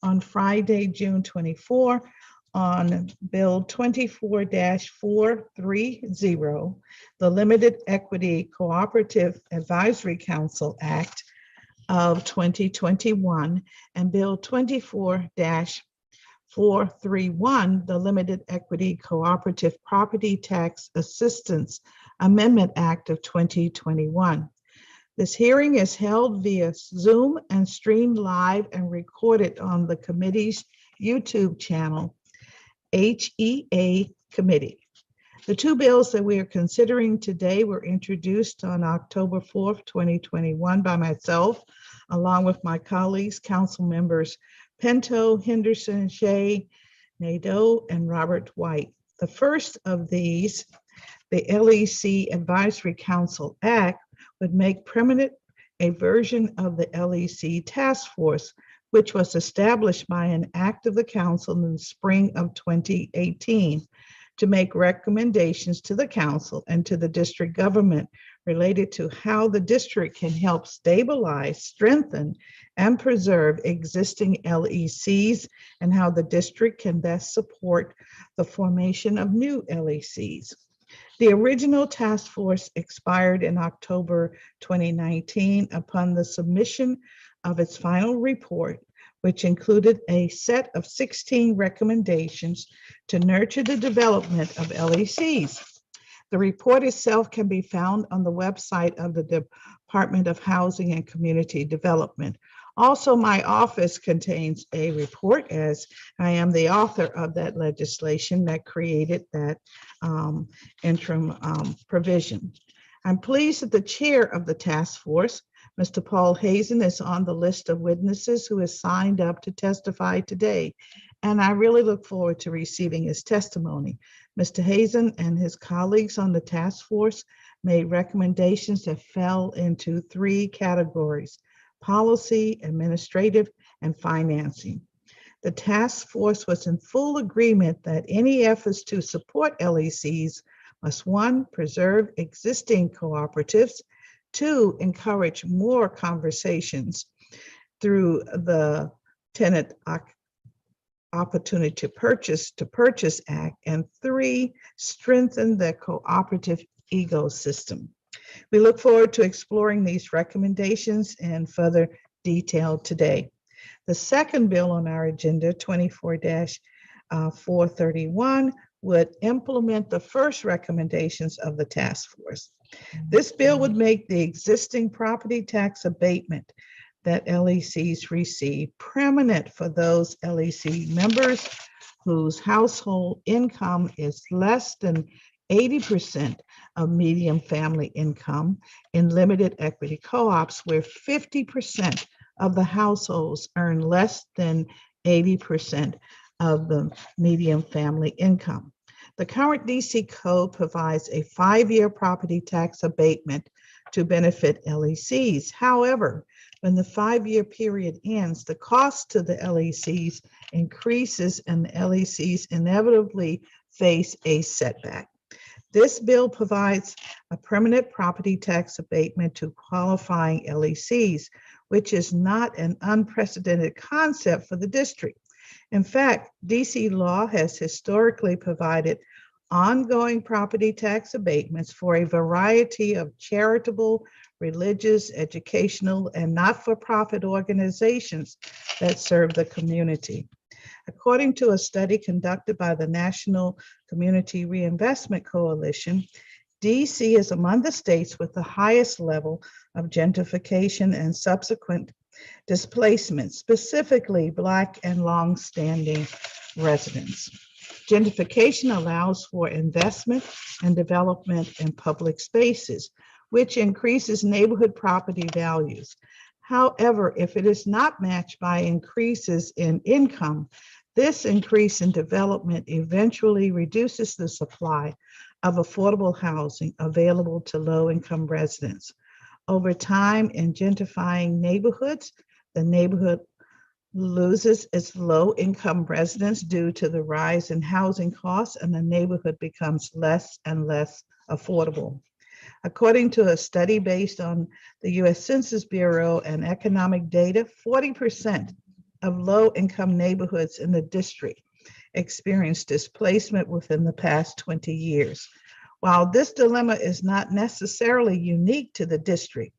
on Friday, June 24, on Bill 24-0430, the Limited Equity Cooperative Advisory Council Act of 2021, and Bill 24-0431, the Limited Equity Cooperative Property Tax Assistance Amendment Act of 2021. This hearing is held via Zoom and streamed live and recorded on the committee's YouTube channel, HEA Committee. The two bills that we are considering today were introduced on October 4th, 2021 by myself, along with my colleagues, council members Pinto, Henderson, Shea, Nadeau, and Robert White. The first of these, the LEC Advisory Council Act, would make permanent a version of the LEC Task Force, which was established by an act of the council in the spring of 2018 to make recommendations to the council and to the district government related to how the district can help stabilize, strengthen, and preserve existing LECs and how the district can best support the formation of new LECs. The original task force expired in October 2019 upon the submission of its final report, which included a set of 16 recommendations to nurture the development of LECs. The report itself can be found on the website of the Department of Housing and Community Development. Also, my office contains a report, as I am the author of that legislation that created that interim provision. I'm pleased that the chair of the task force, Mr. Paul Hazen, is on the list of witnesses who has signed up to testify today, and I really look forward to receiving his testimony. Mr. Hazen and his colleagues on the task force made recommendations that fell into three categories: policy, administrative, and financing. The task force was in full agreement that any efforts to support LECs must, one, preserve existing cooperatives, two, encourage more conversations through the Tenant Opportunity to Purchase Act, and three, strengthen the cooperative ecosystem. We look forward to exploring these recommendations in further detail today. The second bill on our agenda, 24-0431, would implement the first recommendations of the task force. This bill would make the existing property tax abatement that LECs receive permanent for those LEC members whose household income is less than 80% of median family income in limited equity co-ops, where 50% of the households earn less than 80% of the median family income. The current DC code provides a 5-year property tax abatement to benefit LECs. However, when the 5-year period ends, the cost to the LECs increases and the LECs inevitably face a setback. This bill provides a permanent property tax abatement to qualifying LECs, which is not an unprecedented concept for the district. In fact, DC law has historically provided ongoing property tax abatements for a variety of charitable, religious, educational, and not-for-profit organizations that serve the community. According to a study conducted by the National Community Reinvestment Coalition, DC is among the states with the highest level of gentrification and subsequent displacement, specifically Black and long-standing residents. Gentrification allows for investment and development in public spaces, which increases neighborhood property values. However, if it is not matched by increases in income, this increase in development eventually reduces the supply of affordable housing available to low-income residents. Over time, in gentrifying neighborhoods, the neighborhood loses its low-income residents due to the rise in housing costs, and the neighborhood becomes less and less affordable. According to a study based on the U.S. Census Bureau and economic data, 40% of low-income neighborhoods in the district experienced displacement within the past 20 years. While this dilemma is not necessarily unique to the district,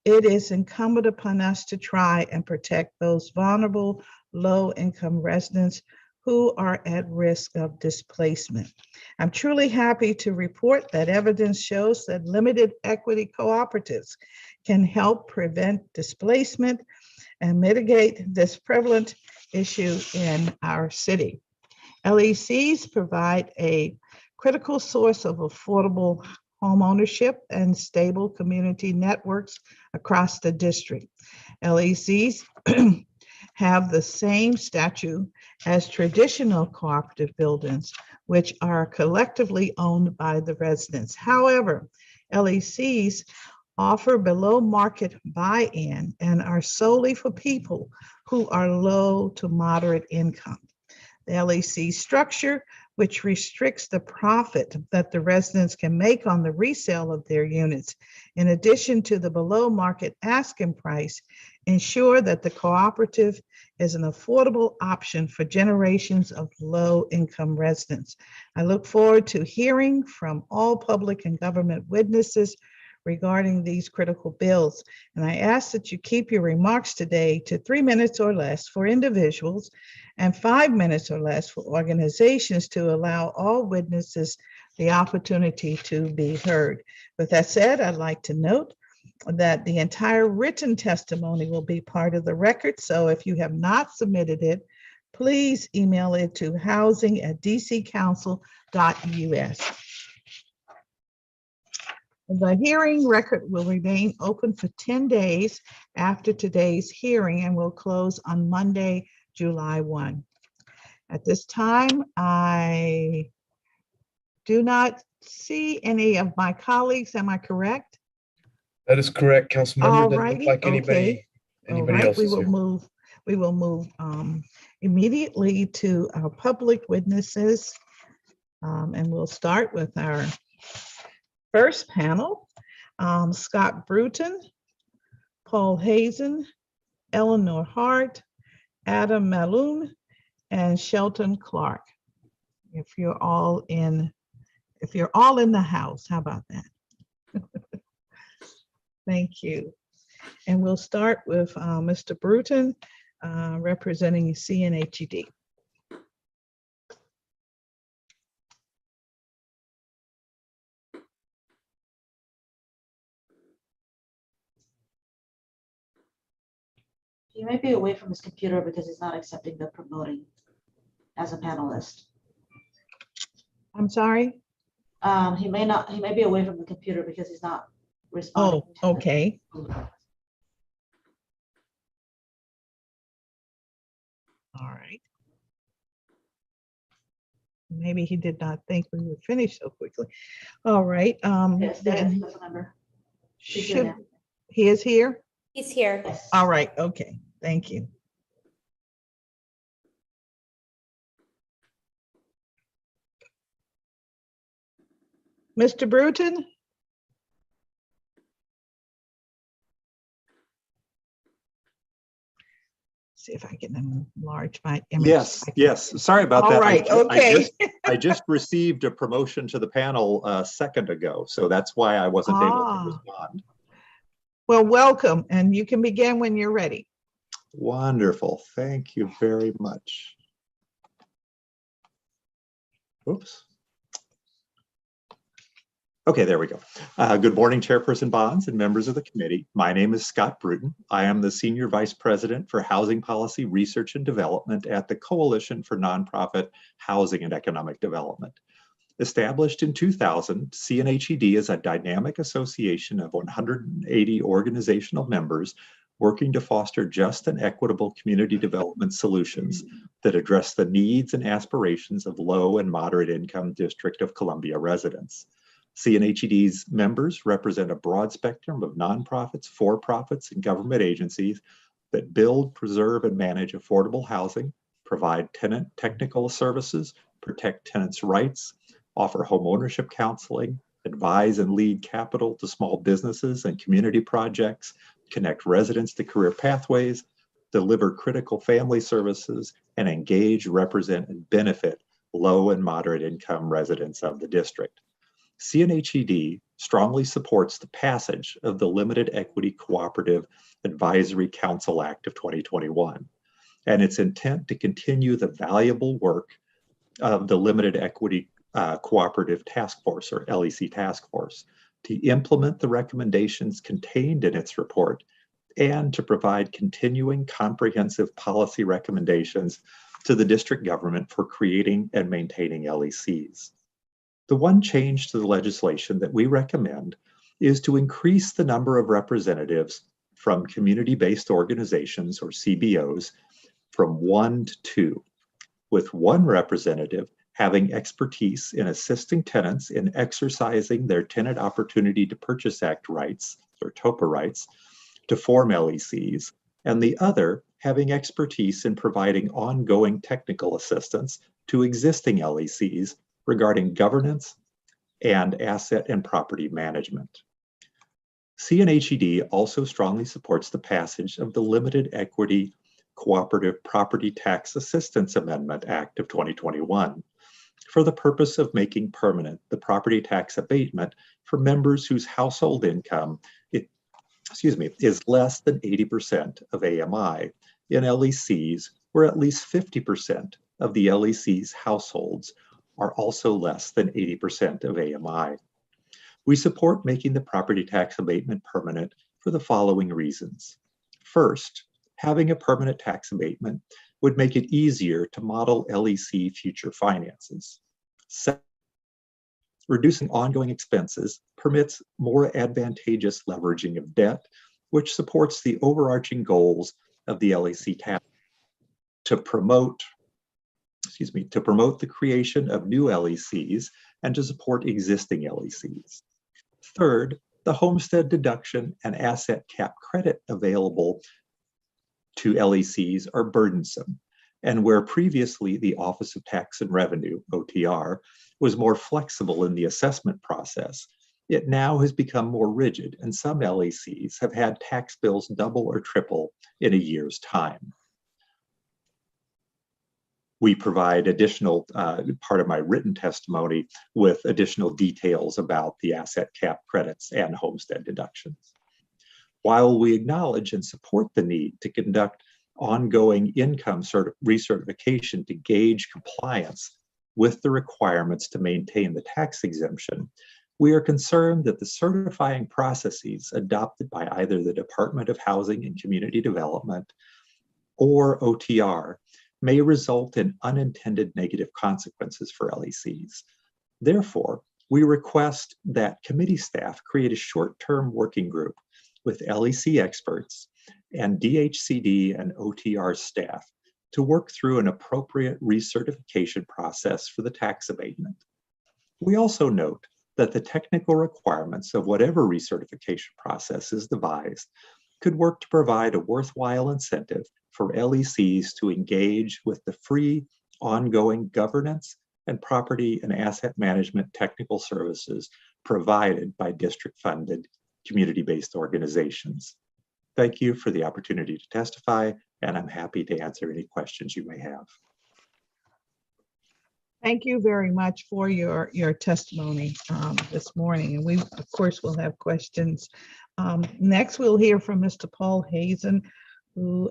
it is incumbent upon us to try and protect those vulnerable low-income residents who are at risk of displacement. I'm truly happy to report that evidence shows that limited equity cooperatives can help prevent displacement and mitigate this prevalent issue in our city. LECs provide a critical source of affordable home ownership and stable community networks across the district. LECs have the same statute as traditional cooperative buildings, which are collectively owned by the residents. However, LECs offer below market buy-in and are solely for people who are low to moderate income. The LEC structure, which restricts the profit that the residents can make on the resale of their units, in addition to the below market asking price, ensure that the cooperative is an affordable option for generations of low-income residents. I look forward to hearing from all public and government witnesses regarding these critical bills. And I ask that you keep your remarks today to 3 minutes or less for individuals and 5 minutes or less for organizations to allow all witnesses the opportunity to be heard. With that said, I'd like to note that the entire written testimony will be part of the record. So if you have not submitted it, please email it to housing@dccouncil.us. The hearing record will remain open for 10 days after today's hearing and will close on Monday, July 1. At this time, I do not see any of my colleagues. Am I correct? That is correct, Councilmember. All Doesn't righty, look like anybody else we is will here. move. We will move immediately to our public witnesses, and we'll start with our first panel. Scott Bruton, Paul Hazen, Eleanor Hart, Adam Maloon, and Shelton Clark. If you're all in the house, how about that? Thank you. And we'll start with Mr. Bruton, representing CNHED. He may be away from his computer because he's not accepting the promoting as a panelist. I'm sorry? He may be away from the computer because he's not responding. Oh, okay. All right. Maybe he did not think we would finish so quickly. All right. Yes, that is the number. He is here? He's here. Yes. All right. Okay. Thank you. Mr. Bruton? See if I can enlarge my image. Yes. Sorry about All that. right. Okay. I just received a promotion to the panel a second ago, so that's why I wasn't able to respond. Well, welcome, and you can begin when you're ready. Wonderful. Thank you very much. Oops. Okay, there we go. Good morning, Chairperson Bonds and members of the committee. My name is Scott Bruton. I am the Senior Vice President for Housing Policy Research and Development at the Coalition for Nonprofit Housing and Economic Development. Established in 2000, CNHED is a dynamic association of 180 organizational members working to foster just and equitable community development solutions that address the needs and aspirations of low and moderate income District of Columbia residents. CNHED's members represent a broad spectrum of nonprofits, for-profits, and government agencies that build, preserve, and manage affordable housing, provide tenant technical services, protect tenants' rights, offer home ownership counseling, advise and lead capital to small businesses and community projects, connect residents to career pathways, deliver critical family services, and engage, represent, and benefit low and moderate income residents of the district. CNHED strongly supports the passage of the Limited Equity Cooperative Advisory Council Act of 2021 and its intent to continue the valuable work of the Limited Equity Cooperative Task Force, or LEC Task Force, to implement the recommendations contained in its report and to provide continuing comprehensive policy recommendations to the district government for creating and maintaining LECs. The one change to the legislation that we recommend is to increase the number of representatives from community-based organizations, or CBOs, from 1 to 2, with one representative having expertise in assisting tenants in exercising their Tenant Opportunity to Purchase Act rights, or TOPA rights, to form LECs, and the other having expertise in providing ongoing technical assistance to existing LECs regarding governance and asset and property management. CNHED also strongly supports the passage of the Limited Equity Cooperative Property Tax Assistance Amendment Act of 2021 for the purpose of making permanent the property tax abatement for members whose household income is less than 80% of AMI in LECs where at least 50% of the LEC's households are also less than 80% of AMI. We support making the property tax abatement permanent for the following reasons. First, having a permanent tax abatement would make it easier to model LEC future finances. Second, reducing ongoing expenses permits more advantageous leveraging of debt, which supports the overarching goals of the LEC tax to promote the creation of new LECs and to support existing LECs. Third, the homestead deduction and asset cap credit available to LECs are burdensome, and where previously the Office of Tax and Revenue, OTR, was more flexible in the assessment process, it now has become more rigid, and some LECs have had tax bills double or triple in a year's time. We provide additional, part of my written testimony with additional details about the asset cap credits and homestead deductions. While we acknowledge and support the need to conduct ongoing income recertification to gauge compliance with the requirements to maintain the tax exemption, we are concerned that the certifying processes adopted by either the Department of Housing and Community Development or OTR may result in unintended negative consequences for LECs. Therefore, we request that committee staff create a short-term working group with LEC experts and DHCD and OTR staff to work through an appropriate recertification process for the tax abatement. We also note that the technical requirements of whatever recertification process is devised could work to provide a worthwhile incentive for LECs to engage with the free, ongoing governance and property and asset management technical services provided by district-funded, community-based organizations. Thank you for the opportunity to testify, and I'm happy to answer any questions you may have. Thank you very much for your testimony this morning. And we, of course, will have questions. Next, we'll hear from Mr. Paul Hazen, who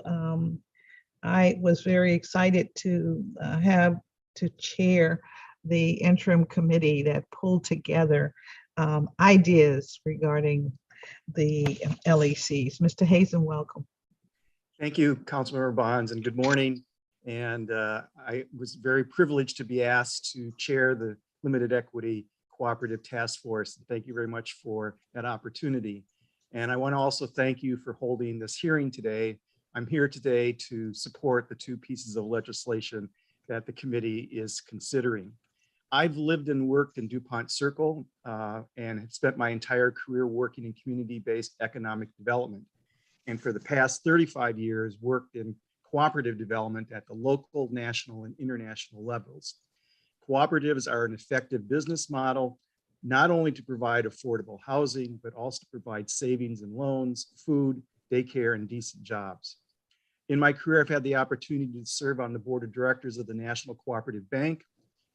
I was very excited to have to chair the interim committee that pulled together ideas regarding the LECs. Mr. Hazen, welcome. Thank you, Councilmember Bonds, and good morning. And I was very privileged to be asked to chair the Limited Equity Cooperative Task Force. Thank you very much for that opportunity. And I want to also thank you for holding this hearing today. I'm here today to support the two pieces of legislation that the committee is considering. I've lived and worked in DuPont Circle and have spent my entire career working in community-based economic development. And for the past 35 years, worked in cooperative development at the local, national, and international levels. Cooperatives are an effective business model, not only to provide affordable housing, but also to provide savings and loans, food, daycare, and decent jobs. In my career, I've had the opportunity to serve on the board of directors of the National Cooperative Bank,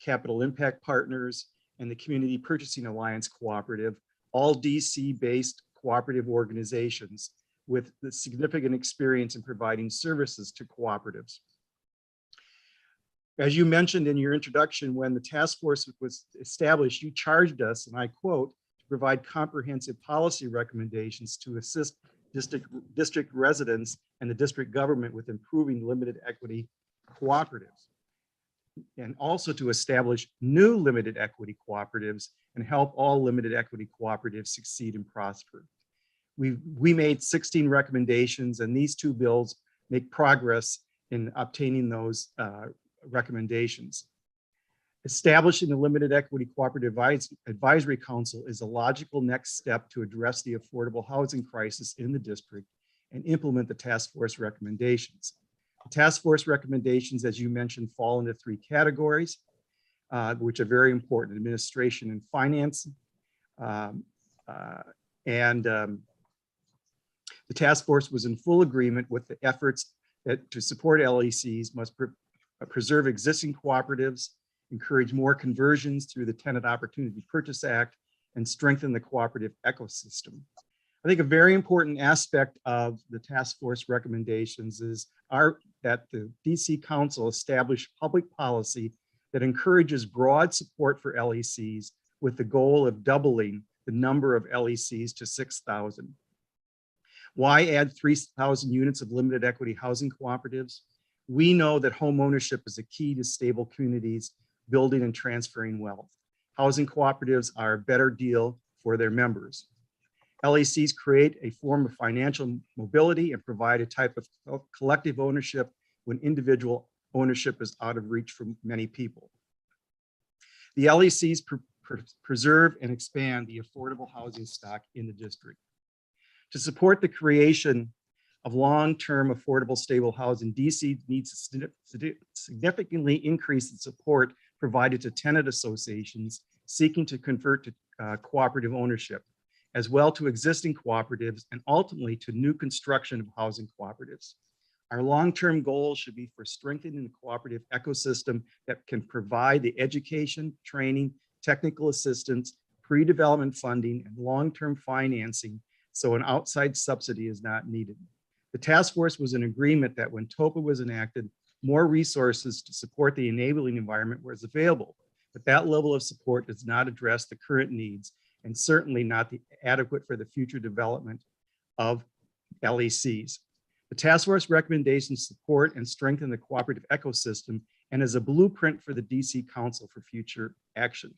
Capital Impact Partners, and the Community Purchasing Alliance Cooperative, all DC-based cooperative organizations with the significant experience in providing services to cooperatives. As you mentioned in your introduction, when the task force was established, you charged us, and I quote, to provide comprehensive policy recommendations to assist district residents and the district government with improving limited equity cooperatives, and also to establish new limited equity cooperatives and help all limited equity cooperatives succeed and prosper. We made 16 recommendations, and these two bills make progress in obtaining those recommendations. Establishing the Limited Equity Cooperative Advisory Council is a logical next step to address the affordable housing crisis in the district and implement the task force recommendations. The task force recommendations, as you mentioned, fall into three categories, which are very important: administration and finance. The task force was in full agreement with the efforts that to support LECs must preserve existing cooperatives, encourage more conversions through the Tenant Opportunity Purchase Act, and strengthen the cooperative ecosystem. I think a very important aspect of the task force recommendations is that the DC Council establish public policy that encourages broad support for LECs with the goal of doubling the number of LECs to 6,000. Why add 3,000 units of limited equity housing cooperatives? We know that home ownership is a key to stable communities building and transferring wealth. Housing cooperatives are a better deal for their members. LECs create a form of financial mobility and provide a type of collective ownership when individual ownership is out of reach for many people. The LECs preserve and expand the affordable housing stock in the district. To support the creation of long-term affordable stable housing, DC needs to significantly increase the support provided to tenant associations seeking to convert to cooperative ownership, as well to existing cooperatives and ultimately to new construction of housing cooperatives. Our long-term goal should be for strengthening the cooperative ecosystem that can provide the education, training, technical assistance, pre-development funding, and long-term financing so an outside subsidy is not needed. The task force was in agreement that when TOPA was enacted, more resources to support the enabling environment was available, but that level of support does not address the current needs and certainly not adequate for the future development of LECs. The task force recommendations support and strengthen the cooperative ecosystem and is a blueprint for the DC Council for future action.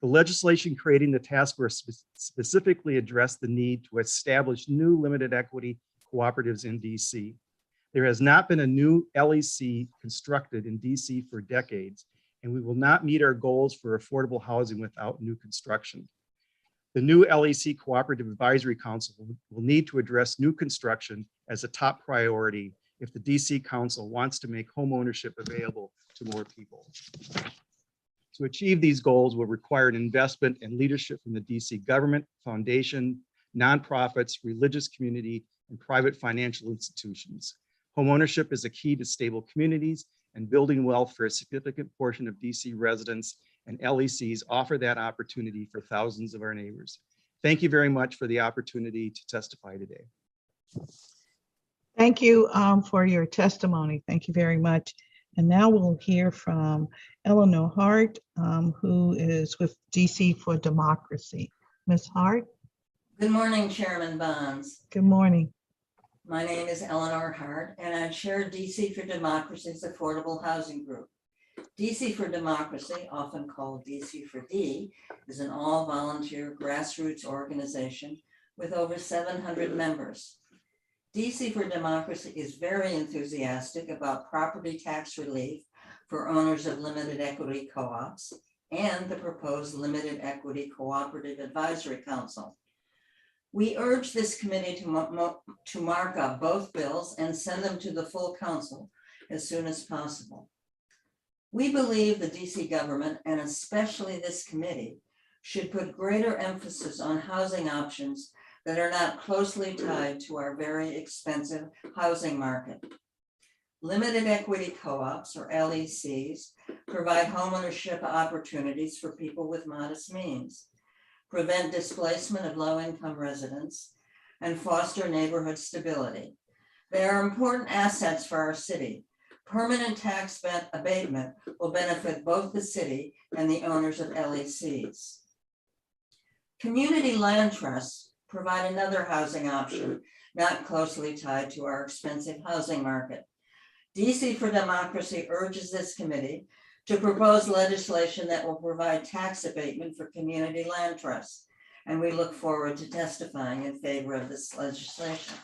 The legislation creating the task force specifically addressed the need to establish new limited equity cooperatives in DC. There has not been a new LEC constructed in DC for decades, and we will not meet our goals for affordable housing without new construction. The new LEC Cooperative Advisory Council will need to address new construction as a top priority if the DC Council wants to make home ownership available to more people. To achieve these goals will require an investment and leadership from the DC government, foundation, nonprofits, religious community, and private financial institutions. Homeownership is a key to stable communities and building wealth for a significant portion of DC residents, and LECs offer that opportunity for thousands of our neighbors. Thank you very much for the opportunity to testify today. Thank you for your testimony. Thank you very much. And now we'll hear from Eleanor Hart, who is with DC for Democracy. Ms. Hart. Good morning, Chairman Bonds. Good morning. My name is Eleanor Hart, and I chair DC for Democracy's Affordable Housing Group. DC for Democracy, often called DC for D, is an all-volunteer grassroots organization with over 700 members. DC for Democracy is very enthusiastic about property tax relief for owners of limited equity co-ops and the proposed Limited Equity Cooperative Advisory Council. We urge this committee to mark up both bills and send them to the full council as soon as possible. We believe the DC government, and especially this committee, should put greater emphasis on housing options that are not closely tied to our very expensive housing market. Limited equity co-ops, or LECs, provide homeownership opportunities for people with modest means, prevent displacement of low-income residents, and foster neighborhood stability. They are important assets for our city. Permanent tax abatement will benefit both the city and the owners of LECs. Community land trusts provide another housing option not closely tied to our expensive housing market. DC for Democracy urges this committee to propose legislation that will provide tax abatement for community land trusts, and we look forward to testifying in favor of this legislation.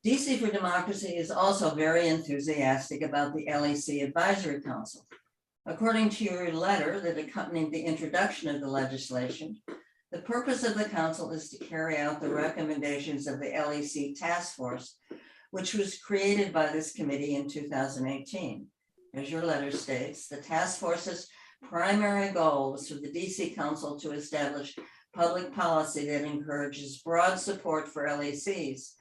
DC for Democracy is also very enthusiastic about the LEC Advisory Council. According to your letter that accompanied the introduction of the legislation, the purpose of the council is to carry out the recommendations of the LEC Task Force, which was created by this committee in 2018. As your letter states, the task force's primary goal was for the DC Council to establish public policy that encourages broad support for LECs,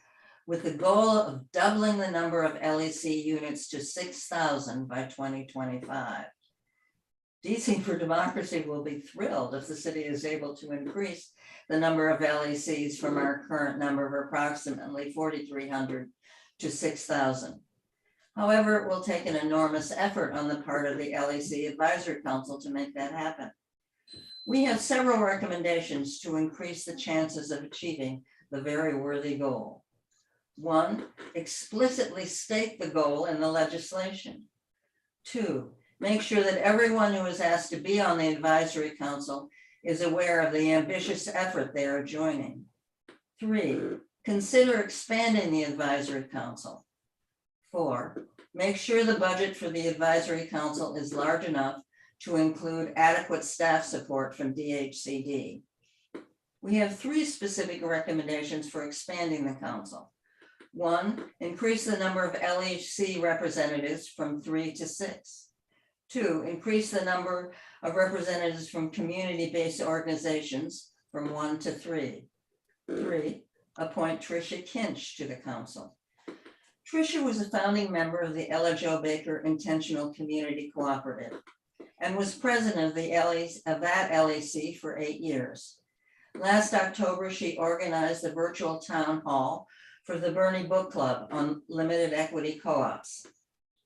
with the goal of doubling the number of LEC units to 6,000 by 2025. DC for Democracy will be thrilled if the city is able to increase the number of LECs from our current number of approximately 4,300 to 6,000. However, it will take an enormous effort on the part of the LEC Advisory Council to make that happen. We have several recommendations to increase the chances of achieving the very worthy goal. 1, explicitly state the goal in the legislation. 2, make sure that everyone who is asked to be on the Advisory Council is aware of the ambitious effort they are joining. 3, consider expanding the Advisory Council. 4, make sure the budget for the Advisory Council is large enough to include adequate staff support from DHCD. We have 3 specific recommendations for expanding the council. 1, increase the number of LEC representatives from 3 to 6. 2, increase the number of representatives from community-based organizations from 1 to 3. 3, appoint Tricia Kinch to the council. Tricia was a founding member of the Ella Jo Baker Intentional Community Cooperative and was president of that LEC for 8 years. Last October, she organized the virtual town hall for the Bernie Book Club on limited equity co-ops.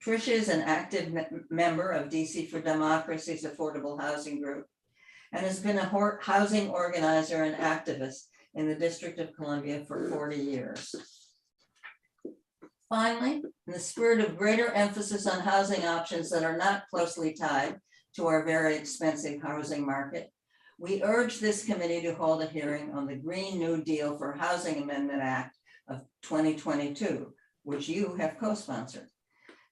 Tricia is an active member of DC for Democracy's Affordable Housing Group and has been a housing organizer and activist in the District of Columbia for 40 years. Finally, in the spirit of greater emphasis on housing options that are not closely tied to our very expensive housing market, we urge this committee to hold a hearing on the Green New Deal for Housing Amendment Act of 2022, which you have co-sponsored.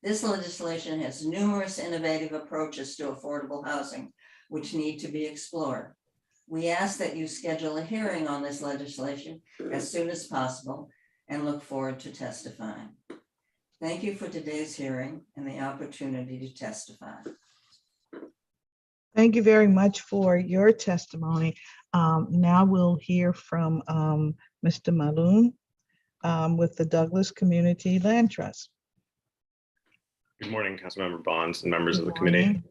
This legislation has numerous innovative approaches to affordable housing, which need to be explored. We ask that you schedule a hearing on this legislation as soon as possible and look forward to testifying. Thank you for today's hearing and the opportunity to testify. Thank you very much for your testimony. Now we'll hear from Mr. Maloon with the Douglas Community Land Trust. Good morning, Councilmember Bonds and members of the Good committee. morning.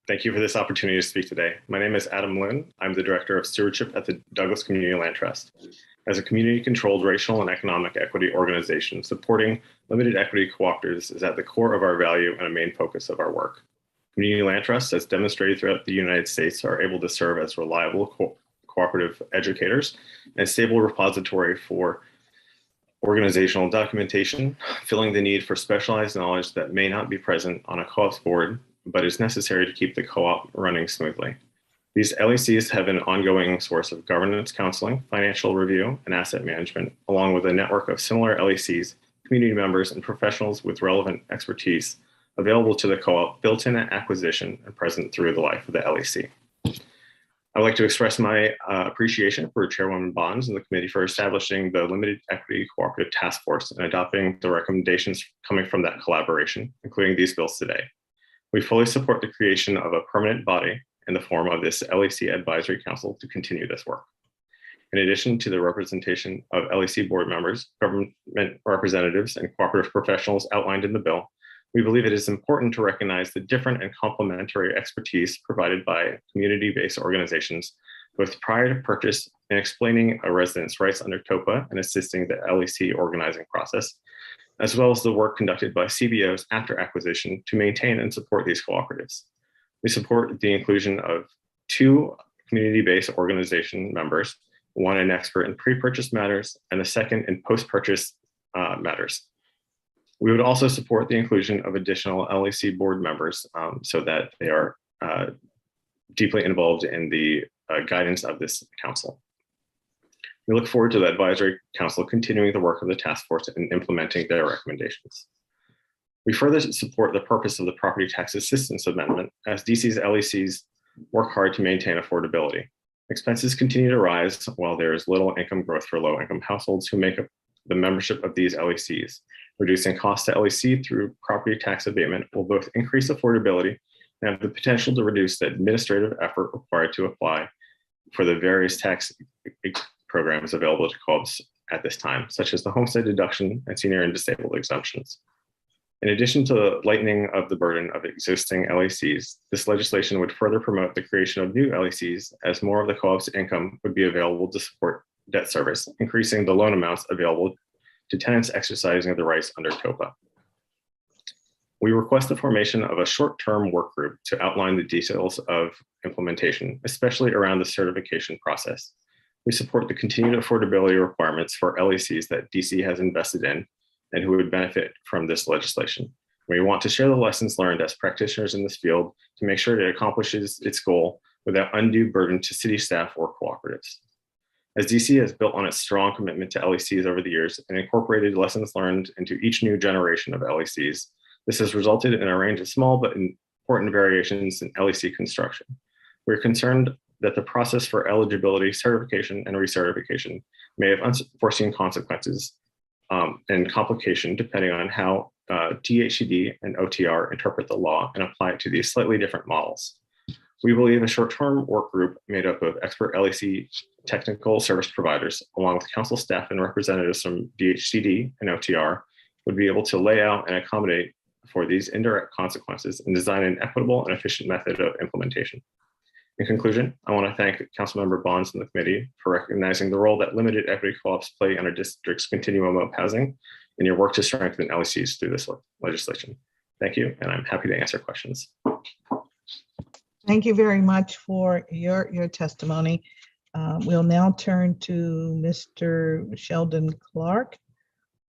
Thank you for this opportunity to speak today. My name is Adam Lynn. I'm the Director of Stewardship at the Douglas Community Land Trust. As a community-controlled racial and economic equity organization, supporting limited equity cooperatives is at the core of our value and a main focus of our work. Community land trusts, as demonstrated throughout the United States, are able to serve as reliable cooperative educators and a stable repository for organizational documentation, filling the need for specialized knowledge that may not be present on a co-op's board, but is necessary to keep the co-op running smoothly. These LECs have an ongoing source of governance counseling, financial review, and asset management, along with a network of similar LECs, community members, and professionals with relevant expertise available to the co-op, built-in at acquisition and present through the life of the LEC. I would like to express my appreciation for Chairwoman Bonds and the committee for establishing the Limited Equity Cooperative Task Force and adopting the recommendations coming from that collaboration, including these bills today. We fully support the creation of a permanent body in the form of this LEC Advisory Council to continue this work. In addition to the representation of LEC board members, government representatives, and cooperative professionals outlined in the bill, we believe it is important to recognize the different and complementary expertise provided by community-based organizations, both prior to purchase and explaining a resident's rights under COPA and assisting the LEC organizing process, as well as the work conducted by CBOs after acquisition to maintain and support these cooperatives. We support the inclusion of 2 community-based organization members, one an expert in pre-purchase matters and the second in post-purchase matters. We would also support the inclusion of additional LEC board members so that they are deeply involved in the guidance of this council. We look forward to the advisory council continuing the work of the task force and implementing their recommendations. We further support the purpose of the property tax assistance amendment as DC's LECs work hard to maintain affordability. Expenses continue to rise while there is little income growth for low-income households who make up the membership of these LECs. Reducing costs to LEC through property tax abatement will both increase affordability and have the potential to reduce the administrative effort required to apply for the various tax programs available to co-ops at this time, such as the homestead deduction and senior and disabled exemptions. In addition to the lightening of the burden of existing LECs, this legislation would further promote the creation of new LECs as more of the co-op's income would be available to support debt service, increasing the loan amounts available to tenants exercising the rights under COPA. We request the formation of a short-term work group to outline the details of implementation, especially around the certification process. We support the continued affordability requirements for LECs that DC has invested in and who would benefit from this legislation. We want to share the lessons learned as practitioners in this field to make sure it accomplishes its goal without undue burden to city staff or cooperatives. As DC has built on its strong commitment to LECs over the years and incorporated lessons learned into each new generation of LECs, this has resulted in a range of small but important variations in LEC construction. We're concerned that the process for eligibility, certification, and recertification may have unforeseen consequences and complication depending on how DHCD and OTR interpret the law and apply it to these slightly different models. We believe a short-term work group made up of expert LEC technical service providers, along with council staff and representatives from DHCD and OTR, would be able to lay out and accommodate for these indirect consequences and design an equitable and efficient method of implementation. In conclusion, I want to thank Councilmember Bonds and the committee for recognizing the role that limited equity co-ops play in our district's continuum of housing and your work to strengthen LECs through this legislation. Thank you, and I'm happy to answer questions. Thank you very much for your testimony. We'll now turn to Mr. Sheldon Clark,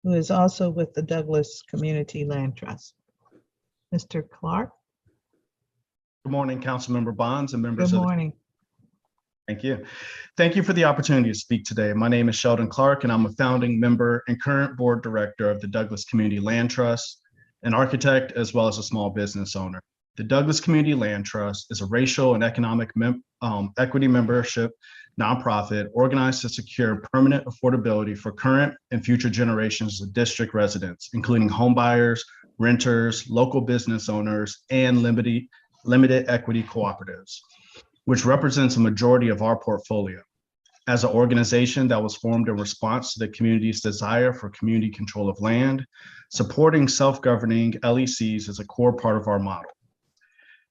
who is also with the Douglas Community Land Trust. Mr. Clark. Good morning, Councilmember Bonds and members Good of the. morning. Thank you. Thank you for the opportunity to speak today. My name is Sheldon Clark, and I'm a founding member and current board director of the Douglas Community Land Trust, an architect, as well as a small business owner. The Douglas Community Land Trust is a racial and economic equity membership nonprofit organized to secure permanent affordability for current and future generations of district residents, including homebuyers, renters, local business owners, and limited equity cooperatives, which represents a majority of our portfolio. As an organization that was formed in response to the community's desire for community control of land, supporting self-governing LECs is a core part of our model.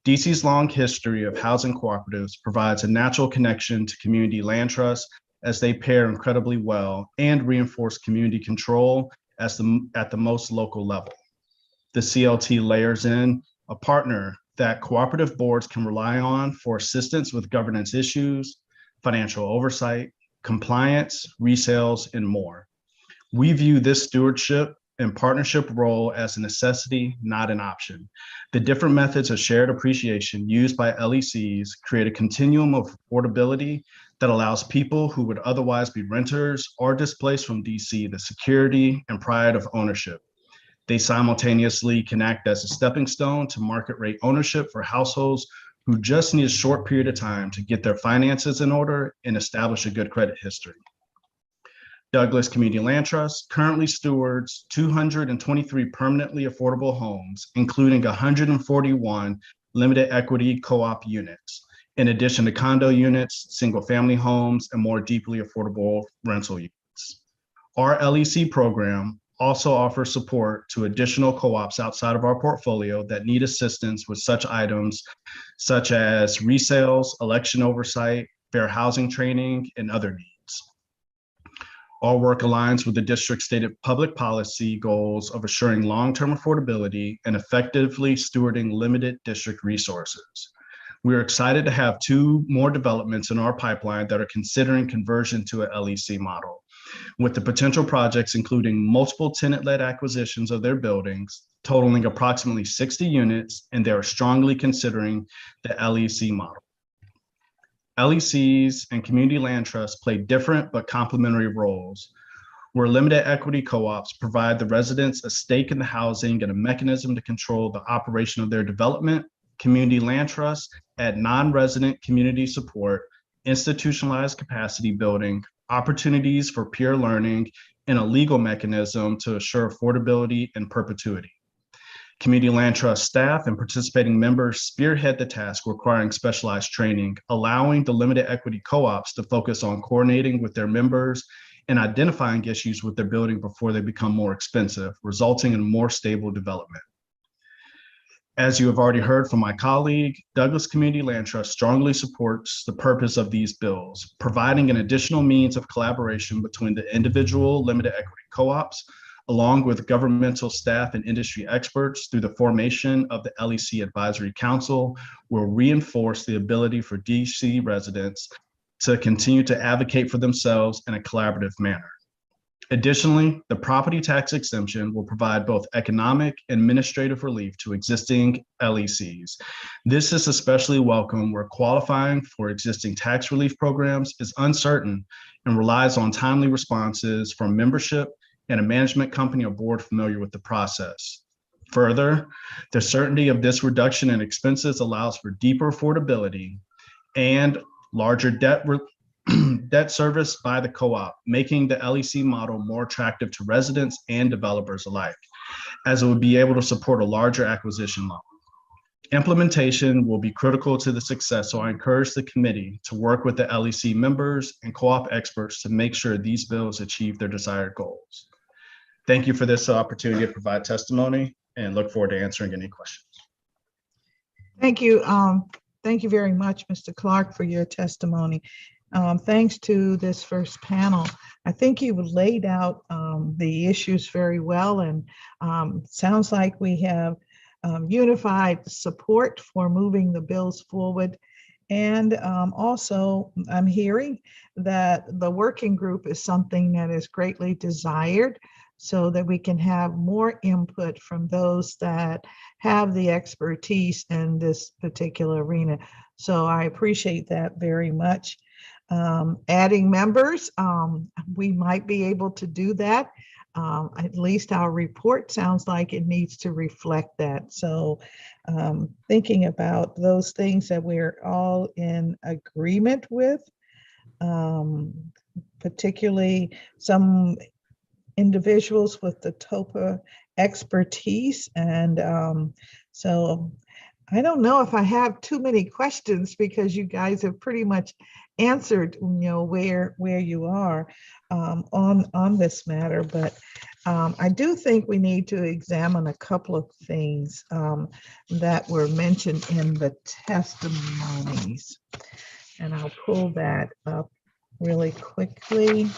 DC's long history of housing cooperatives provides a natural connection to community land trusts as they pair incredibly well and reinforce community control at the most local level. The CLT layers in a partner that cooperative boards can rely on for assistance with governance issues, financial oversight, compliance, resales, and more. We view this stewardship and partnership role as a necessity, not an option. The different methods of shared appreciation used by LECs create a continuum of affordability that allows people who would otherwise be renters or displaced from DC the security and pride of ownership. They simultaneously can act as a stepping stone to market rate ownership for households who just need a short period of time to get their finances in order and establish a good credit history. Douglas Community Land Trust currently stewards 223 permanently affordable homes, including 141 limited equity co-op units, in addition to condo units, single-family homes, and more deeply affordable rental units. Our LEC program also offers support to additional co-ops outside of our portfolio that need assistance with such items such as resales, election oversight, fair housing training, and other needs. Our work aligns with the district's stated public policy goals of assuring long-term affordability and effectively stewarding limited district resources. We are excited to have 2 more developments in our pipeline that are considering conversion to a LEC model, with the potential projects including multiple tenant-led acquisitions of their buildings, totaling approximately 60 units, and they are strongly considering the LEC model. LECs and community land trusts play different but complementary roles, where limited equity co-ops provide the residents a stake in the housing and a mechanism to control the operation of their development. Community land trusts add non-resident community support, institutionalized capacity building, opportunities for peer learning, and a legal mechanism to assure affordability and perpetuity. Community land trust staff and participating members spearhead the task requiring specialized training, allowing the limited equity co-ops to focus on coordinating with their members and identifying issues with their building before they become more expensive, resulting in more stable development. As you have already heard from my colleague, Douglas Community Land Trust strongly supports the purpose of these bills, providing an additional means of collaboration between the individual limited equity co-ops, along with governmental staff and industry experts through the formation of the LEC Advisory Council, will reinforce the ability for DC residents to continue to advocate for themselves in a collaborative manner. Additionally, the property tax exemption will provide both economic and administrative relief to existing LECs. This is especially welcome where qualifying for existing tax relief programs is uncertain and relies on timely responses from membership and a management company or board familiar with the process. Further, the certainty of this reduction in expenses allows for deeper affordability and larger debt service by the co-op, making the LEC model more attractive to residents and developers alike, as it would be able to support a larger acquisition model. Implementation will be critical to the success, so I encourage the committee to work with the LEC members and co-op experts to make sure these bills achieve their desired goals. Thank you for this opportunity to provide testimony and look forward to answering any questions. Thank you. Thank you very much, Mr. Clark, for your testimony. Thanks to this first panel. I think you laid out the issues very well, and sounds like we have unified support for moving the bills forward. And also, I'm hearing that the working group is something that is greatly desired, so that we can have more input from those that have the expertise in this particular arena. So I appreciate that very much. Adding members, we might be able to do that. At least our report sounds like it needs to reflect that. So thinking about those things that we're all in agreement with, particularly some individuals with the TOPA expertise. And so I don't know if I have too many questions, because you guys have pretty much answered, where you are on this matter. But I do think we need to examine a couple of things that were mentioned in the testimonies. And I'll pull that up really quickly.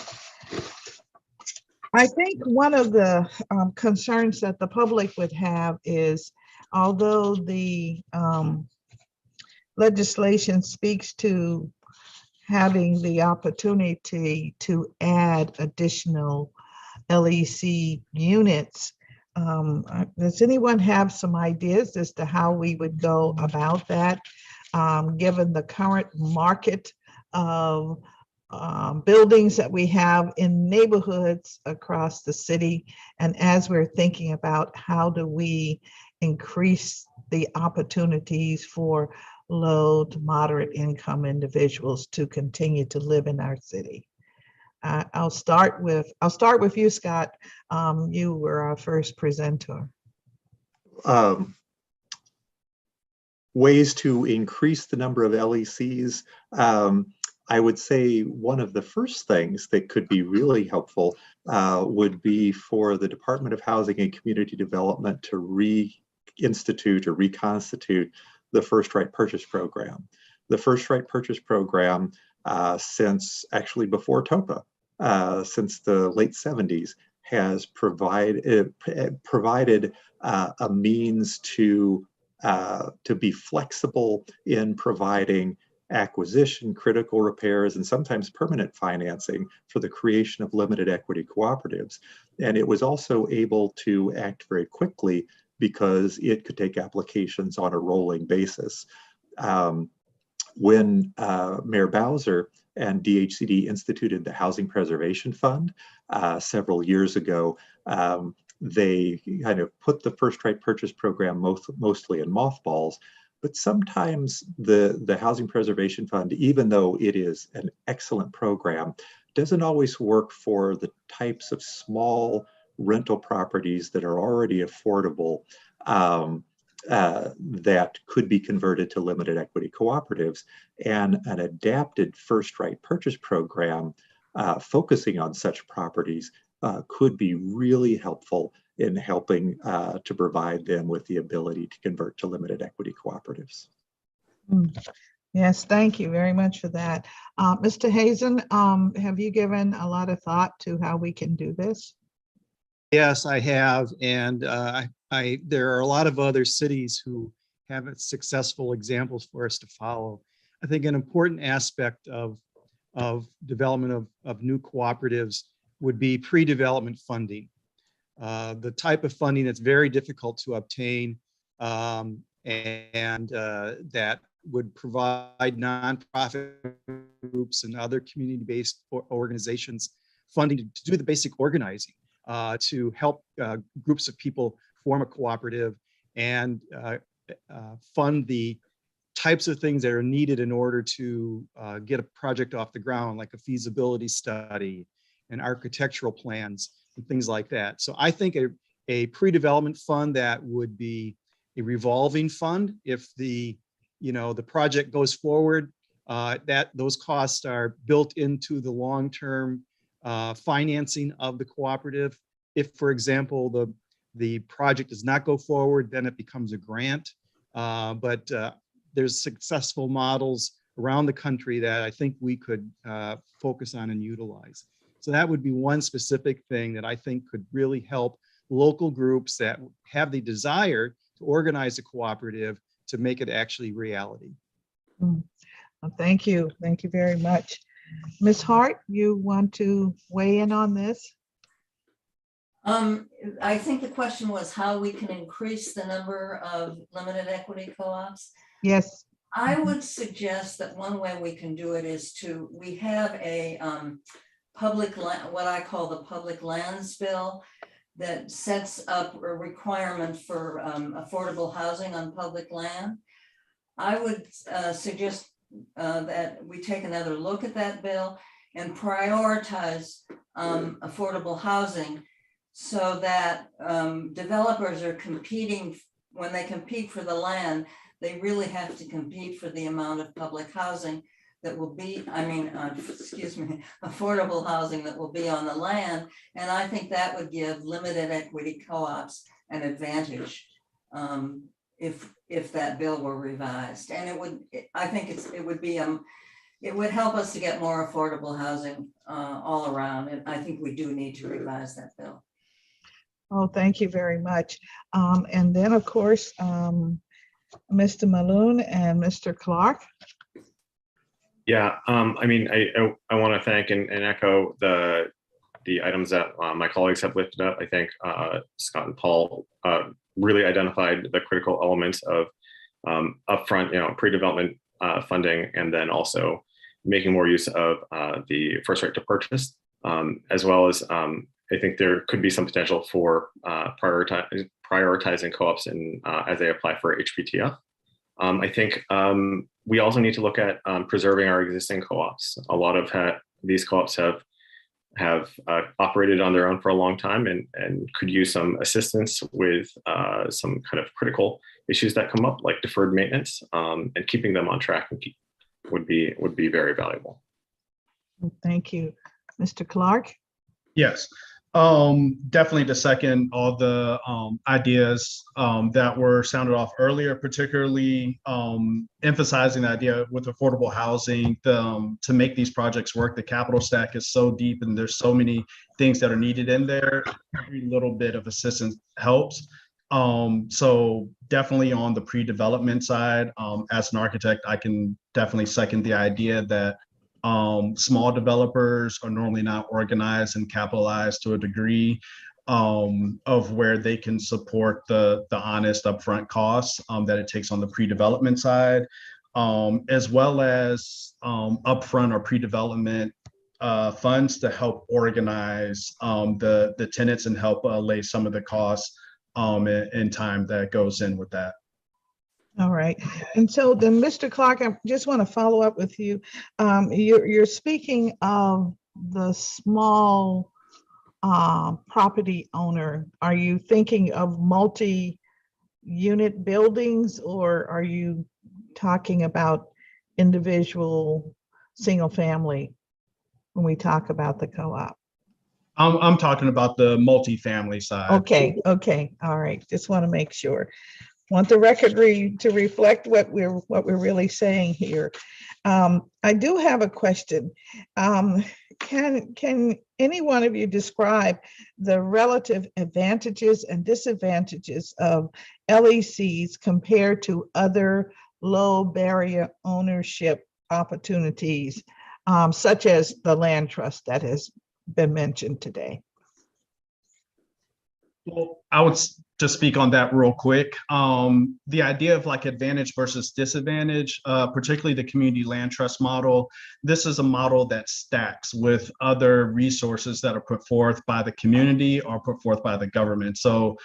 I think one of the concerns that the public would have is, although the legislation speaks to having the opportunity to add additional LEC units, does anyone have some ideas as to how we would go about that, given the current market of buildings that we have in neighborhoods across the city, and as we're thinking about how do we increase the opportunities for low to moderate income individuals to continue to live in our city. I'll start with you, Scott. You were our first presenter. ways to increase the number of LECs, I would say one of the first things that could be really helpful would be for the Department of Housing and Community Development to reinstitute or reconstitute the First Right Purchase Program. The First Right Purchase Program, since actually before TOPA, since the late 70s, has provided a means to be flexible in providing acquisition, critical repairs, and sometimes permanent financing for the creation of limited equity cooperatives. And it was also able to act very quickly because it could take applications on a rolling basis. When Mayor Bowser and DHCD instituted the Housing Preservation Fund several years ago, they kind of put the First Right Purchase Program mostly in mothballs. But sometimes the Housing Preservation Fund, even though it is an excellent program, doesn't always work for the types of small rental properties that are already affordable that could be converted to limited equity cooperatives. And an adapted First Right Purchase Program focusing on such properties could be really helpful in helping to provide them with the ability to convert to limited equity cooperatives. Yes, thank you very much for that. Mr. Hazen, have you given a lot of thought to how we can do this? Yes, I have. And there are a lot of other cities who have successful examples for us to follow. I think an important aspect of development of new cooperatives would be pre-development funding. The type of funding that's very difficult to obtain and that would provide nonprofit groups and other community-based organizations funding to do the basic organizing, to help groups of people form a cooperative and fund the types of things that are needed in order to get a project off the ground, like a feasibility study and architectural plans and things like that. So I think a pre-development fund that would be a revolving fund. If the project goes forward, that those costs are built into the long-term financing of the cooperative. If, for example, the project does not go forward, then it becomes a grant. But there's successful models around the country that I think we could focus on and utilize. So that would be one specific thing that I think could really help local groups that have the desire to organize a cooperative to make it actually reality. Well, thank you. Thank you very much. Ms. Hart, you want to weigh in on this? I think the question was how we can increase the number of limited equity co-ops. Yes. I would suggest that one way we can do it is we have a what I call the public lands bill that sets up a requirement for affordable housing on public land. I would suggest that we take another look at that bill and prioritize affordable housing so that developers are competing. When they compete for the land, they really have to compete for the amount of public housing that will be, affordable housing that will be on the land. And I think that would give limited equity co-ops an advantage if that bill were revised. And it would help us to get more affordable housing all around. And I think we do need to revise that bill. Oh, thank you very much. And then, of course, Mr. Maloon and Mr. Clark. Yeah, I want to thank and echo the items that my colleagues have lifted up. I think Scott and Paul really identified the critical elements of upfront, pre-development funding, and then also making more use of the first right to purchase, as well as I think there could be some potential for prioritizing co-ops as they apply for HPTF. I think we also need to look at preserving our existing co-ops. A lot of these co-ops have have operated on their own for a long time and could use some assistance with some kind of critical issues that come up, like deferred maintenance, and keeping them on track would be very valuable. Thank you. Mr. Clark? Yes, definitely to second all the ideas that were sounded off earlier, particularly emphasizing the idea with affordable housing to make these projects work. The capital stack is so deep and there's so many things that are needed in there. Every little bit of assistance helps. So definitely on the pre-development side, as an architect, I can definitely second the idea that small developers are normally not organized and capitalized to a degree of where they can support the honest upfront costs that it takes on the pre-development side, as well as upfront or pre-development funds to help organize the tenants and help lay some of the costs and time that goes in with that. All right. And so then, Mr. Clark, I just want to follow up with you. You're speaking of the small property owner. Are you thinking of multi-unit buildings, or are you talking about individual single family when we talk about the co-op? I'm talking about the multifamily side. Okay. All right. Just want to make sure. Want the record to reflect what we're really saying here. I do have a question. Can any one of you describe the relative advantages and disadvantages of LECs compared to other low barrier ownership opportunities, such as the land trust that has been mentioned today? Well, I would just speak on that real quick. The idea of like advantage versus disadvantage, particularly the community land trust model, this is a model that stacks with other resources that are put forth by the community or put forth by the government. So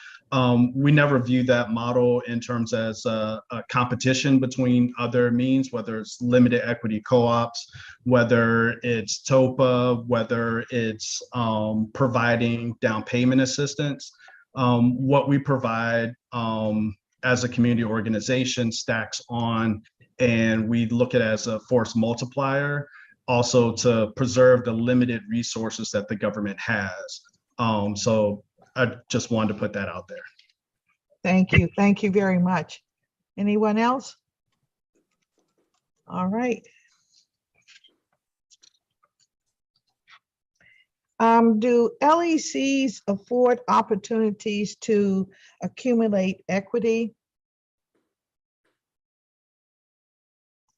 we never view that model in terms as a competition between other means, whether it's limited equity co-ops, whether it's TOPA, whether it's providing down payment assistance. What we provide as a community organization stacks on, and we look at it as a force multiplier, also to preserve the limited resources that the government has. So I just wanted to put that out there. Thank you. Thank you very much. Anyone else? All right. Do LECs afford opportunities to accumulate equity?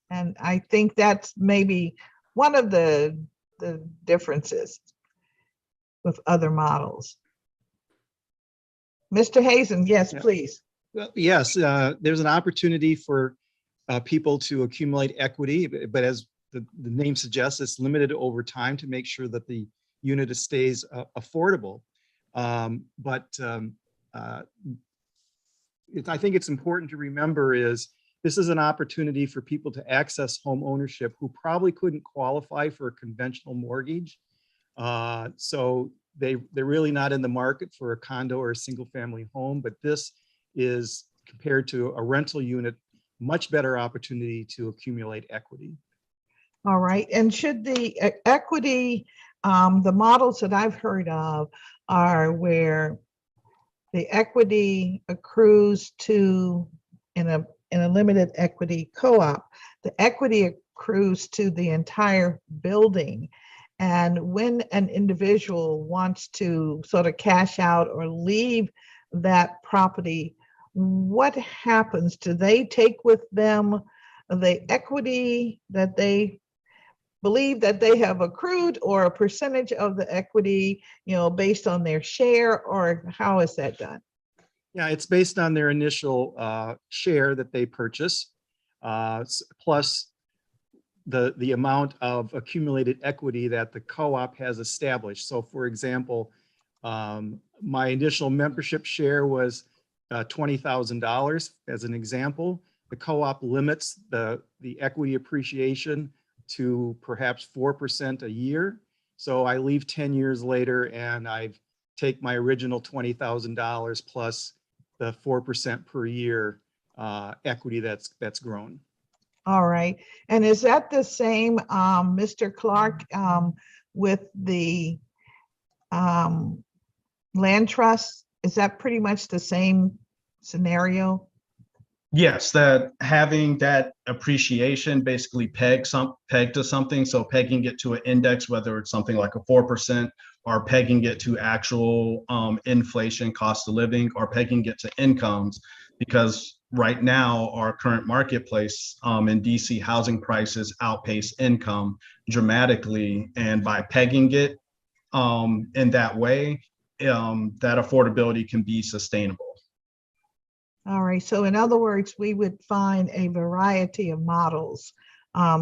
And I think that's maybe one of the differences with other models. Mr. Hazen, yes, Yeah. please. Well, yes, there's an opportunity for people to accumulate equity, but as the name suggests, it's limited over time to make sure that the unit stays affordable. I think it's important to remember is this is an opportunity for people to access home ownership who probably couldn't qualify for a conventional mortgage. So they're really not in the market for a condo or a single family home, but this is, compared to a rental unit, much better opportunity to accumulate equity. All right. And should the equity, the models that I've heard of are where the equity accrues to, in a limited equity co-op, the equity accrues to the entire building. And when an individual wants to sort of cash out or leave that property, what happens? Do they take with them the equity that they believe that they have accrued, or a percentage of the equity, based on their share, or how is that done? Yeah, it's based on their initial share that they purchase, plus the amount of accumulated equity that the co-op has established. So for example, my initial membership share was $20,000 as an example. The co-op limits the equity appreciation to perhaps 4% a year. So I leave 10 years later and I take my original $20,000 plus the 4% per year equity that's grown. All right. And is that the same, Mr. Clark, with the land trust? Is that pretty much the same scenario? Yes, that having that appreciation basically pegged to something. So pegging it to an index, whether it's something like a 4% or pegging it to actual inflation, cost of living, or pegging it to incomes, because right now our current marketplace in DC, housing prices outpace income dramatically. And by pegging it in that way, that affordability can be sustainable. All right. So in other words, we would find a variety of models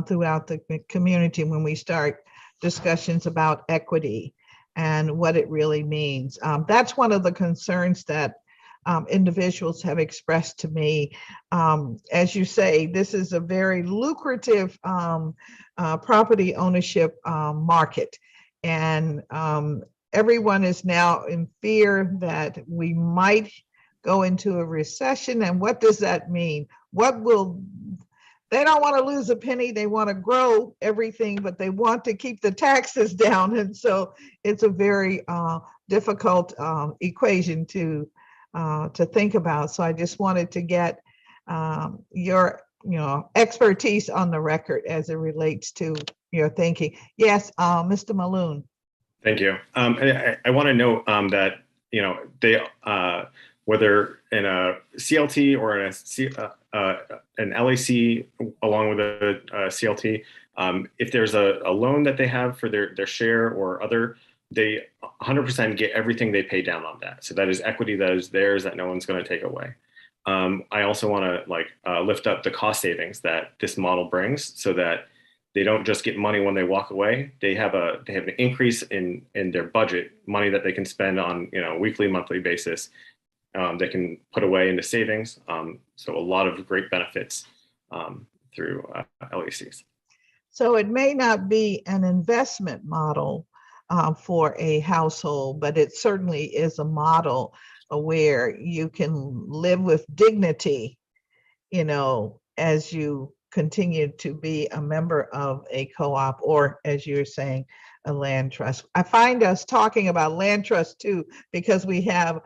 throughout the community when we start discussions about equity and what it really means. That's one of the concerns that individuals have expressed to me. As you say, this is a very lucrative property ownership market. And everyone is now in fear that we might go into a recession. And what does that mean? They don't want to lose a penny. They want to grow everything, but they want to keep the taxes down. And so it's a very difficult equation to think about. So I just wanted to get your expertise on the record as it relates to your thinking. Yes, Mr. Maloon. Thank you. I want to note that they whether in a CLT or in an LAC along with a CLT, if there's a loan that they have for their share or other, they 100% get everything they pay down on that. So that is equity that is theirs that no one's going to take away. I also want to lift up the cost savings that this model brings, so that they don't just get money when they walk away. They have an increase in their budget, money that they can spend on weekly, monthly basis. They can put away into savings. So a lot of great benefits through LECs. So it may not be an investment model for a household, but it certainly is a model where you can live with dignity, as you continue to be a member of a co-op, or as you're saying, a land trust. I find us talking about land trust too, because we have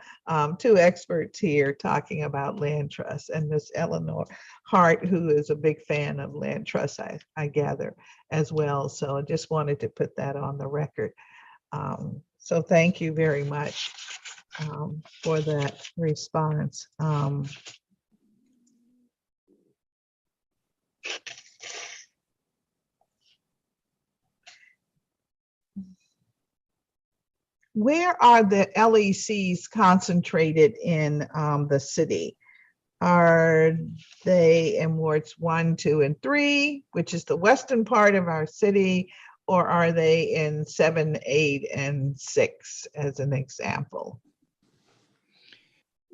two experts here talking about land trust, and Miss Eleanor Hart, who is a big fan of land trust, I gather as well. So I just wanted to put that on the record. So thank you very much for that response. Where are the LECs concentrated in the city? Are they in wards 1, 2, and 3, which is the western part of our city, or are they in 7, 8, and 6, as an example?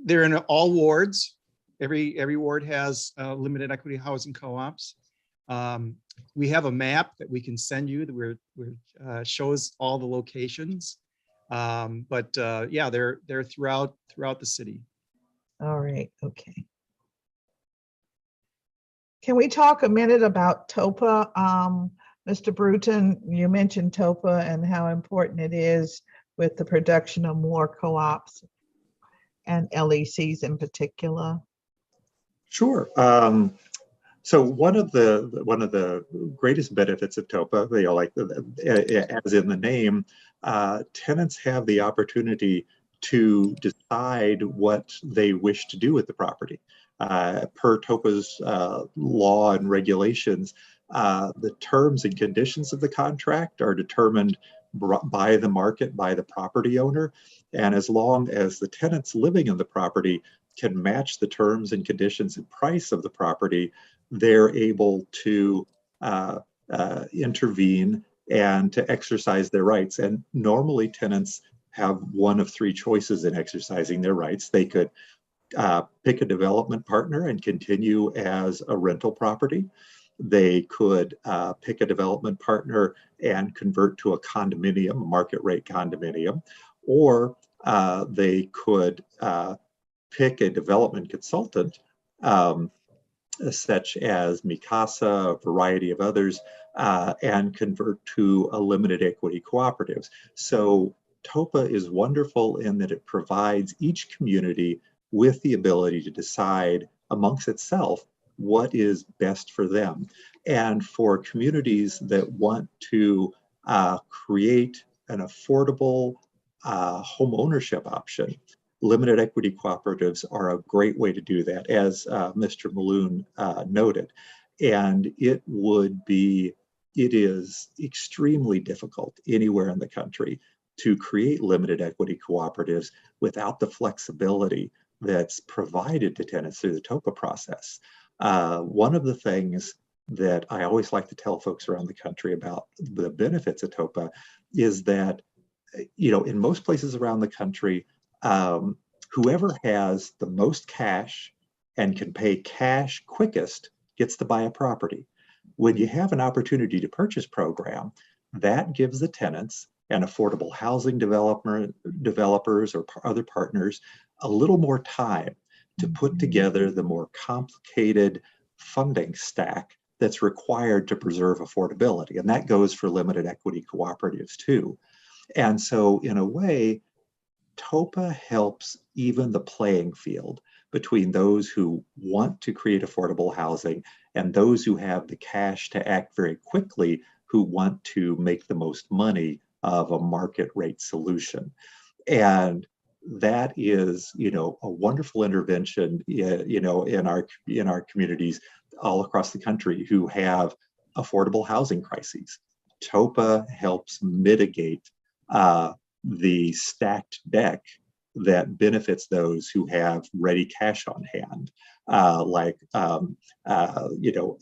They're in all wards. Every ward has limited equity housing co-ops. We have a map that we can send you that shows all the locations. But yeah, they're throughout the city. All right, okay. Can we talk a minute about TOPA? Mr. Bruton, you mentioned TOPA and how important it is with the production of more co-ops and LECs in particular. Sure. So one of the greatest benefits of TOPA, as in the name, tenants have the opportunity to decide what they wish to do with the property. Per TOPA's law and regulations, the terms and conditions of the contract are determined by the market, by the property owner. And as long as the tenants living in the property can match the terms and conditions and price of the property, they're able to intervene and to exercise their rights. And normally tenants have one of 3 choices in exercising their rights. They could pick a development partner and continue as a rental property. They could pick a development partner and convert to a condominium, a market rate condominium, or they could pick a development consultant such as Mikasa, a variety of others, and convert to a limited equity cooperatives. So TOPA is wonderful in that it provides each community with the ability to decide amongst itself what is best for them. And for communities that want to create an affordable home ownership option, limited equity cooperatives are a great way to do that, as Mr. Maloon noted. And it is extremely difficult anywhere in the country to create limited equity cooperatives without the flexibility that's provided to tenants through the TOPA process. One of the things that I always like to tell folks around the country about the benefits of TOPA is that, in most places around the country, whoever has the most cash and can pay cash quickest gets to buy a property. When you have an opportunity to purchase program, that gives the tenants and affordable housing developers or other partners a little more time to put together the more complicated funding stack that's required to preserve affordability. And that goes for limited equity cooperatives too. And so in a way, TOPA helps even the playing field between those who want to create affordable housing and those who have the cash to act very quickly, who want to make the most money of a market rate solution. And that is, a wonderful intervention, in our communities all across the country who have affordable housing crises. TOPA helps mitigate the stacked deck that benefits those who have ready cash on hand, like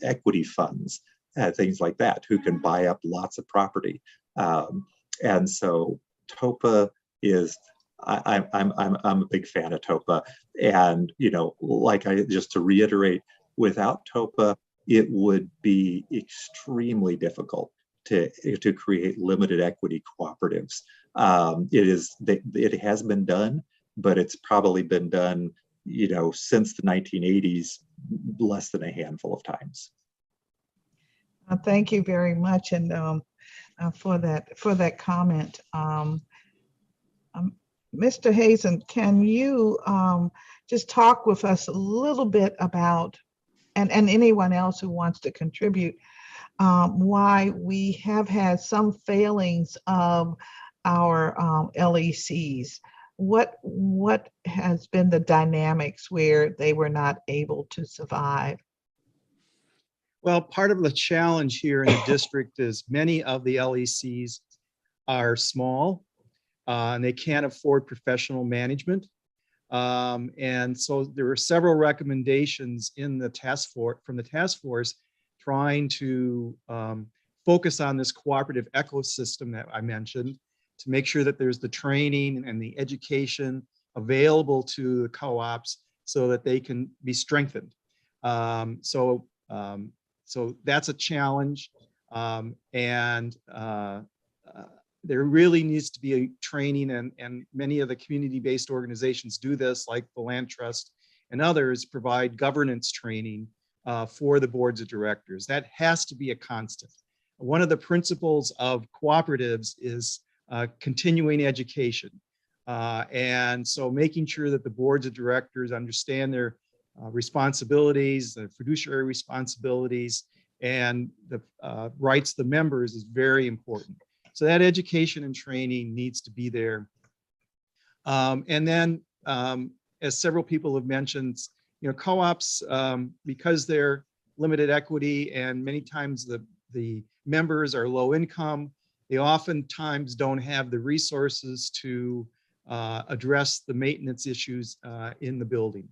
equity funds, things like that, who can buy up lots of property. And so TOPA is, I'm a big fan of TOPA, and just to reiterate, without TOPA, it would be extremely difficult to create limited equity cooperatives. It has been done, but it's probably been done, since the 1980s, less than a handful of times. Thank you very much, and for that comment. Mr. Hazen, can you just talk with us a little bit about, and anyone else who wants to contribute, why we have had some failings of our LECs? What has been the dynamics where they were not able to survive? Well, part of the challenge here in the district is many of the LECs are small and they can't afford professional management. And so there were several recommendations in the from the task force trying to focus on this cooperative ecosystem that I mentioned, to make sure that there's the training and the education available to the co-ops so that they can be strengthened. So that's a challenge. There really needs to be a training, and many of the community-based organizations do this, like the Land Trust and others provide governance training for the boards of directors. That has to be a constant. One of the principles of cooperatives is continuing education. And so making sure that the boards of directors understand their responsibilities, their fiduciary responsibilities, and the rights of the members is very important. So that education and training needs to be there. And then, as several people have mentioned, co-ops, because they're limited equity and many times the members are low income, they oftentimes don't have the resources to address the maintenance issues in the building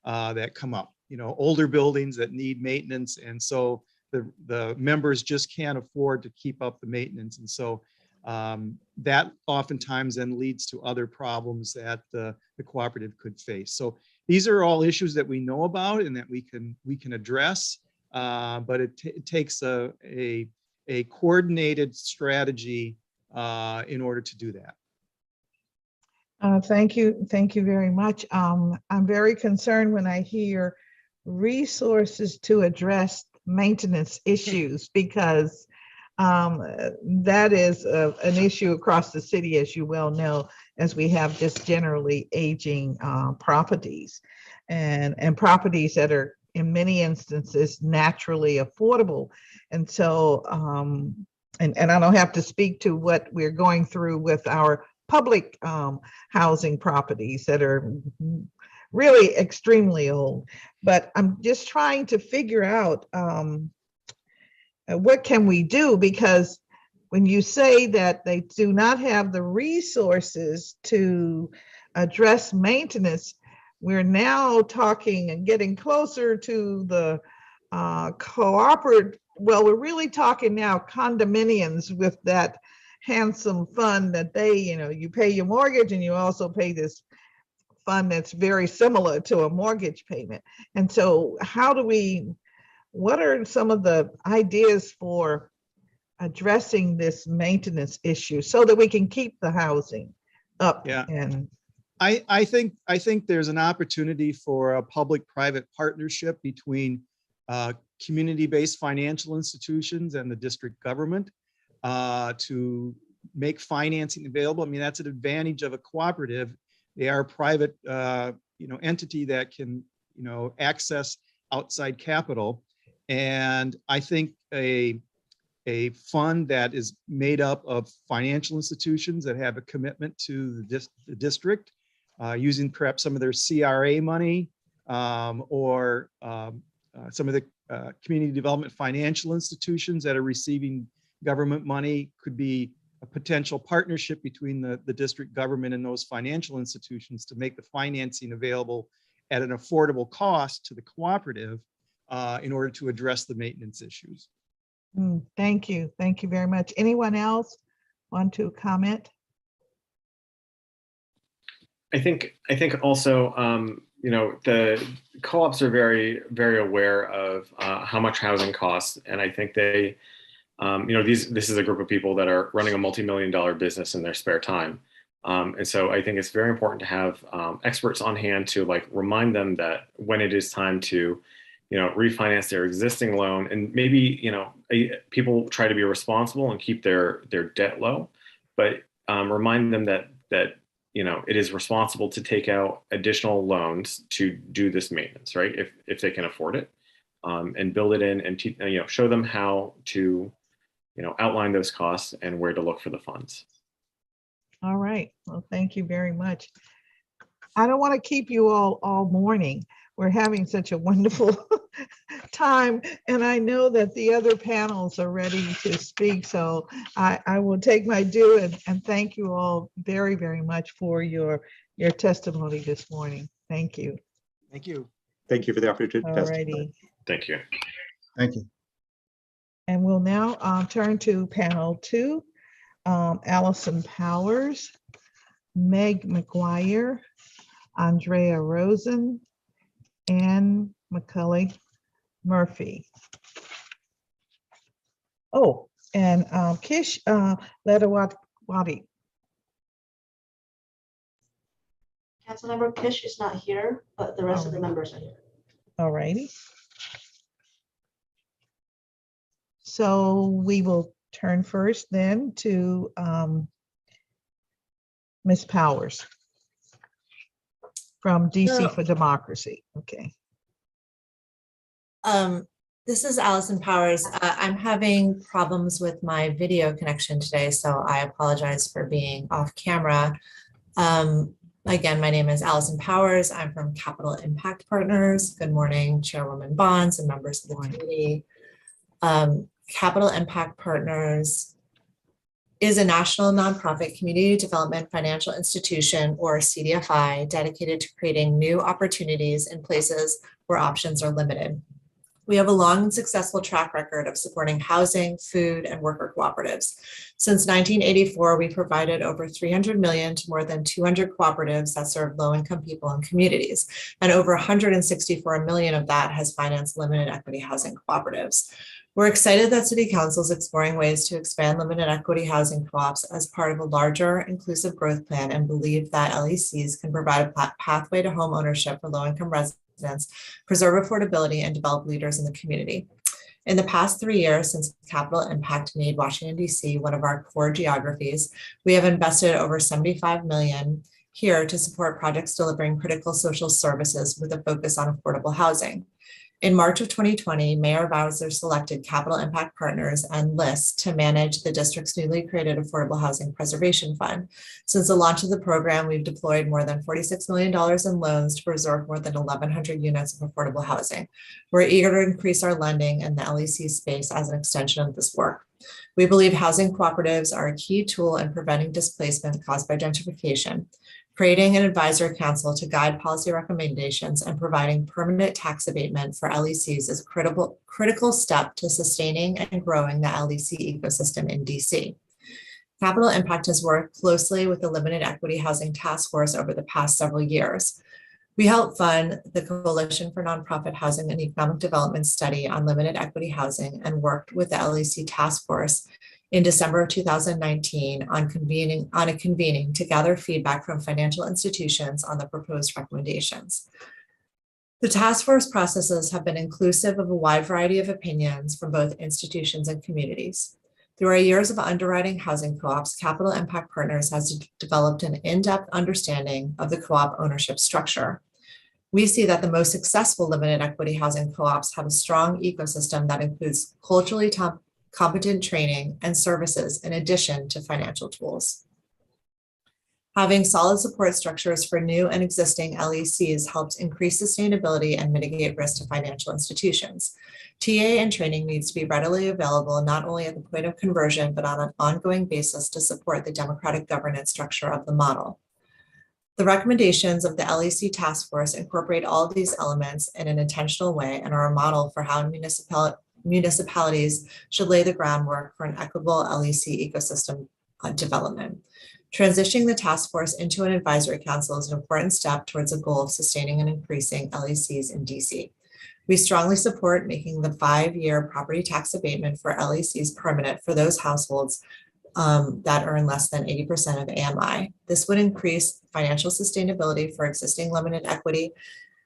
that come up. Older buildings that need maintenance, and so the members just can't afford to keep up the maintenance, and so that oftentimes then leads to other problems that the cooperative could face. So these are all issues that we know about and that we can address. but it takes a coordinated strategy in order to do that. Thank you. Thank you very much. I'm very concerned when I hear resources to address maintenance issues because that is an issue across the city, as you well know, as we have just generally aging properties and properties that are in many instances naturally affordable. And so, and I don't have to speak to what we're going through with our public housing properties that are really extremely old, but I'm just trying to figure out what can we do, because when you say that they do not have the resources to address maintenance, we're now talking and getting closer to the cooperative. Well, we're really talking now condominiums with that handsome fund that they, you pay your mortgage and you also pay this fund that's very similar to a mortgage payment. And so what are some of the ideas for addressing this maintenance issue so that we can keep the housing up? Yeah. And I think there's an opportunity for a public-private partnership between community-based financial institutions and the district government to make financing available. I mean, that's an advantage of a cooperative. They are a private, entity that can, access outside capital. And I think a fund that is made up of financial institutions that have a commitment to the district, using perhaps some of their CRA money or some of the community development financial institutions that are receiving government money could be a potential partnership between the district government and those financial institutions to make the financing available at an affordable cost to the cooperative in order to address the maintenance issues. Thank you. Thank you very much. Anyone else want to comment? I think also, the co-ops are very, very aware of how much housing costs. And I think they, this is a group of people that are running a multi-million-dollar business in their spare time. And so I think it's very important to have experts on hand to remind them that when it is time to, refinance their existing loan, and maybe, people try to be responsible and keep their debt low, but remind them that it is responsible to take out additional loans to do this maintenance, right? If they can afford it, and build it in and show them how to, outline those costs and where to look for the funds. All right. Well, thank you very much. I don't want to keep you all morning. We're having such a wonderful time, and I know that the other panels are ready to speak. So I will take my due and thank you all very, very much for your testimony this morning. Thank you. Thank you. Thank you for the opportunity to All testify. righty. Thank you. Thank you. And we'll now turn to panel 2. Allison Powers, Meg McGuire, Andrea Rosen, and McCully Murphy. Oh, and Kish Ledawati. Councilmember Kish is not here, but the rest of the members are here. All righty. So we will turn first then to Ms. Powers from DC for Democracy. Okay. This is Allison Powers. I'm having problems with my video connection today, so I apologize for being off camera. Again, my name is Allison Powers. I'm from Capital Impact Partners. Good morning, Chairwoman Bonds and members of the committee. Capital Impact Partners is a national nonprofit community development financial institution, or CDFI, dedicated to creating new opportunities in places where options are limited. We have a long and successful track record of supporting housing, food, and worker cooperatives. Since 1984, we provided over $300 million to more than 200 cooperatives that serve low-income people and communities, and over $164 million of that has financed limited equity housing cooperatives. We're excited that City Council is exploring ways to expand limited equity housing co-ops as part of a larger inclusive growth plan, and believe that LECs can provide a pathway to home ownership for low-income residents, preserve affordability, and develop leaders in the community. In the past 3 years, since Capital Impact made Washington, D.C. one of our core geographies, we have invested over $75 million here to support projects delivering critical social services with a focus on affordable housing. In March of 2020, Mayor Bowser selected Capital Impact Partners and LIST to manage the district's newly created Affordable Housing Preservation Fund. Since the launch of the program, we've deployed more than $46 million in loans to preserve more than 1,100 units of affordable housing. We're eager to increase our lending in the LEC space as an extension of this work. We believe housing cooperatives are a key tool in preventing displacement caused by gentrification. Creating an advisory council to guide policy recommendations and providing permanent tax abatement for LECs is a critical step to sustaining and growing the LEC ecosystem in DC. Capital Impact has worked closely with the Limited Equity Housing Task Force over the past several years. We helped fund the Coalition for Nonprofit Housing and Economic Development study on limited equity housing and worked with the LEC Task Force in December of 2019 on a convening to gather feedback from financial institutions on the proposed recommendations. The task force processes have been inclusive of a wide variety of opinions from both institutions and communities. Through our years of underwriting housing co-ops, Capital Impact Partners has developed an in-depth understanding of the co-op ownership structure. We see that the most successful limited equity housing co-ops have a strong ecosystem that includes culturally competent training and services in addition to financial tools. Having solid support structures for new and existing LECs helps increase sustainability and mitigate risk to financial institutions. TA and training needs to be readily available not only at the point of conversion, but on an ongoing basis to support the democratic governance structure of the model. The recommendations of the LEC Task Force incorporate all of these elements in an intentional way and are a model for how municipalities should lay the groundwork for an equitable LEC ecosystem development. Transitioning the task force into an advisory council is an important step towards a goal of sustaining and increasing LECs in DC. We strongly support making the 5-year property tax abatement for LECs permanent for those households that earn less than 80% of AMI. This would increase financial sustainability for existing limited equity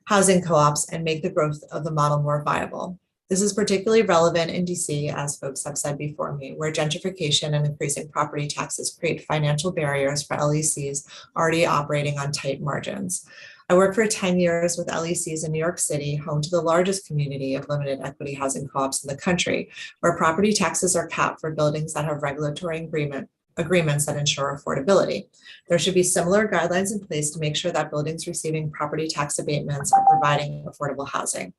housing co-ops and make the growth of the model more viable. This is particularly relevant in DC, as folks have said before me, where gentrification and increasing property taxes create financial barriers for LECs already operating on tight margins. I worked for 10 years with LECs in New York City, home to the largest community of limited equity housing co-ops in the country, where property taxes are capped for buildings that have regulatory agreements that ensure affordability. There should be similar guidelines in place to make sure that buildings receiving property tax abatements are providing affordable housing.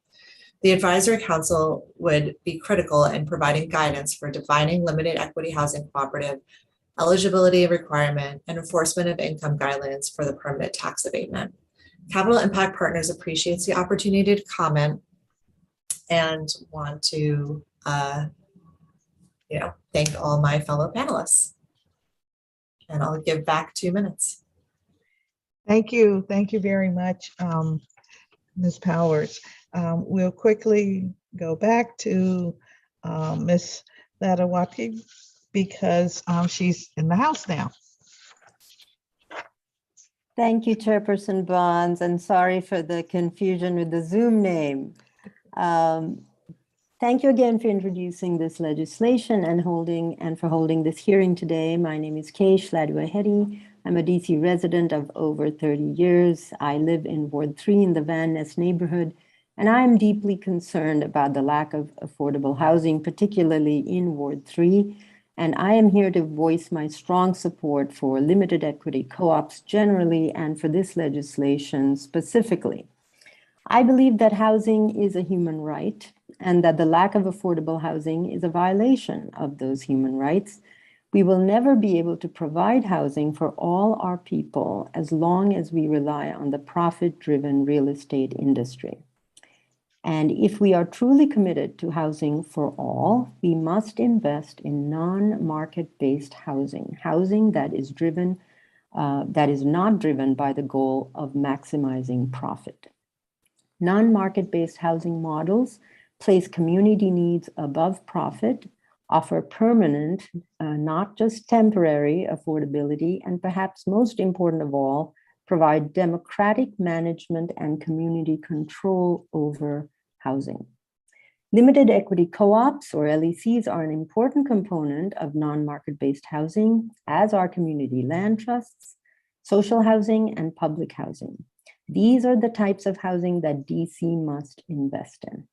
The advisory council would be critical in providing guidance for defining limited equity housing cooperative, eligibility requirement, and enforcement of income guidelines for the permanent tax abatement. Capital Impact Partners appreciates the opportunity to comment and want to thank all my fellow panelists. And I'll give back 2 minutes. Thank you. Thank you very much, Ms. Powers. We'll quickly go back to Ms. Ladawati because she's in the house now. Thank you, Chairperson Bonds, and sorry for the confusion with the Zoom name. Thank you again for introducing this legislation and for holding this hearing today. My name is COHEA Ladawati. I'm a DC resident of over 30 years. I live in Ward 3 in the Van Ness neighborhood, and I'm deeply concerned about the lack of affordable housing, particularly in Ward 3. And I am here to voice my strong support for limited equity co-ops generally and for this legislation specifically. I believe that housing is a human right and that the lack of affordable housing is a violation of those human rights. We will never be able to provide housing for all our people as long as we rely on the profit-driven real estate industry. And if we are truly committed to housing for all, we must invest in non-market-based housing, housing that is not driven by the goal of maximizing profit. Non-market-based housing models place community needs above profit, offer permanent, not just temporary affordability, and perhaps most important of all, provide democratic management and community control over housing. Limited equity co-ops or LECs are an important component of non-market-based housing, as are community land trusts, social housing, and public housing. These are the types of housing that DC must invest in.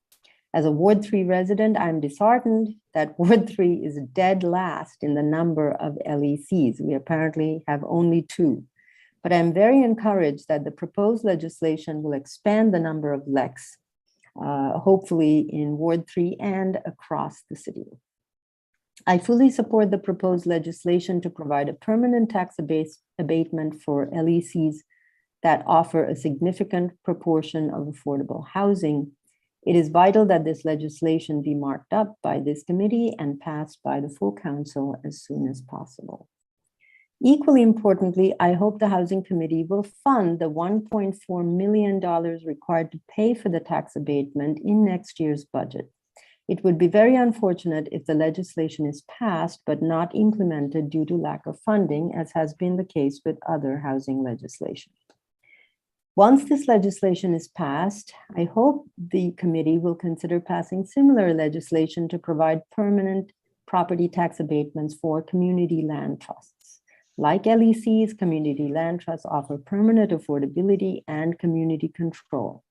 As a Ward 3 resident, I'm disheartened that Ward 3 is dead last in the number of LECs. We apparently have only 2. But I'm very encouraged that the proposed legislation will expand the number of LECs, hopefully in Ward 3 and across the city. I fully support the proposed legislation to provide a permanent tax abatement for LECs that offer a significant proportion of affordable housing. It is vital that this legislation be marked up by this committee and passed by the full council as soon as possible. Equally importantly, I hope the Housing Committee will fund the $1.4 million required to pay for the tax abatement in next year's budget. It would be very unfortunate if the legislation is passed but not implemented due to lack of funding, as has been the case with other housing legislation. Once this legislation is passed, I hope the committee will consider passing similar legislation to provide permanent property tax abatements for community land trusts. Like LECs, community land trusts offer permanent affordability and community control.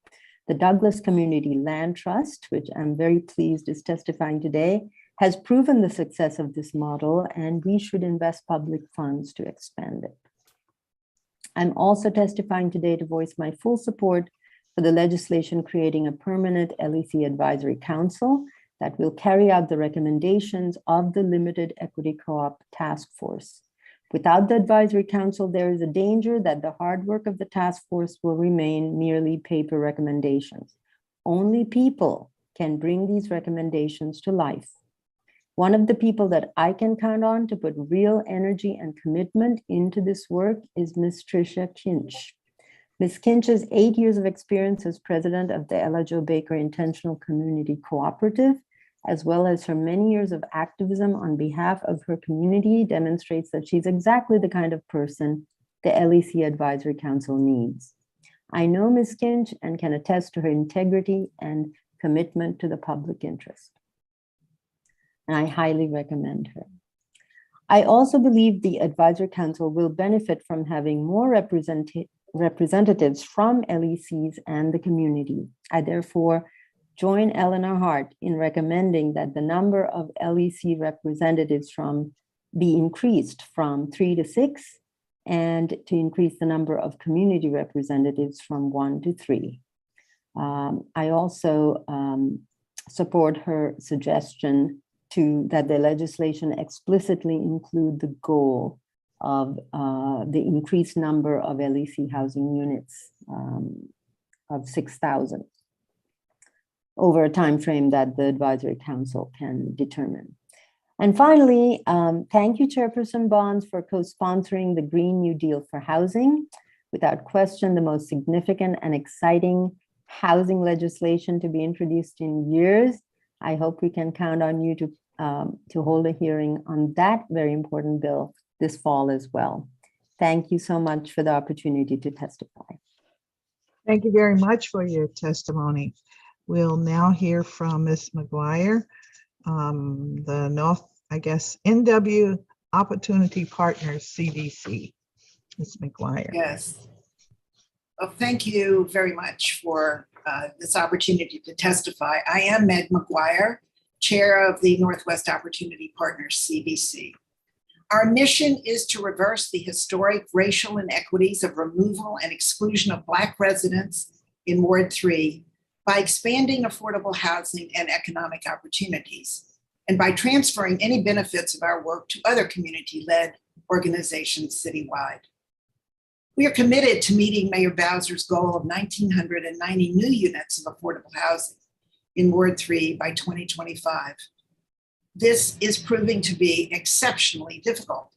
The Douglas Community Land Trust, which I'm very pleased is testifying today, has proven the success of this model, and we should invest public funds to expand it. I'm also testifying today to voice my full support for the legislation creating a permanent LEC Advisory Council that will carry out the recommendations of the Limited Equity Co-op Task Force. Without the Advisory Council, there is a danger that the hard work of the task force will remain merely paper recommendations. Only people can bring these recommendations to life. One of the people that I can count on to put real energy and commitment into this work is Ms. Tricia Kinch. Ms. Kinch's 8 years of experience as president of the Ella Jo Baker Intentional Community Cooperative, as well as her many years of activism on behalf of her community, demonstrates that she's exactly the kind of person the LEC Advisory Council needs. I know Ms. Kinch and can attest to her integrity and commitment to the public interest, and I highly recommend her. I also believe the Advisory Council will benefit from having more representatives from LECs and the community. I therefore join Eleanor Hart in recommending that the number of LEC representatives be increased from 3 to 6, and to increase the number of community representatives from 1 to 3. I also support her suggestion that the legislation explicitly include the goal of the increased number of LEC housing units of 6,000. Over a time frame that the Advisory Council can determine. And finally, thank you, Chairperson Bonds, for co-sponsoring the Green New Deal for housing. Without question, the most significant and exciting housing legislation to be introduced in years. I hope we can count on you to hold a hearing on that very important bill this fall as well. Thank you so much for the opportunity to testify. Thank you very much for your testimony. We'll now hear from Ms. McGuire, the NW Opportunity Partners, CDC. Ms. McGuire. Yes. Well, thank you very much for this opportunity to testify. I am Meg McGuire, Chair of the Northwest Opportunity Partners, CDC. Our mission is to reverse the historic racial inequities of removal and exclusion of Black residents in Ward 3 by expanding affordable housing and economic opportunities, and by transferring any benefits of our work to other community-led organizations citywide. We are committed to meeting Mayor Bowser's goal of 1,990 new units of affordable housing in Ward 3 by 2025. This is proving to be exceptionally difficult.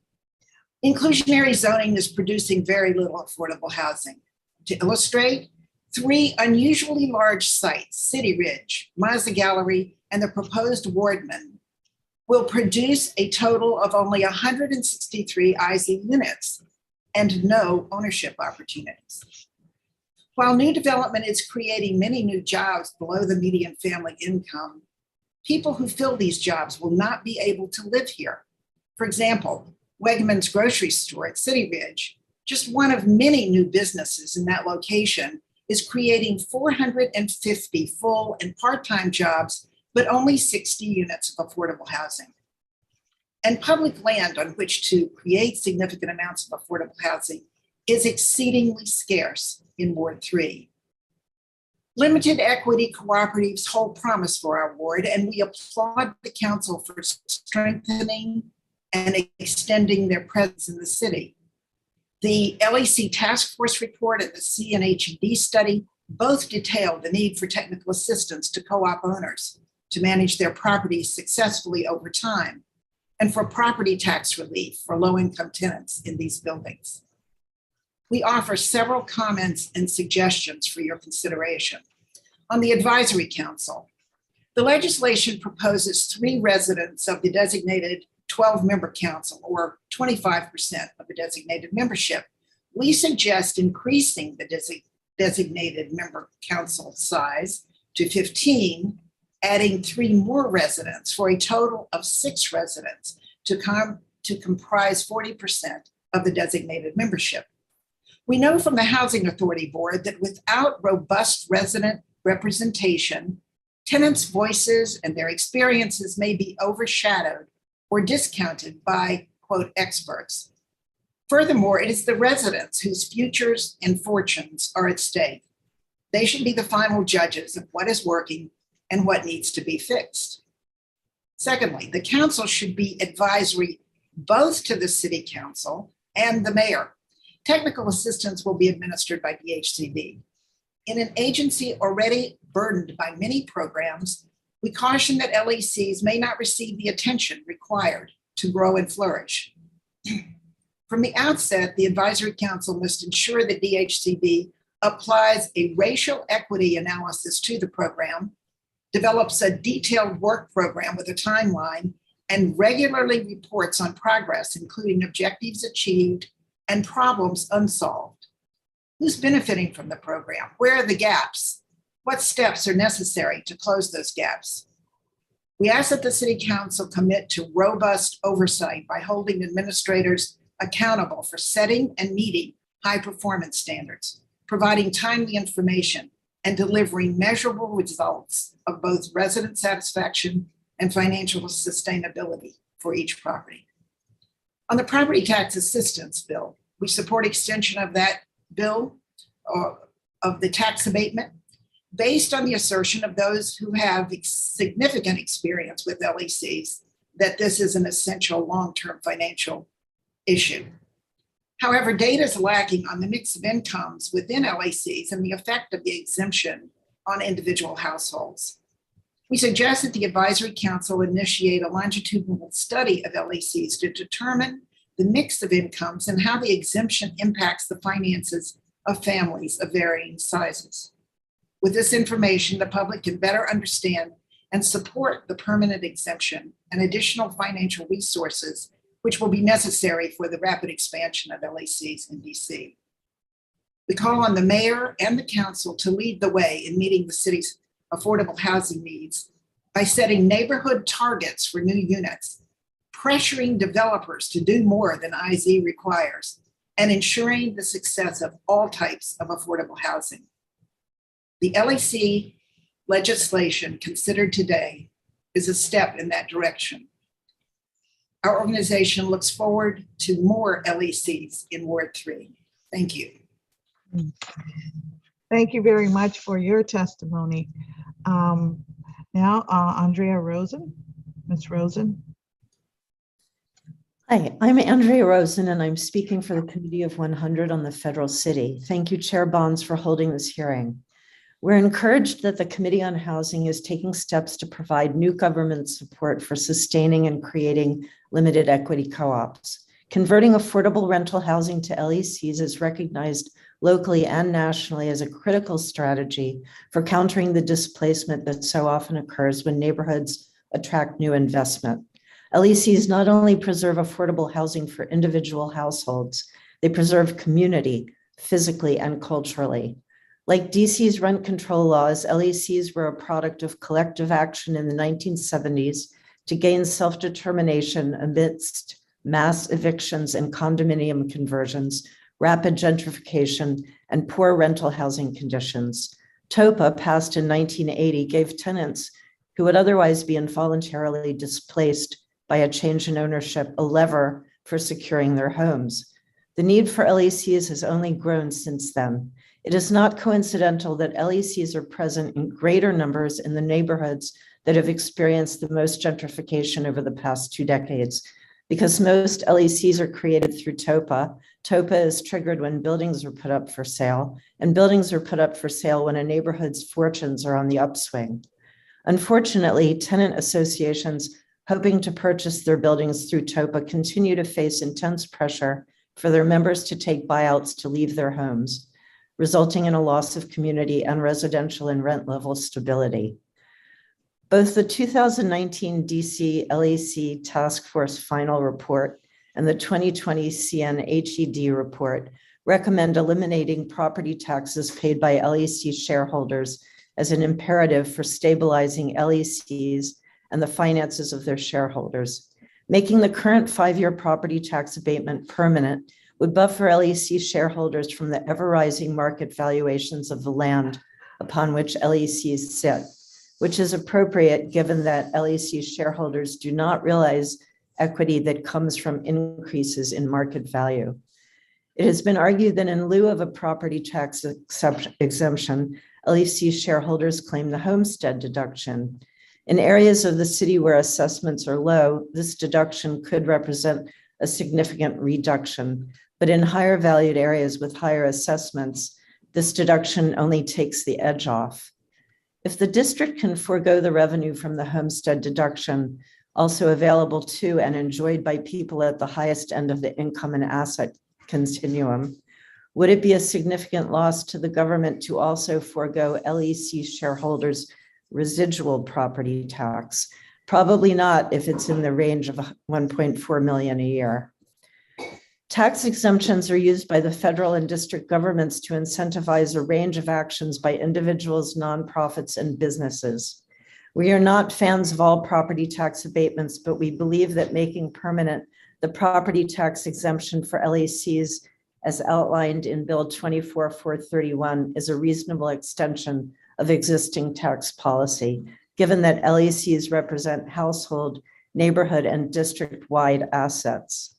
Inclusionary zoning is producing very little affordable housing. To illustrate, 3 unusually large sites, City Ridge, Mazda Gallery, and the proposed Wardman, will produce a total of only 163 IZ units and no ownership opportunities. While new development is creating many new jobs below the median family income, people who fill these jobs will not be able to live here. For example, Wegmans grocery store at City Ridge, just one of many new businesses in that location, is creating 450 full and part-time jobs, but only 60 units of affordable housing. And public land on which to create significant amounts of affordable housing is exceedingly scarce in Ward 3. Limited equity cooperatives hold promise for our ward, and we applaud the council for strengthening and extending their presence in the city. The LEC Task Force report and the CNHD study both detail the need for technical assistance to co-op owners to manage their properties successfully over time, and for property tax relief for low-income tenants in these buildings. We offer several comments and suggestions for your consideration. On the Advisory Council, the legislation proposes 3 residents of the designated 12-member council, or 25% of the designated membership. We suggest increasing the designated member council size to 15, adding 3 more residents for a total of 6 residents to comprise 40% of the designated membership. We know from the Housing Authority Board that without robust resident representation, tenants' voices and their experiences may be overshadowed or discounted by, quote, experts. Furthermore, it is the residents whose futures and fortunes are at stake. They should be the final judges of what is working and what needs to be fixed. Secondly, the council should be advisory both to the city council and the mayor. Technical assistance will be administered by DHCD. In an agency already burdened by many programs, we caution that LECs may not receive the attention required to grow and flourish. From the outset, the Advisory Council must ensure that DHCD applies a racial equity analysis to the program, develops a detailed work program with a timeline, and regularly reports on progress, including objectives achieved and problems unsolved. Who's benefiting from the program? Where are the gaps? What steps are necessary to close those gaps? We ask that the City Council commit to robust oversight by holding administrators accountable for setting and meeting high performance standards, providing timely information, and delivering measurable results of both resident satisfaction and financial sustainability for each property. On the property tax assistance bill, we support extension of that bill of the tax abatement based on the assertion of those who have significant experience with LECs that this is an essential long-term financial issue. However, data is lacking on the mix of incomes within LECs and the effect of the exemption on individual households. We suggest that the Advisory Council initiate a longitudinal study of LECs to determine the mix of incomes and how the exemption impacts the finances of families of varying sizes. With this information, the public can better understand and support the permanent exemption and additional financial resources which will be necessary for the rapid expansion of LECs in DC. We call on the mayor and the council to lead the way in meeting the city's affordable housing needs by setting neighborhood targets for new units, pressuring developers to do more than IZ requires, and ensuring the success of all types of affordable housing. The LEC legislation considered today is a step in that direction. Our organization looks forward to more LECs in Ward 3. Thank you. Thank you very much for your testimony. Now, Andrea Rosen. Ms. Rosen. Hi, I'm Andrea Rosen, and I'm speaking for the Committee of 100 on the Federal City. Thank you, Chair Bonds, for holding this hearing. We're encouraged that the Committee on Housing is taking steps to provide new government support for sustaining and creating limited equity co-ops. Converting affordable rental housing to LECs is recognized locally and nationally as a critical strategy for countering the displacement that so often occurs when neighborhoods attract new investment. LECs not only preserve affordable housing for individual households, they preserve community physically and culturally. Like DC's rent control laws, LECs were a product of collective action in the 1970s to gain self-determination amidst mass evictions and condominium conversions, rapid gentrification, and poor rental housing conditions. TOPA, passed in 1980, gave tenants who would otherwise be involuntarily displaced by a change in ownership a lever for securing their homes. The need for LECs has only grown since then. It is not coincidental that LECs are present in greater numbers in the neighborhoods that have experienced the most gentrification over the past 2 decades. Because most LECs are created through TOPA, TOPA is triggered when buildings are put up for sale, and buildings are put up for sale when a neighborhood's fortunes are on the upswing. Unfortunately, tenant associations hoping to purchase their buildings through TOPA continue to face intense pressure for their members to take buyouts to leave their homes, resulting in a loss of community and residential and rent level stability. Both the 2019 DC LEC Task Force final report and the 2020 CNHED report recommend eliminating property taxes paid by LEC shareholders as an imperative for stabilizing LECs and the finances of their shareholders. Making the current 5-year property tax abatement permanent would buffer LEC shareholders from the ever-rising market valuations of the land upon which LECs sit, which is appropriate given that LEC shareholders do not realize equity that comes from increases in market value. It has been argued that in lieu of a property tax exemption, LEC shareholders claim the homestead deduction. In areas of the city where assessments are low, this deduction could represent a significant reduction, but in higher valued areas with higher assessments, this deduction only takes the edge off. If the district can forego the revenue from the homestead deduction, also available to and enjoyed by people at the highest end of the income and asset continuum, would it be a significant loss to the government to also forego LEC shareholders' residual property tax? Probably not if it's in the range of 1.4 million a year. Tax exemptions are used by the federal and district governments to incentivize a range of actions by individuals, nonprofits, and businesses. We are not fans of all property tax abatements, but we believe that making permanent the property tax exemption for LECs as outlined in Bill 24-0431 is a reasonable extension of existing tax policy, given that LECs represent household, neighborhood, and district-wide assets.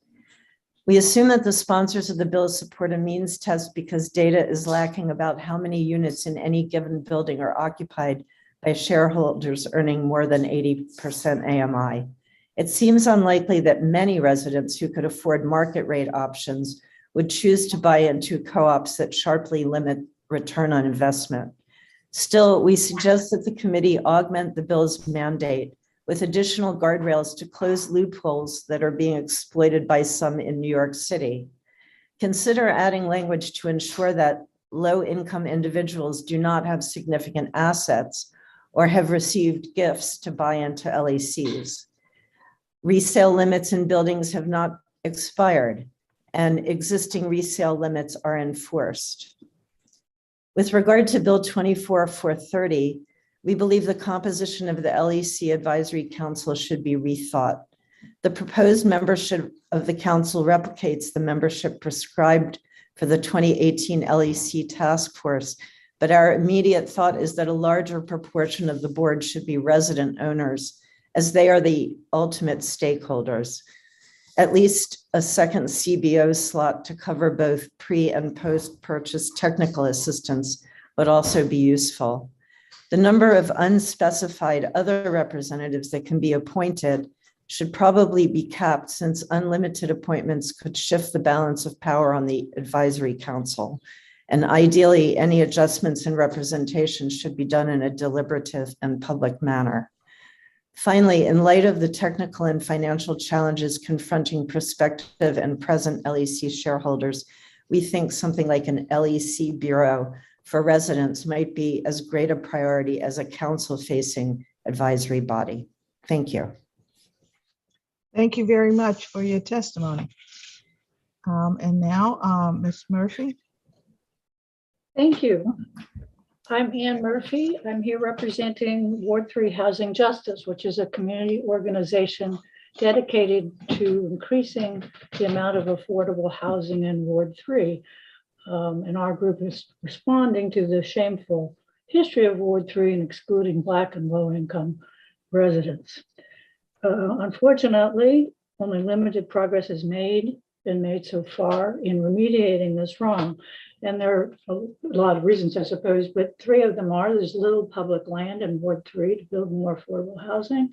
We assume that the sponsors of the bill support a means test because data is lacking about how many units in any given building are occupied by shareholders earning more than 80% AMI. It seems unlikely that many residents who could afford market rate options would choose to buy into co-ops that sharply limit return on investment. Still, we suggest that the committee augment the bill's mandate with additional guardrails to close loopholes that are being exploited by some in New York City. Consider adding language to ensure that low-income individuals do not have significant assets or have received gifts to buy into LECs. Resale limits in buildings have not expired, and existing resale limits are enforced. With regard to Bill 24-0430, we believe the composition of the LEC Advisory Council should be rethought. The proposed membership of the council replicates the membership prescribed for the 2018 LEC Task Force, but our immediate thought is that a larger proportion of the board should be resident owners, as they are the ultimate stakeholders. At least a second CBO slot to cover both pre- and post-purchase technical assistance would also be useful. The number of unspecified other representatives that can be appointed should probably be capped, since unlimited appointments could shift the balance of power on the advisory council. And ideally, any adjustments in representation should be done in a deliberative and public manner. Finally, in light of the technical and financial challenges confronting prospective and present LEC shareholders, we think something like an LEC Bureau for residents might be as great a priority as a council-facing advisory body. Thank you. Thank you very much for your testimony. And now, Ms. Murphy. Thank you. I'm Ann Murphy. I'm here representing Ward 3 Housing Justice, which is a community organization dedicated to increasing the amount of affordable housing in Ward 3. And our group is responding to the shameful history of Ward 3 and excluding Black and low-income residents. Unfortunately, only limited progress has been made so far in remediating this wrong. And there are a lot of reasons, I suppose, but three of them are: there's little public land in Ward 3 to build more affordable housing.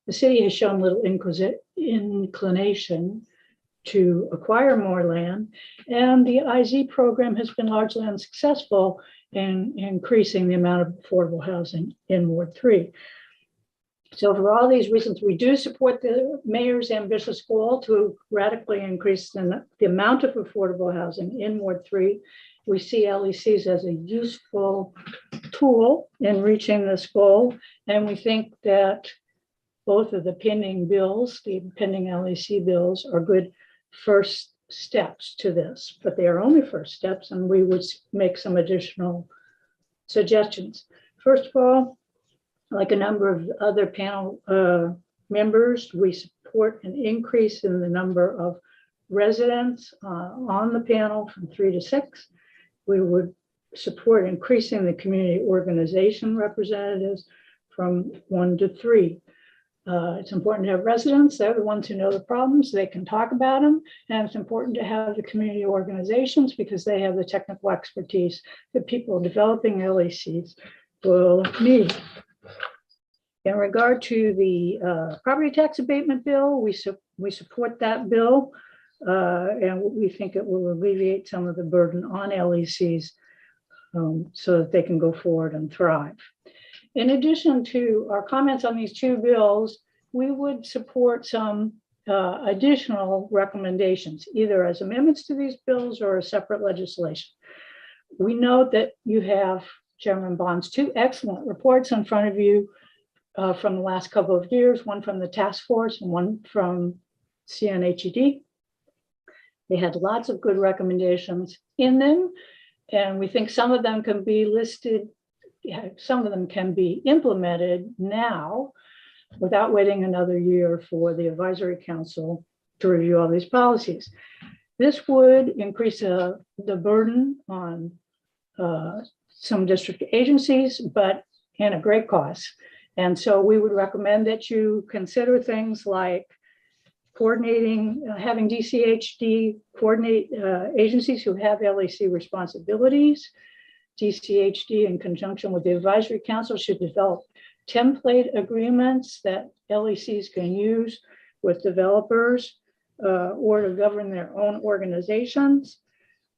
The city has shown little inclination to acquire more land, and the IZ program has been largely unsuccessful in increasing the amount of affordable housing in Ward 3. So for all these reasons, we do support the mayor's ambitious goal to radically increase the amount of affordable housing in Ward 3. We see LECs as a useful tool in reaching this goal. And we think that both of the pending bills, the pending LEC bills, are good first steps to this, but they are only first steps, and we would make some additional suggestions. First of all, like a number of other panel members, we support an increase in the number of residents on the panel from 3 to 6. We would support increasing the community organization representatives from 1 to 3. It's important to have residents. They're the ones who know the problems. They can talk about them. And it's important to have the community organizations because they have the technical expertise that people developing LECs will need. In regard to the property tax abatement bill, we support that bill, and we think it will alleviate some of the burden on LECs so that they can go forward and thrive. In addition to our comments on these two bills, we would support some additional recommendations, either as amendments to these bills or a separate legislation. We know that you have, Chairman Bonds, two excellent reports in front of you from the last couple of years, one from the task force and one from CNHED. They had lots of good recommendations in them, and we think some of them can be listed, some of them can be implemented now without waiting another year for the advisory council to review all these policies. This would increase the burden on some district agencies, but at a great cost. And so we would recommend that you consider things like coordinating, having DCHD coordinate agencies who have LEC responsibilities. DCHD, in conjunction with the advisory council, should develop template agreements that LECs can use with developers or to govern their own organizations.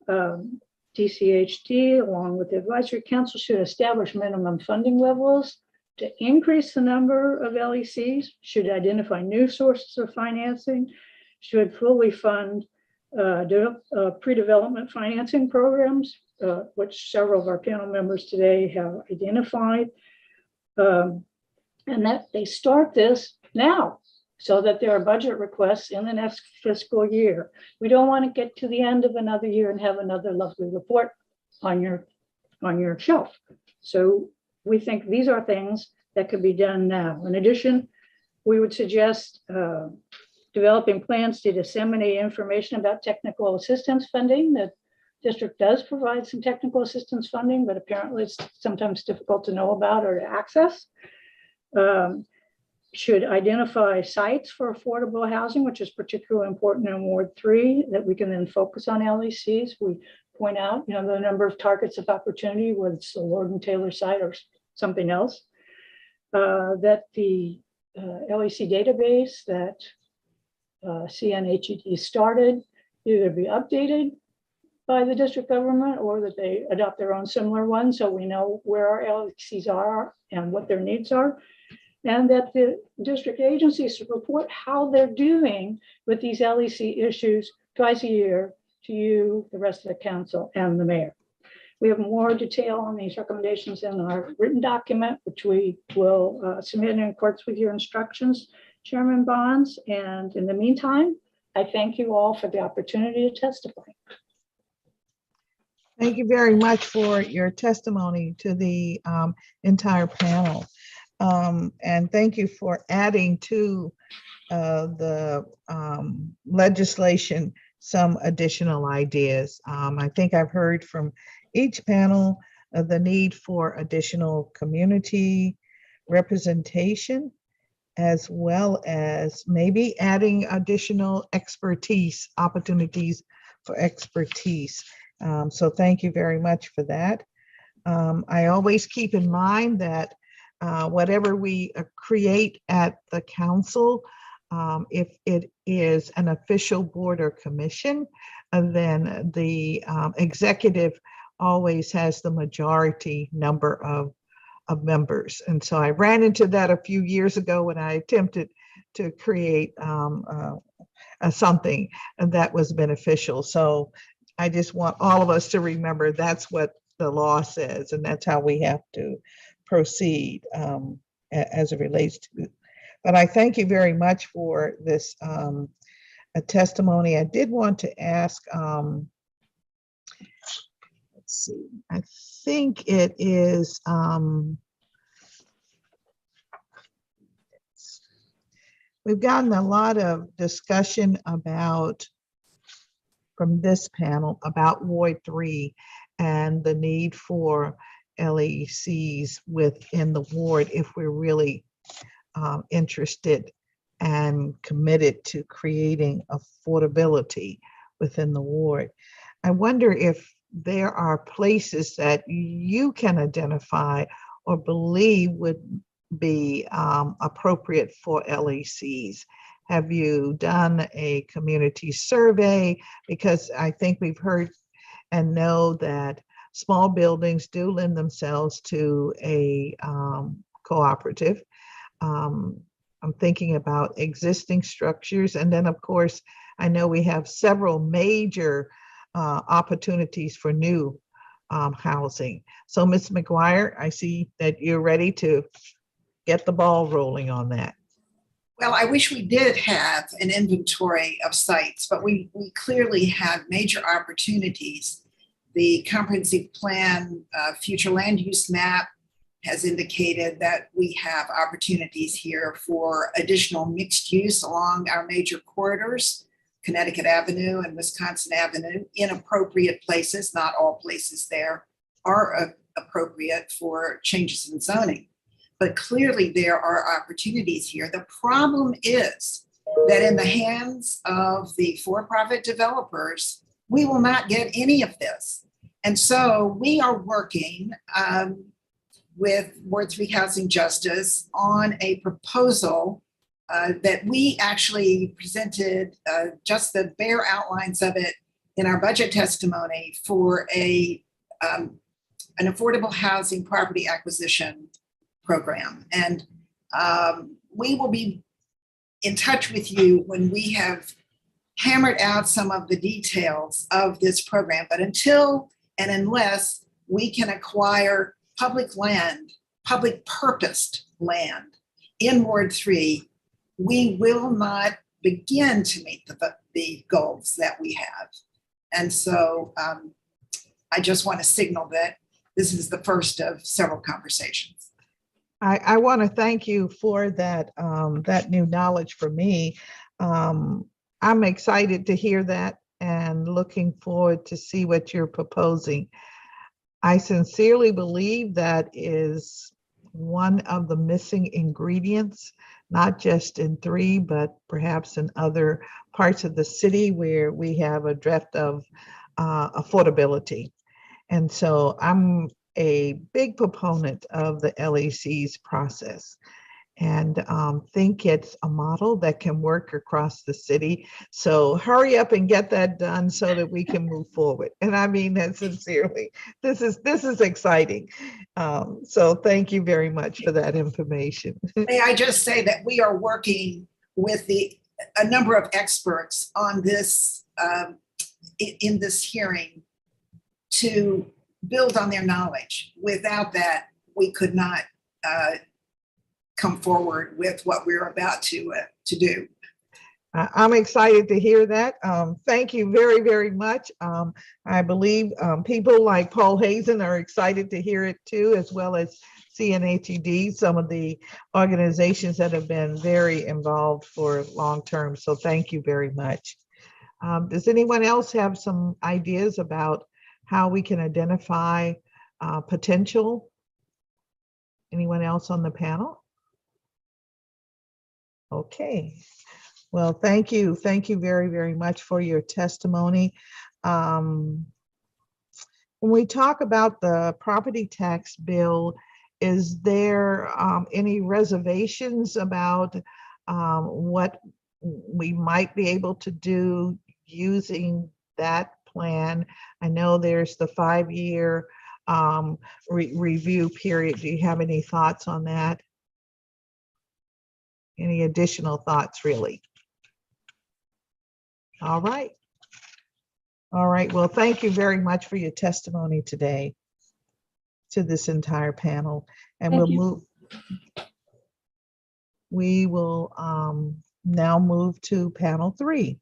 DCHD, along with the advisory council, should establish minimum funding levels to increase the number of LECs, should identify new sources of financing, should fully fund pre-development financing programs, which several of our panel members today have identified, and that they start this now so that there are budget requests in the next fiscal year. We don't want to get to the end of another year and have another lovely report on your shelf. So we think these are things that could be done now. In addition, we would suggest developing plans to disseminate information about technical assistance funding. The district does provide some technical assistance funding, but apparently it's sometimes difficult to know about or to access. Should identify sites for affordable housing, which is particularly important in Ward 3, that we can then focus on LECs. We point out, the number of targets of opportunity, whether it's the Lord and Taylor site or something else, that the LEC database that CNHED started either be updated by the district government, or that they adopt their own similar one, so we know where our LECs are and what their needs are. And that the district agencies report how they're doing with these LEC issues twice a year to you, the rest of the council, and the mayor. We have more detail on these recommendations in our written document, which we will submit in accordance with your instructions, Chairman Bonds. And in the meantime, I thank you all for the opportunity to testify. Thank you very much for your testimony to the entire panel. And thank you for adding to the legislation some additional ideas. I think I've heard from each panel the need for additional community representation, as well as maybe adding additional expertise, opportunities for expertise. So thank you very much for that. I always keep in mind that whatever we create at the council, if it is an official board or commission, then the executive always has the majority number of members. And so I ran into that a few years ago when I attempted to create something that was beneficial. So I just want all of us to remember that's what the law says, and that's how we have to proceed as it relates to. But I thank you very much for this a testimony. I did want to ask, let's see, I think it is, we've gotten a lot of discussion about, from this panel, about Ward 3 and the need for LECs within the ward if we're really interested and committed to creating affordability within the ward. I wonder if there are places that you can identify or believe would be appropriate for LECs. Have you done a community survey? Because I think we've heard and know that small buildings do lend themselves to a cooperative. I'm thinking about existing structures. And then of course, I know we have several major opportunities for new housing. So Ms. McGuire, I see that you're ready to get the ball rolling on that. Well, I wish we did have an inventory of sites, but we clearly have major opportunities. The comprehensive plan future land use map has indicated that we have opportunities here for additional mixed use along our major corridors, Connecticut Avenue and Wisconsin Avenue, in appropriate places. Not all places there are appropriate for changes in zoning, but clearly there are opportunities here. The problem is that in the hands of the for-profit developers, we will not get any of this. And so we are working with Ward 3 Housing Justice on a proposal that we actually presented just the bare outlines of it in our budget testimony for an affordable housing property acquisition program. And we will be in touch with you when we have hammered out some of the details of this program. But until and unless we can acquire public land, public purposed land in Ward 3, we will not begin to meet the goals that we have. And so I just want to signal that this is the first of several conversations. I want to thank you for that, that new knowledge for me. I'm excited to hear that and looking forward to see what you're proposing. I sincerely believe that is one of the missing ingredients, not just in 3, but perhaps in other parts of the city where we have a drift of affordability. And so I'm a big proponent of the LEC's process. and think it's a model that can work across the city. So hurry up and get that done so that we can move forward. And I mean that sincerely. This is exciting. So thank you very much for that information. May I just say that we are working with a number of experts on this in this hearing to build on their knowledge. Without that, we could not come forward with what we're about to do. I'm excited to hear that. Thank you very, very much. I believe people like Paul Hazen are excited to hear it too, as well as CNHED, some of the organizations that have been very involved for long term. So thank you very much. Does anyone else have some ideas about how we can identify potential? Anyone else on the panel? Okay. Well, thank you. Thank you very, very much for your testimony. When we talk about the property tax bill, is there any reservations about what we might be able to do using that plan? I know there's the 5-year review period. Do you have any thoughts on that? Any additional thoughts, really? All right. All right. Well, thank you very much for your testimony today to this entire panel. And we will now move to panel 3.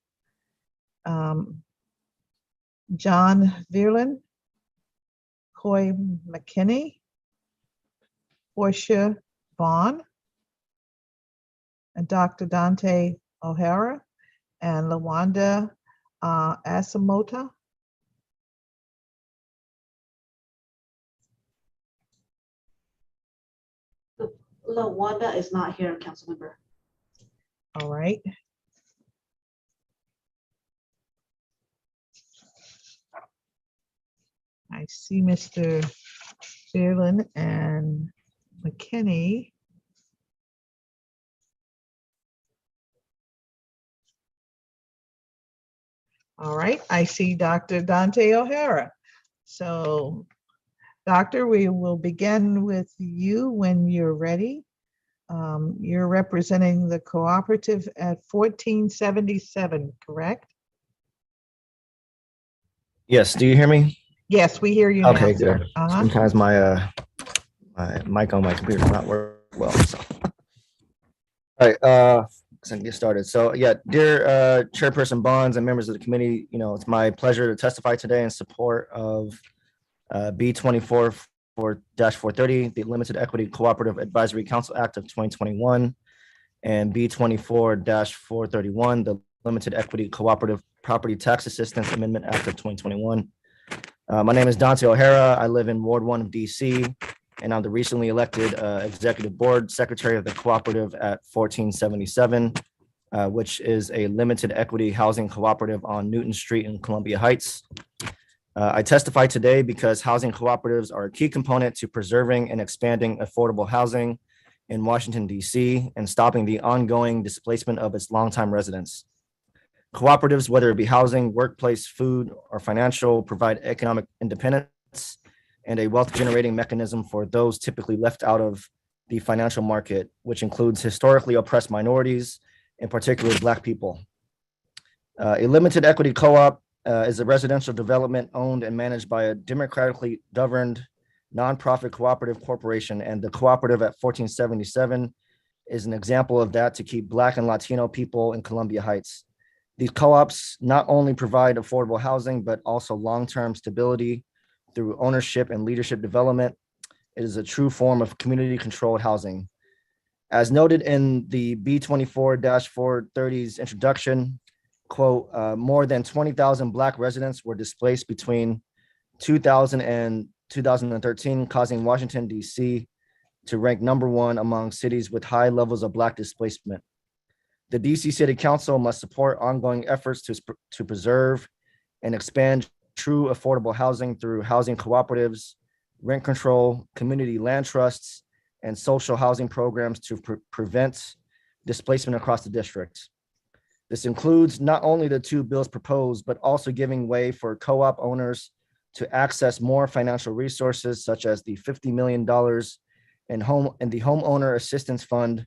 John Vierlin, Coy McKinney, Portia Vaughn, and Dr. Dante O'Hara, and Lawanda Asamota. Lawanda is not here, council member. All right. I see Mr. Vierlin and McKinney. All right, I see Dr. Dante O'Hara. So, Doctor, we will begin with you when you're ready. You're representing the cooperative at 1477, correct? Yes, do you hear me? Yes, we hear you now. Okay, good. Sometimes my mic on my computer does not work well. So. All right, so I can get started. So yeah, dear Chairperson Bonds and members of the committee, it's my pleasure to testify today in support of B24-0430, the Limited Equity Cooperative Advisory Council Act of 2021, and B24-0431, the Limited Equity Cooperative Property Tax Assistance Amendment Act of 2021. My name is Dante O'Hara. I live in Ward 1 of DC, and I'm the recently elected Executive Board Secretary of the Cooperative at 1477, which is a limited equity housing cooperative on Newton Street in Columbia Heights. I testify today because housing cooperatives are a key component to preserving and expanding affordable housing in Washington, DC, and stopping the ongoing displacement of its longtime residents. Cooperatives, whether it be housing, workplace, food, or financial, provide economic independence and a wealth generating mechanism for those typically left out of the financial market, which includes historically oppressed minorities, in particular Black people. A limited equity co-op is a residential development owned and managed by a democratically governed nonprofit cooperative corporation, and the cooperative at 1477 is an example of that to keep Black and Latino people in Columbia Heights. These co-ops not only provide affordable housing, but also long-term stability through ownership and leadership development. It is a true form of community-controlled housing. As noted in the B24-0430's introduction, quote, more than 20,000 Black residents were displaced between 2000 and 2013, causing Washington, D.C. to rank #1 among cities with high levels of Black displacement. The DC City Council must support ongoing efforts to preserve and expand true affordable housing through housing cooperatives, rent control, community land trusts, and social housing programs to prevent displacement across the district. This includes not only the two bills proposed, but also giving way for co-op owners to access more financial resources, such as the $50 million in the homeowner assistance fund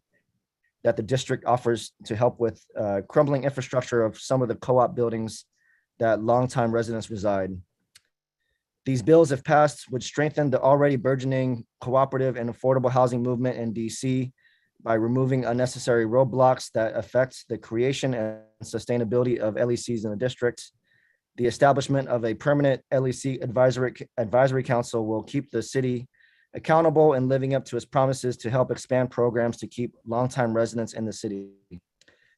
that the district offers to help with crumbling infrastructure of some of the co-op buildings that longtime residents reside. These bills, if passed, would strengthen the already burgeoning cooperative and affordable housing movement in DC by removing unnecessary roadblocks that affect the creation and sustainability of LECs in the district. The establishment of a permanent LEC advisory council will keep the city accountable and living up to its promises to help expand programs to keep longtime residents in the city.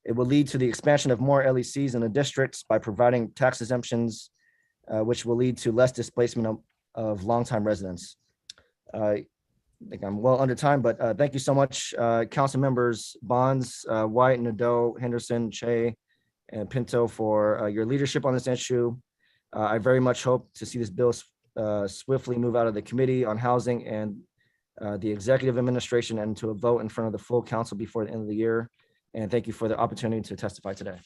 It will lead to the expansion of more LECs in the districts by providing tax exemptions, which will lead to less displacement of longtime residents. I think I'm well under time, but thank you so much, council members Bonds, White, Nadeau, Henderson, Che, and Pinto for your leadership on this issue. I very much hope to see this bill swiftly move out of the Committee on Housing and the Executive Administration and to a vote in front of the full council before the end of the year. And thank you for the opportunity to testify today.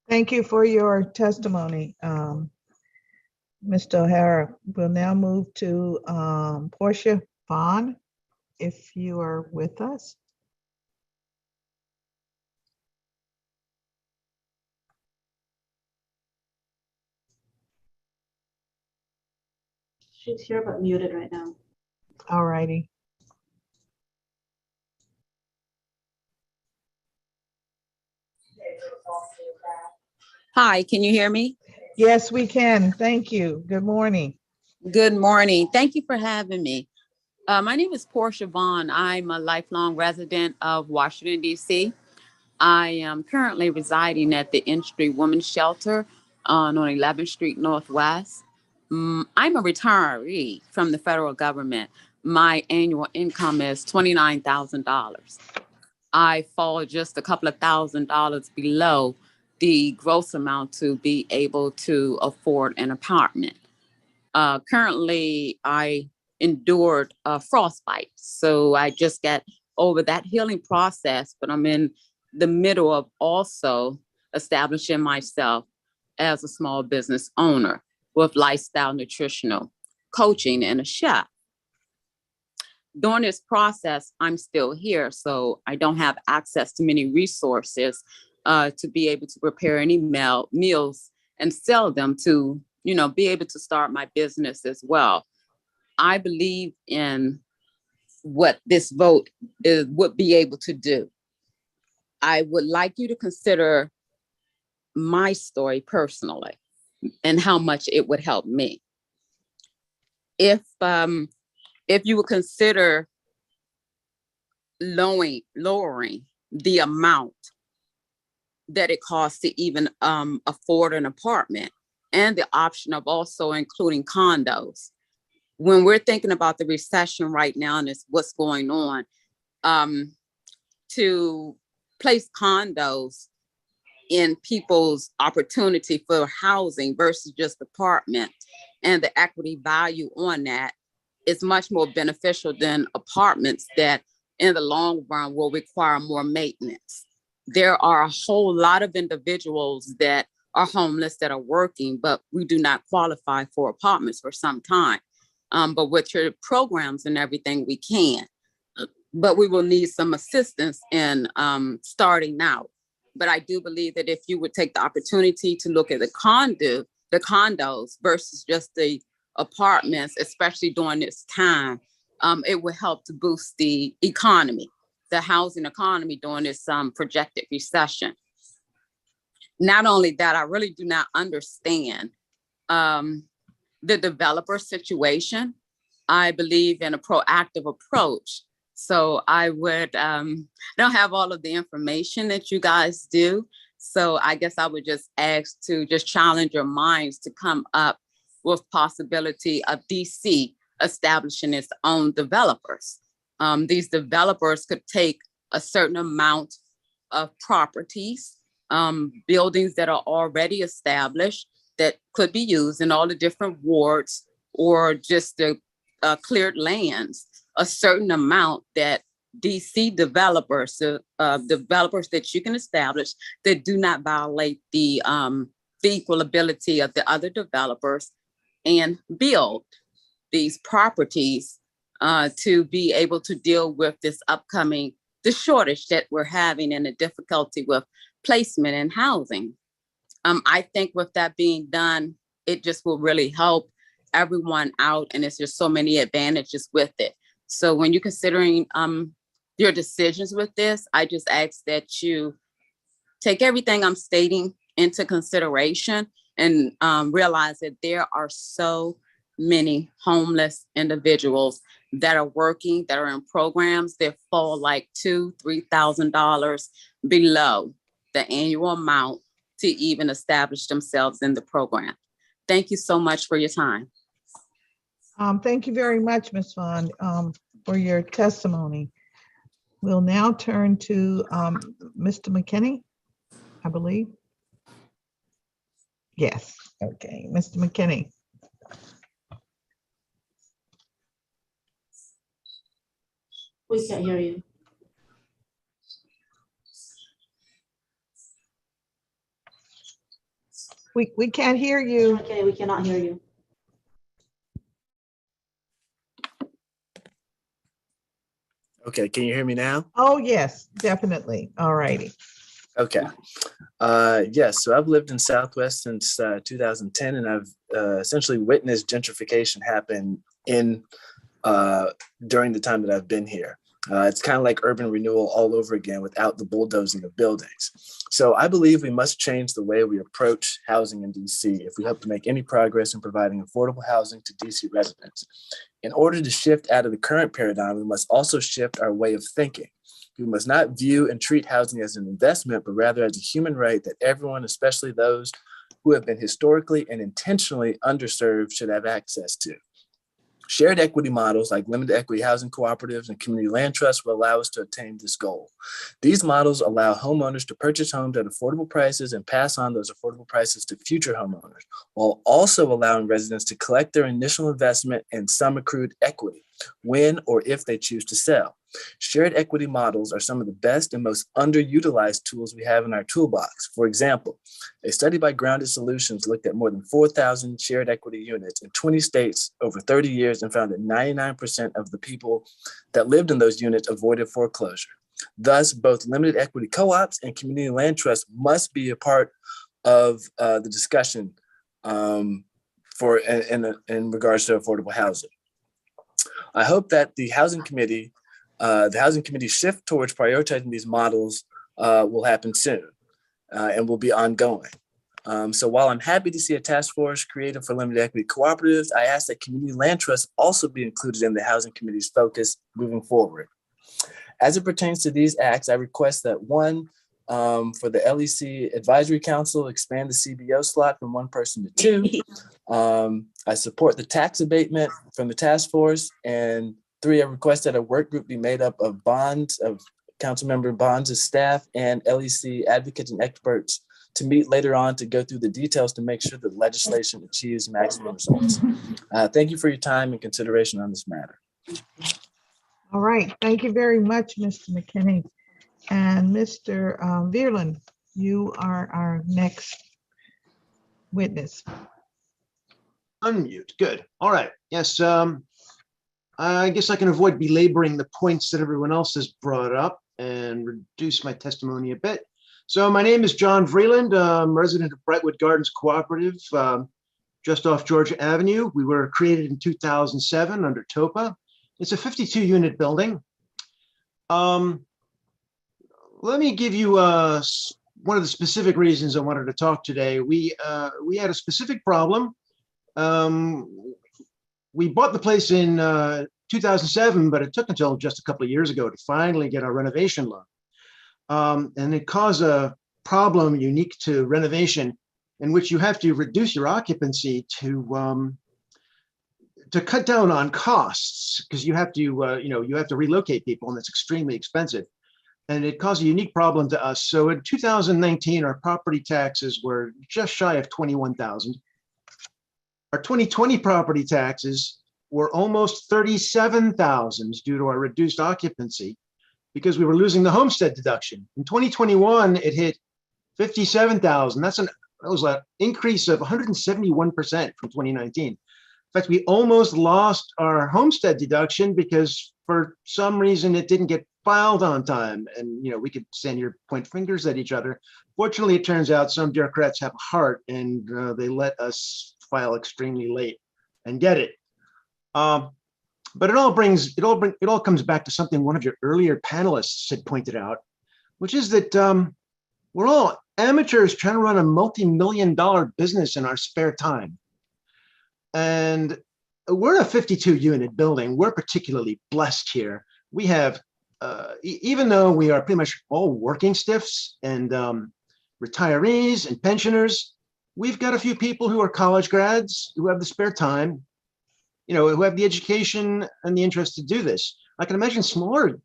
Thank you for your testimony, Mr. O'Hara. We'll now move to Portia Vaughn, if you are with us. She's here but muted right now. All righty. Hi, can you hear me? Yes, we can. Thank you. Good morning. Good morning. Thank you for having me. My name is Portia Vaughn. I'm a lifelong resident of Washington, D.C. I am currently residing at the N Street Women's Shelter on 11th Street Northwest. I'm a retiree from the federal government. My annual income is $29,000. I fall just a couple of $1,000s below the gross amount to be able to afford an apartment. Currently, I endured frostbite, so I just got over that healing process, but I'm in the middle of also establishing myself as a small business owner with lifestyle nutritional coaching and a chef. During this process, I'm still here, so I don't have access to many resources to be able to prepare any meals and sell them to, be able to start my business as well. I believe in what this vote would be able to do. I would like you to consider my story personally and how much it would help me. If you would consider lowering the amount that it costs to even afford an apartment, and the option of also including condos. When we're thinking about the recession right now and what's going on, to place condos in people's opportunity for housing versus just apartment, and the equity value on that is much more beneficial than apartments that in the long run will require more maintenance. There are a whole lot of individuals that are homeless that are working, but we do not qualify for apartments for some time. But with your programs and everything, we can. But we will need some assistance in starting out. But I do believe that if you would take the opportunity to look at the condos versus just the apartments, especially during this time, it will help to boost the economy, the housing economy during this projected recession. Not only that, I really do not understand the developer situation. I believe in a proactive approach. So I would, don't have all of the information that you guys do. So I guess I would just ask to just challenge your minds to come up with possibility of DC establishing its own developers. These developers could take a certain amount of properties, buildings that are already established that could be used in all the different wards or just the cleared lands a certain amount that DC developers, developers that you can establish that do not violate the equal ability of the other developers, and build these properties to be able to deal with the shortage that we're having and the difficulty with placement and housing. I think with that being done, it just will really help everyone out, and it's just so many advantages with it. So when you're considering your decisions with this, I just ask that you take everything I'm stating into consideration and realize that there are so many homeless individuals that are working, that are in programs that fall like $2,000-$3,000 below the annual amount to even establish themselves in the program. Thank you so much for your time. Thank you very much, Ms. Vaughn, for your testimony. We'll now turn to Mr. McKinney, I believe. Yes, okay, Mr. McKinney. We can't hear you. We can't hear you. Okay, we cannot hear you. Okay, can you hear me now? Oh, yes, definitely. All righty. Okay. Yes, so I've lived in Southwest since 2010, and I've essentially witnessed gentrification happen during the time that I've been here. It's kind of like urban renewal all over again without the bulldozing of buildings. So I believe we must change the way we approach housing in DC if we hope to make any progress in providing affordable housing to DC residents. In order to shift out of the current paradigm, we must also shift our way of thinking. We must not view and treat housing as an investment, but rather as a human right that everyone, especially those who have been historically and intentionally underserved, should have access to. Shared equity models like limited equity housing cooperatives and community land trusts will allow us to attain this goal. These models allow homeowners to purchase homes at affordable prices and pass on those affordable prices to future homeowners, while also allowing residents to collect their initial investment and some accrued equity when or if they choose to sell. Shared equity models are some of the best and most underutilized tools we have in our toolbox. For example, a study by Grounded Solutions looked at more than 4,000 shared equity units in 20 states over 30 years and found that 99% of the people that lived in those units avoided foreclosure. Thus, both limited equity co-ops and community land trusts must be a part of the discussion in regards to affordable housing. I hope that the Housing Committee shift towards prioritizing these models will happen soon and will be ongoing. So while I'm happy to see a task force created for limited equity cooperatives, I ask that community land trusts also be included in the Housing Committee's focus moving forward. As it pertains to these acts, I request that one, for the LEC Advisory Council, expand the CBO slot from 1 person to 2. I support the tax abatement from the task force. And 3, I request that a work group be made up of Councilmember Bonds' staff and LEC advocates and experts to meet later on to go through the details to make sure that legislation achieves maximum results. Thank you for your time and consideration on this matter. All right, thank you very much, Mr. McKinney. And Mr. Vierland, you are our next witness. Unmute, good. All right, yes. I guess I can avoid belaboring the points that everyone else has brought up and reduce my testimony a bit. So my name is John Vreeland. I'm resident of Brightwood Gardens Cooperative, just off Georgia Avenue. We were created in 2007 under TOPA. It's a 52-unit building. Let me give you one of the specific reasons I wanted to talk today. We had a specific problem. We bought the place in 2007, but it took until just a couple of years ago to finally get our renovation loan. And it caused a problem unique to renovation in which you have to reduce your occupancy to cut down on costs, because you have to, you have to relocate people, and it's extremely expensive. And it caused a unique problem to us. So in 2019, our property taxes were just shy of $21,000. Our 2020 property taxes were almost 37,000 due to our reduced occupancy because we were losing the homestead deduction. In 2021, it hit 57,000. That was an increase of 171% from 2019. In fact, we almost lost our homestead deduction because for some reason it didn't get filed on time. And we could stand here, point fingers at each other. Fortunately, it turns out some bureaucrats have a heart and they let us file extremely late and get it. But it all comes back to something one of your earlier panelists had pointed out, which is that we're all amateurs trying to run a multi-million-dollar business in our spare time. And we're a 52-unit building. We're particularly blessed here. We have, even though we are pretty much all working stiffs and retirees and pensioners, we've got a few people who are college grads who have the spare time, who have the education and the interest to do this. I can imagine smaller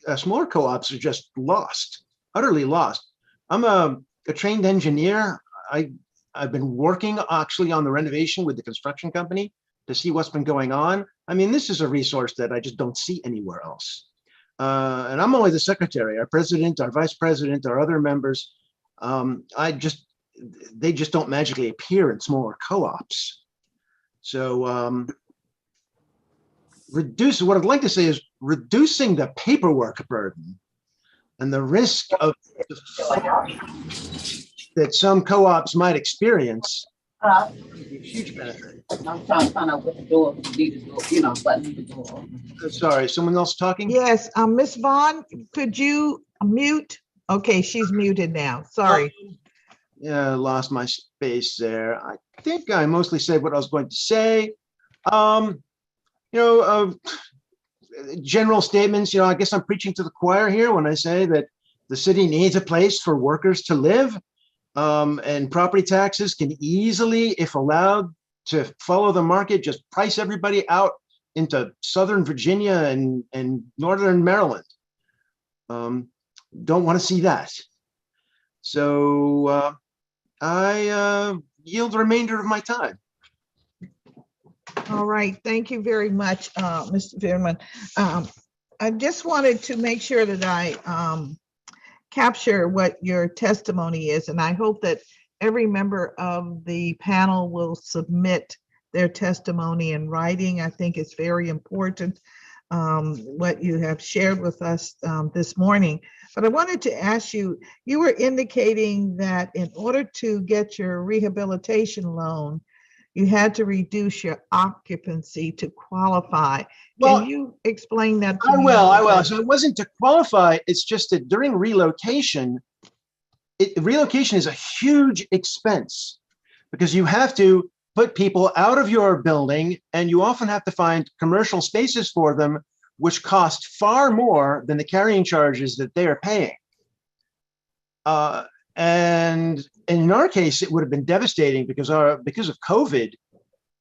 co-ops are just lost, utterly lost. I'm a trained engineer. I've been working actually on the renovation with the construction company to see what's been going on. I mean, this is a resource that I just don't see anywhere else. And I'm only the secretary. Our president, our vice president, our other members, they just don't magically appear in smaller co-ops. So what I'd like to say is reducing the paperwork burden and the risk of that some co-ops might experience. Huge benefit. I'm trying to find out what the door, button the door. Sorry, someone else talking? Yes, Ms. Vaughn, could you mute? Okay, she's muted now. Sorry. Yeah, lost my space there. I think I mostly said what I was going to say. General statements, I guess I'm preaching to the choir here when I say that the city needs a place for workers to live, and property taxes can easily, if allowed to follow the market, just price everybody out into Southern Virginia and Northern Maryland. Don't want to see that. So I yield the remainder of my time. All right, thank you very much, Mr. Veerman. I just wanted to make sure that I capture what your testimony is, and I hope that every member of the panel will submit their testimony in writing. I think it's very important what you have shared with us this morning. But I wanted to ask you, you were indicating that in order to get your rehabilitation loan, you had to reduce your occupancy to qualify. Can you explain that to me? I will. So it wasn't to qualify. It's just that during relocation, relocation is a huge expense because you have to put people out of your building and you often have to find commercial spaces for them, which cost far more than the carrying charges that they are paying. And in our case, it would have been devastating because of COVID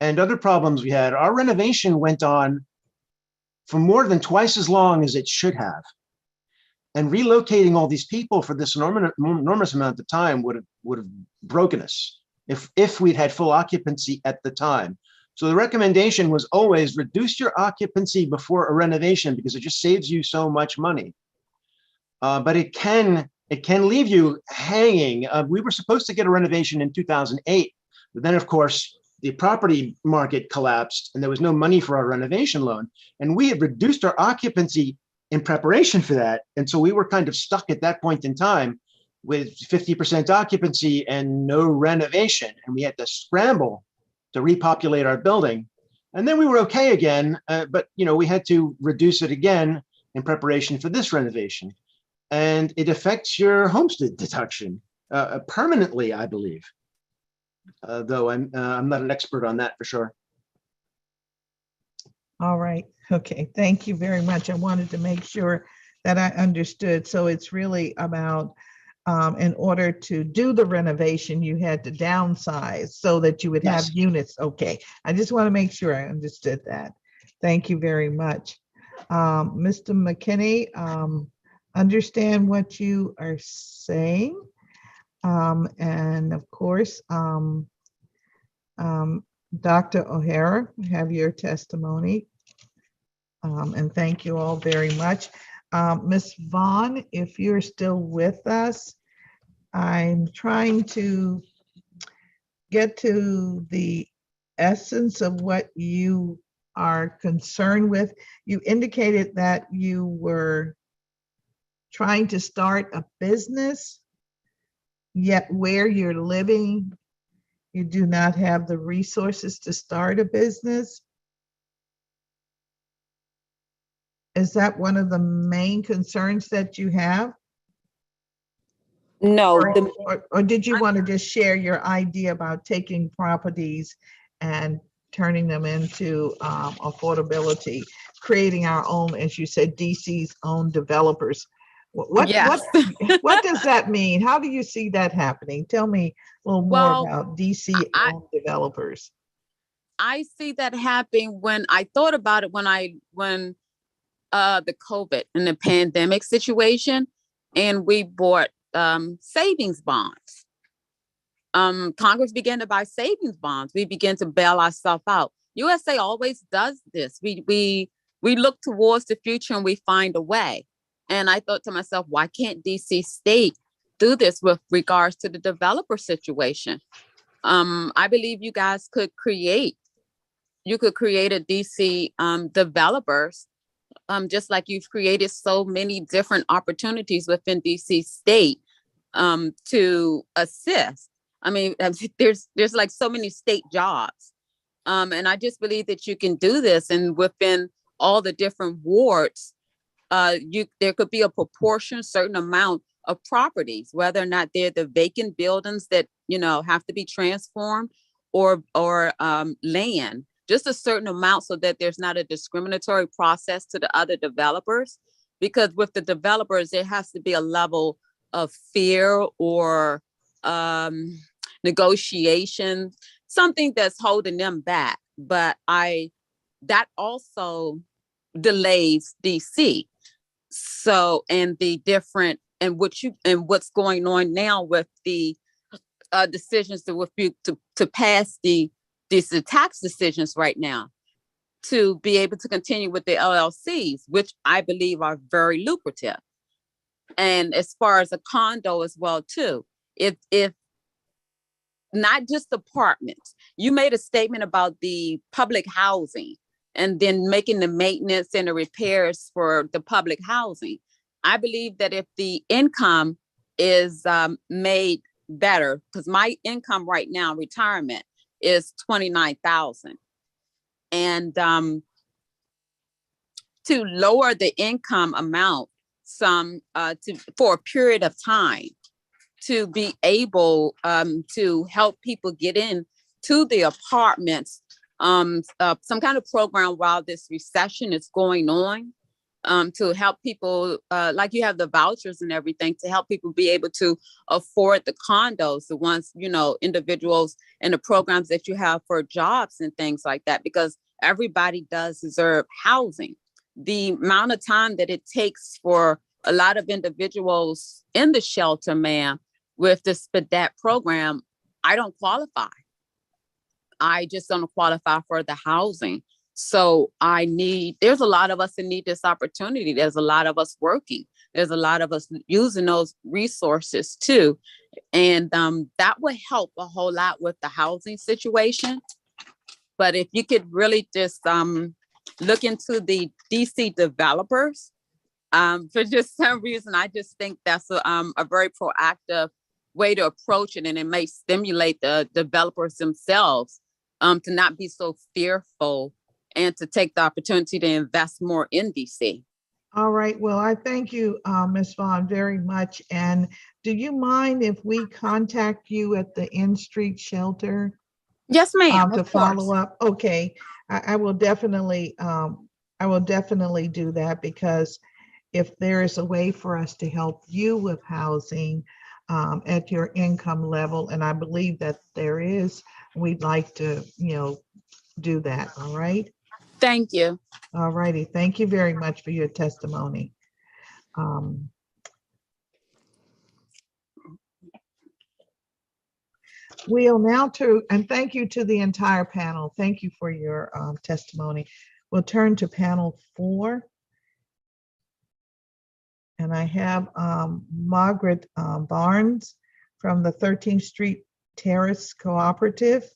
and other problems we had. Our renovation went on for more than twice as long as it should have. And relocating all these people for this enormous amount of time would have broken us if we'd had full occupancy at the time. So the recommendation was always reduce your occupancy before a renovation because it just saves you so much money. But it can leave you hanging. We were supposed to get a renovation in 2008, but then of course the property market collapsed and there was no money for our renovation loan. And we had reduced our occupancy in preparation for that. And so we were kind of stuck at that point in time with 50% occupancy and no renovation. And we had to scramble to repopulate our building. And then we were okay again, but we had to reduce it again in preparation for this renovation. And it affects your homestead deduction permanently, I believe. Though I'm not an expert on that for sure. All right. Okay. Thank you very much. I wanted to make sure that I understood. So it's really about in order to do the renovation, you had to downsize so that you would have units. Okay. I just want to make sure I understood that. Thank you very much. Mr. McKinney, understand what you are saying. And of course, Dr. O'Hara, I have your testimony. And thank you all very much. Ms. Vaughn, if you're still with us, I'm trying to get to the essence of what you are concerned with. You indicated that you were trying to start a business, yet where you're living, you do not have the resources to start a business. Is that one of the main concerns that you have? No, Or did you want to just share your idea about taking properties and turning them into affordability, creating our own, as you said, DC's own developers? What does that mean? How do you see that happening? Tell me a little more about DC owned developers. I see that happening when I thought about it when the COVID and the pandemic situation, and we bought savings bonds. Congress began to buy savings bonds. We began to bail ourselves out. USA always does this. We look towards the future and we find a way. And I thought to myself, why can't DC State do this with regards to the developer situation? I believe you guys could create a DC developers, just like you've created so many different opportunities within DC State to assist. I mean, there's like so many state jobs. And I just believe that you can do this, and within all the different wards, there could be a certain amount of properties, whether or not they're the vacant buildings that, have to be transformed, or land, just a certain amount, so that there's not a discriminatory process to the other developers. Because with the developers, there has to be a level of fear or negotiation, something that's holding them back. But that also delays DC. So, and what's going on now with the decisions to pass these tax decisions right now, to be able to continue with the LLCs, which I believe are very lucrative. And as far as a condo as well too, if not just apartments, you made a statement about the public housing and then making the maintenance and the repairs for the public housing. I believe that if the income is made better, because my income right now, retirement, is $29,000, and to lower the income amount for a period of time, to be able to help people get in to the apartments, some kind of program while this recession is going on, to help people, like you have the vouchers and everything, to help people be able to afford the condos, the ones, individuals, and the programs that you have for jobs and things like that, because everybody does deserve housing. The amount of time that it takes for a lot of individuals in the shelter, ma'am, with that program, I don't qualify. I just don't qualify for the housing. So there's a lot of us that need this opportunity. There's a lot of us working. There's a lot of us using those resources too. And that would help a whole lot with the housing situation. But if you could really just look into the DC developers, for just some reason, I just think that's a very proactive way to approach it, and it may stimulate the developers themselves to not be so fearful and to take the opportunity to invest more in DC. All right. Well, I thank you, Ms. Vaughn, very much. And do you mind if we contact you at the N Street shelter? Yes, ma'am. To follow up. Okay. I will definitely do that, because if there is a way for us to help you with housing at your income level, and I believe that there is, we'd like to, do that. All right. Thank you. All righty. Thank you very much for your testimony. We'll now to, and thank you to the entire panel. Thank you for your testimony. We'll turn to panel 4. And I have Margaret Barnes from the 13th Street Terrace Cooperative,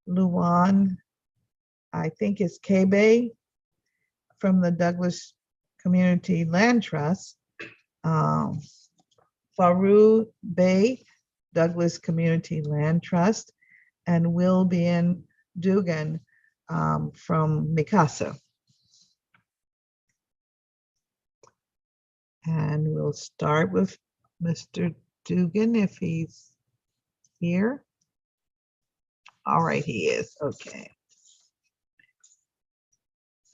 Luan, I think it's K-Bay from the Douglas Community Land Trust, Faru Bay, Douglas Community Land Trust, and Wilbian Dugan from Mikasa. And we'll start with Mr. Dugan if he's here. All right, he is. Okay.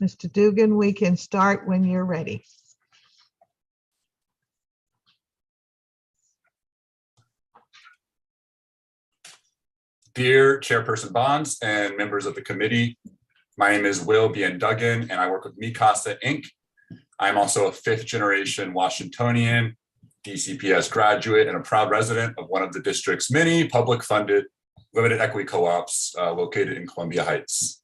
Mr. Dugan, we can start when you're ready. Dear Chairperson Bonds and members of the committee, my name is Will B. Duggan, and I work with Mikasa Inc. I'm also a 5th generation Washingtonian, DCPS graduate, and a proud resident of one of the district's many public funded limited equity co-ops located in Columbia Heights.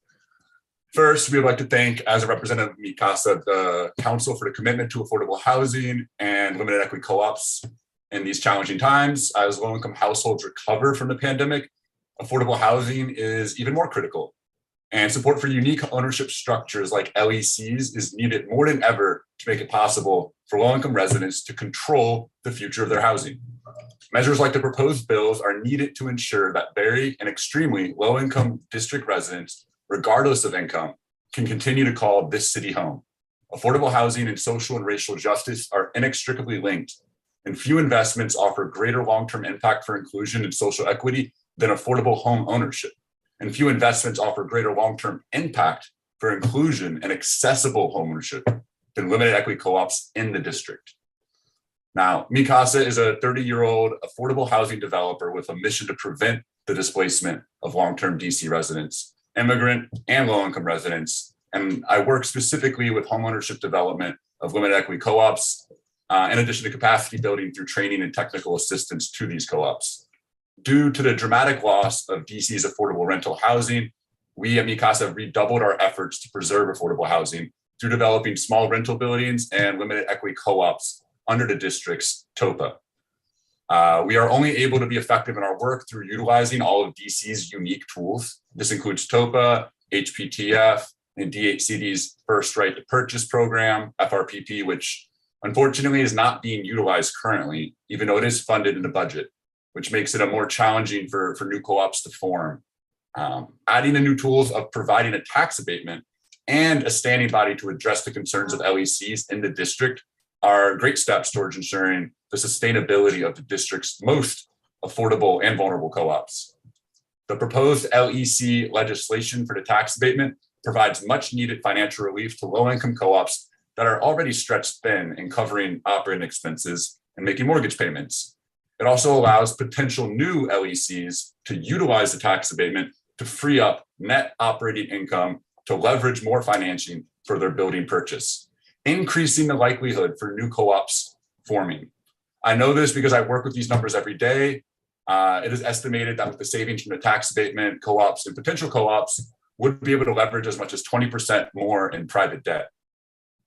First, we would like to thank, as a representative of Mikasa, the Council for the commitment to affordable housing and limited equity co-ops in these challenging times. As low-income households recover from the pandemic, affordable housing is even more critical. And support for unique ownership structures like LECs is needed more than ever to make it possible for low-income residents to control the future of their housing. Measures like the proposed bills are needed to ensure that very and extremely low-income district residents, regardless of income, can continue to call this city home. Affordable housing and social and racial justice are inextricably linked, and few investments offer greater long-term impact for inclusion and social equity than affordable home ownership. And few investments offer greater long-term impact for inclusion and accessible homeownership than limited equity co-ops in the district. Now, Mikasa is a 30-year-old affordable housing developer with a mission to prevent the displacement of long-term DC residents, immigrant and low-income residents. And I work specifically with homeownership development of limited equity co-ops, in addition to capacity building through training and technical assistance to these co-ops. Due to the dramatic loss of DC's affordable rental housing, we at Mikasa have redoubled our efforts to preserve affordable housing through developing small rental buildings and limited equity co-ops under the district's TOPA. We are only able to be effective in our work through utilizing all of DC's unique tools. This includes TOPA, HPTF, and DHCD's First Right to Purchase program, FRPP, which unfortunately is not being utilized currently, even though it is funded in the budget, which makes it more challenging for new co-ops to form. Adding the new tools of providing a tax abatement and a standing body to address the concerns of LECs in the district are great steps towards ensuring the sustainability of the district's most affordable and vulnerable co-ops. The proposed LEC legislation for the tax abatement provides much needed financial relief to low-income co-ops that are already stretched thin in covering operating expenses and making mortgage payments. It also allows potential new LECs to utilize the tax abatement to free up net operating income to leverage more financing for their building purchase, increasing the likelihood for new co-ops forming. I know this because I work with these numbers every day. It is estimated that with the savings from the tax abatement, co-ops and potential co-ops would be able to leverage as much as 20% more in private debt.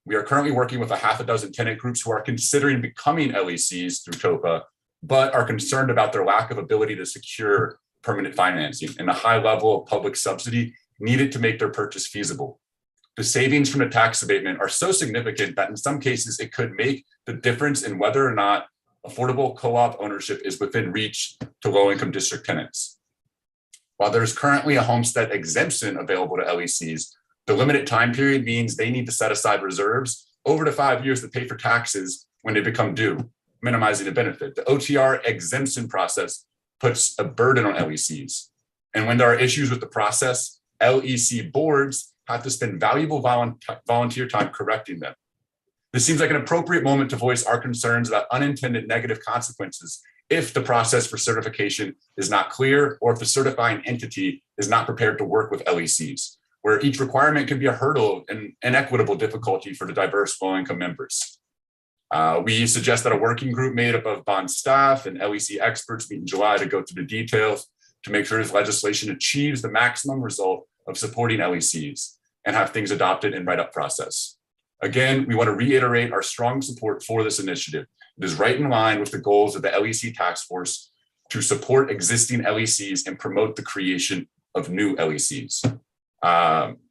We are currently working with a half a dozen tenant groups who are considering becoming LECs through TOPA, but are concerned about their lack of ability to secure permanent financing and the high level of public subsidy needed to make their purchase feasible. The savings from the tax abatement are so significant that in some cases it could make the difference in whether or not affordable co-op ownership is within reach to low-income district tenants. While there's currently a homestead exemption available to LECs, the limited time period means they need to set aside reserves over the 5 years to pay for taxes when they become due, minimizing the benefit. The OTR exemption process puts a burden on LECs. And when there are issues with the process, LEC boards have to spend valuable volunteer time correcting them. This seems like an appropriate moment to voice our concerns about unintended negative consequences if the process for certification is not clear or if the certifying entity is not prepared to work with LECs, where each requirement can be a hurdle and inequitable difficulty for the diverse low-income members. We suggest that a working group made up of bond staff and LEC experts meet in July to go through the details to make sure this legislation achieves the maximum result of supporting LECs and have things adopted in write-up process. Again, we want to reiterate our strong support for this initiative. It is right in line with the goals of the LEC Task Force to support existing LECs and promote the creation of new LECs.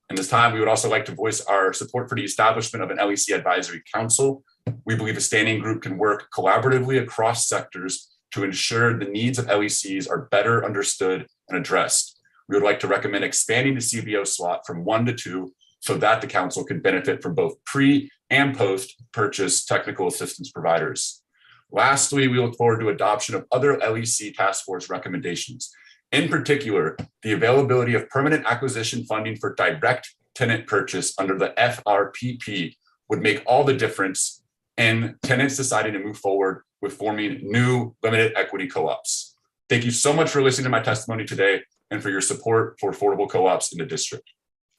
In this time, we would also like to voice our support for the establishment of an LEC Advisory Council. We believe a standing group can work collaboratively across sectors to ensure the needs of LECs are better understood and addressed. We would like to recommend expanding the CBO slot from 1 to 2 so that the council can benefit from both pre and post-purchase technical assistance providers. Lastly, we look forward to adoption of other LEC task force recommendations. In particular, the availability of permanent acquisition funding for direct tenant purchase under the FRPP would make all the difference in tenants deciding to move forward with forming new limited equity co-ops. Thank you so much for listening to my testimony today and for your support for affordable co-ops in the district.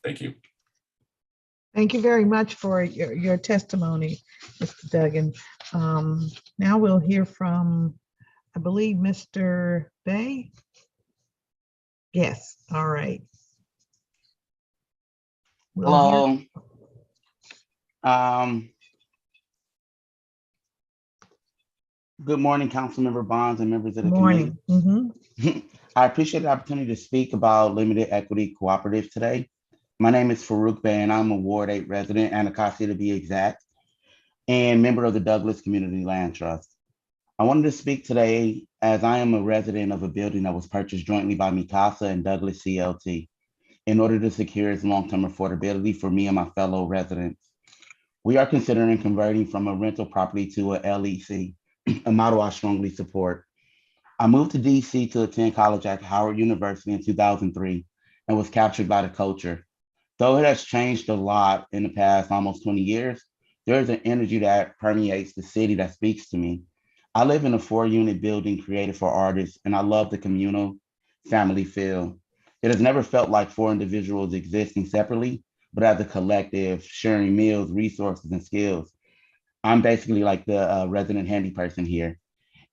Thank you. Thank you very much for your testimony, Mr. Duggan. Now we'll hear from, I believe, Mr. Bay. Yes, all right. Hello. Good morning, Councilmember Bonds and members of the committee. I appreciate the opportunity to speak about limited equity cooperative today. My name is Farouk Bey, and I'm a Ward 8 resident, Anacostia to be exact, and member of the Douglas Community Land Trust. I wanted to speak today as I am a resident of a building that was purchased jointly by Mikasa and Douglas CLT in order to secure its long-term affordability for me and my fellow residents. We are considering converting from a rental property to a LEC, a model I strongly support. I moved to DC to attend college at Howard University in 2003 and was captured by the culture. Though it has changed a lot in the past almost 20 years, there is an energy that permeates the city that speaks to me. I live in a 4-unit building created for artists, and I love the communal family feel. It has never felt like 4 individuals existing separately, but as a collective, sharing meals, resources, and skills. I'm basically like the resident handy person here.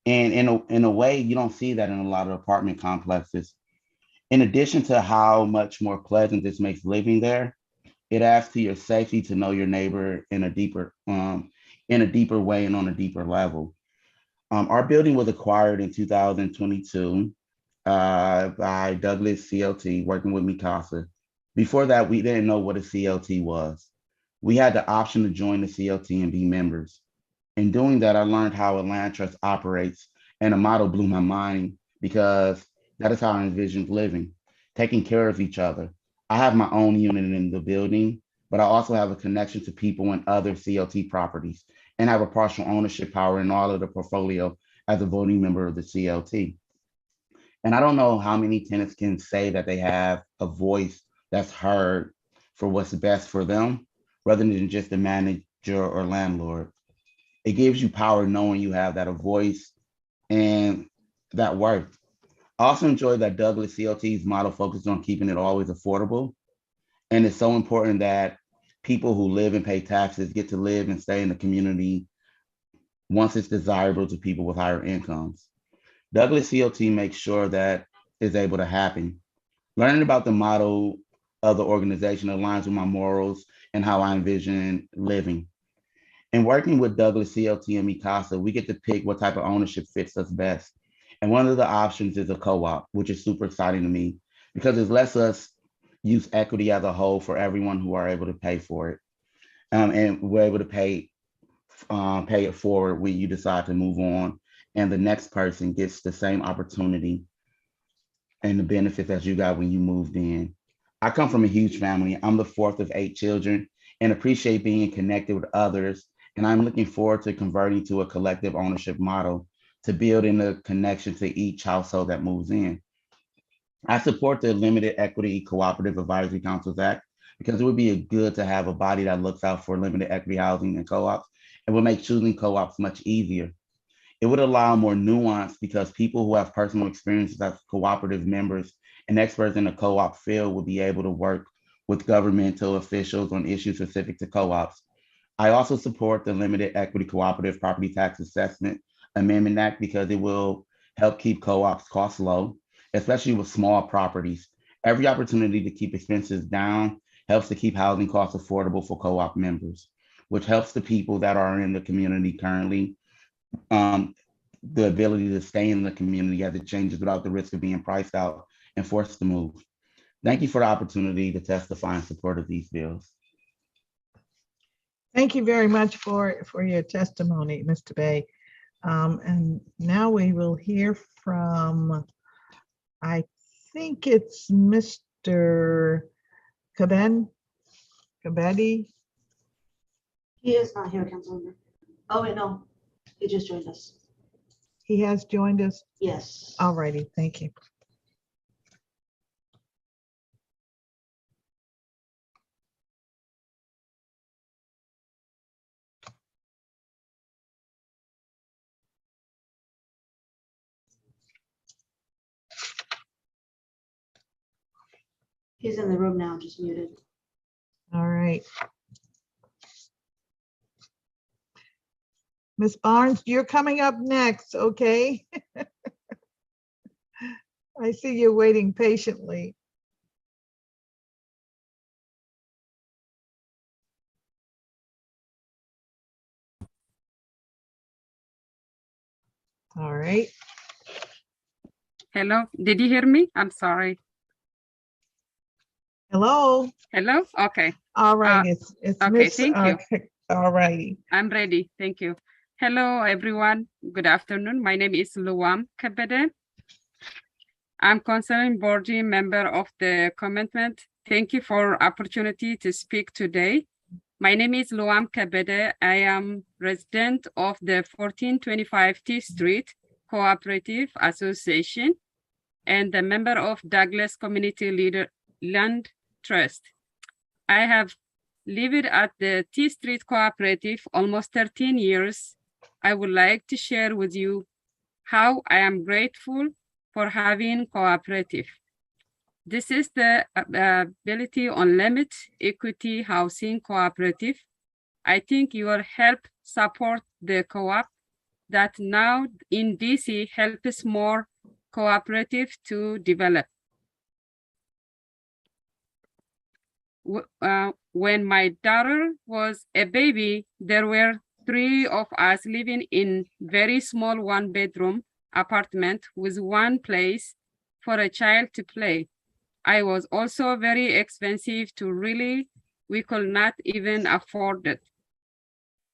And in a way, you don't see that in a lot of apartment complexes. In addition to how much more pleasant this makes living there, it adds to your safety to know your neighbor in a deeper way and on a deeper level. Our building was acquired in 2022 by Douglas CLT, working with Mikasa. Before that, we didn't know what a CLT was. We had the option to join the CLT and be members. In doing that, I learned how a land trust operates, and the model blew my mind because that is how I envisioned living, taking care of each other. I have my own unit in the building, but I also have a connection to people in other CLT properties and have a partial ownership power in all of the portfolio as a voting member of the CLT. And I don't know how many tenants can say that they have a voice that's heard for what's best for them, rather than just the manager or landlord. It gives you power knowing you have that a voice and that worth. I also enjoy that Douglas CLT's model focuses on keeping it always affordable. And it's so important that people who live and pay taxes get to live and stay in the community once it's desirable to people with higher incomes. Douglas CLT makes sure that is able to happen. Learning about the model of the organization aligns with my morals and how I envision living. In working with Douglas CLT and Mikasa, we get to pick what type of ownership fits us best. And one of the options is a co-op, which is super exciting to me because it lets us use equity as a whole for everyone who are able to pay for it. And we're able to pay it forward when you decide to move on, and the next person gets the same opportunity and the benefits as you got when you moved in. I come from a huge family. I'm the 4th of 8 children and appreciate being connected with others. And I'm looking forward to converting to a collective ownership model to build in a connection to each household that moves in. I support the Limited Equity Cooperative Advisory Councils Act because it would be good to have a body that looks out for limited equity housing and co-ops and would make choosing co-ops much easier. It would allow more nuance because people who have personal experiences as cooperative members and experts in the co-op field will be able to work with governmental officials on issues specific to co-ops. I also support the Limited Equity Cooperative Property Tax Assessment Amendment Act because it will help keep co-ops costs low especially with small properties. Every opportunity to keep expenses down helps to keep housing costs affordable for co-op members, which helps the people that are in the community currently the ability to stay in the community as it changes without the risk of being priced out and forced to move. Thank you for the opportunity to testify in support of these bills. Thank you very much for your testimony, Mr. Bay. And now we will hear from, I think it's Mr. Kabedi. He is not here, Councilmember. Oh, wait, no, he just joined us. He has joined us? Yes. All righty, thank you. He's in the room now, just muted. All right. Ms. Barnes, you're coming up next, okay? I see you're waiting patiently. All right. Hello, did you hear me? I'm sorry. Hello. Hello, okay. All right, it's okay, Miss, thank you. All righty. I'm ready, thank you. Hello, everyone. Good afternoon. My name is Luam Kabede. I'm concerned board member of the commitment. Thank you for opportunity to speak today. My name is Luam Kabede. I am resident of the 1425 T Street Cooperative Association and a member of Douglas Community Leader Land Trust. I have lived at the T Street Cooperative almost 13 years. I would like to share with you how I am grateful for having cooperative. This is the ability on limit equity housing cooperative. I think your help support the co-op that now in DC helps more cooperative to develop. When my daughter was a baby, there were 3 of us living in very small 1-bedroom apartment with one place for a child to play. I was also very expensive to really, we could not even afford it.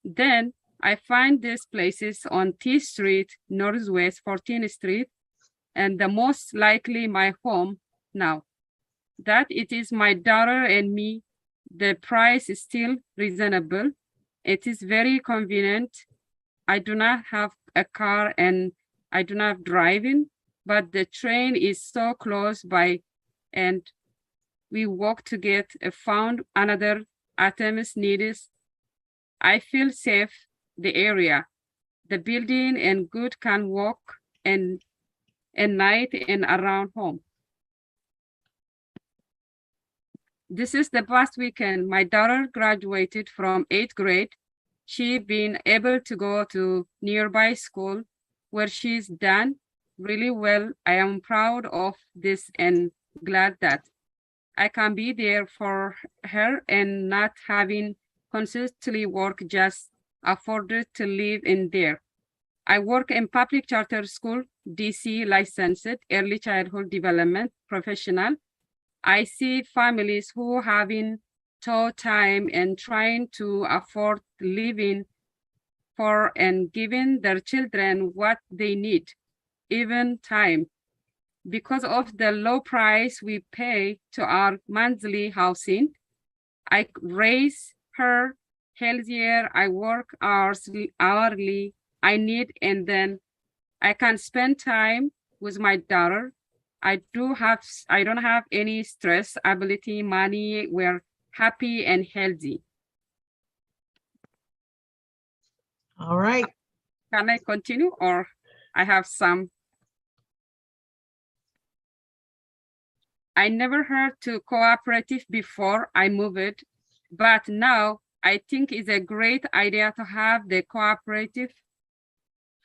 Then I find these places on T Street, Northwest 14th Street, and the most likely my home now. That it is my daughter and me, the price is still reasonable. It is very convenient. I do not have a car and I do not driving, but the train is so close by and we walk to get found another items needed. I feel safe, the area, the building and good can walk and at night and around home. This is the past weekend. My daughter graduated from 8th grade. She been able to go to nearby school where she's done really well. I am proud of this and glad that I can be there for her and not having consistently work just afforded to live in there. I work in public charter school, DC licensed early childhood development professional. I see families who having tough time and trying to afford living for and giving their children what they need, even time. Because of the low price we pay to our monthly housing, I raise her healthier, I work hourly, I need, and then I can spend time with my daughter. I don't have any stress, ability, money, we're happy and healthy. All right. Can I continue or I have some? I never heard to cooperative before I moved, but now I think it's a great idea to have the cooperative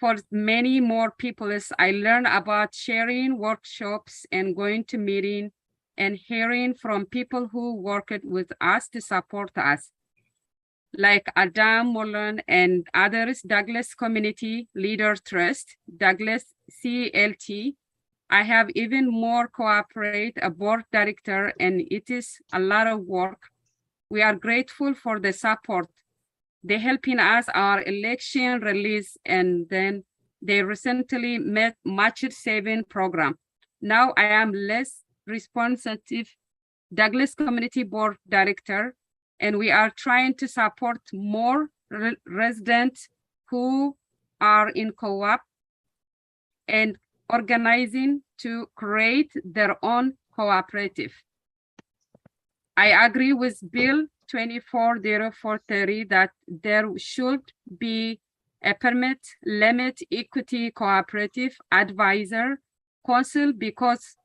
for many more people is I learn about sharing workshops and going to meeting and hearing from people who worked with us to support us, like Adam Mullen and others, Douglas Community Leader Trust, Douglas CLT. I have even more cooperate a board director, and it is a lot of work. We are grateful for the support. They helping us our election release, and then they recently met match saving program. Now I am less responsive Douglas Community Board Director, and we are trying to support more residents who are in co-op and organizing to create their own cooperative. I agree with Bill 24-0430 that there should be a permit limit equity cooperative advisor council because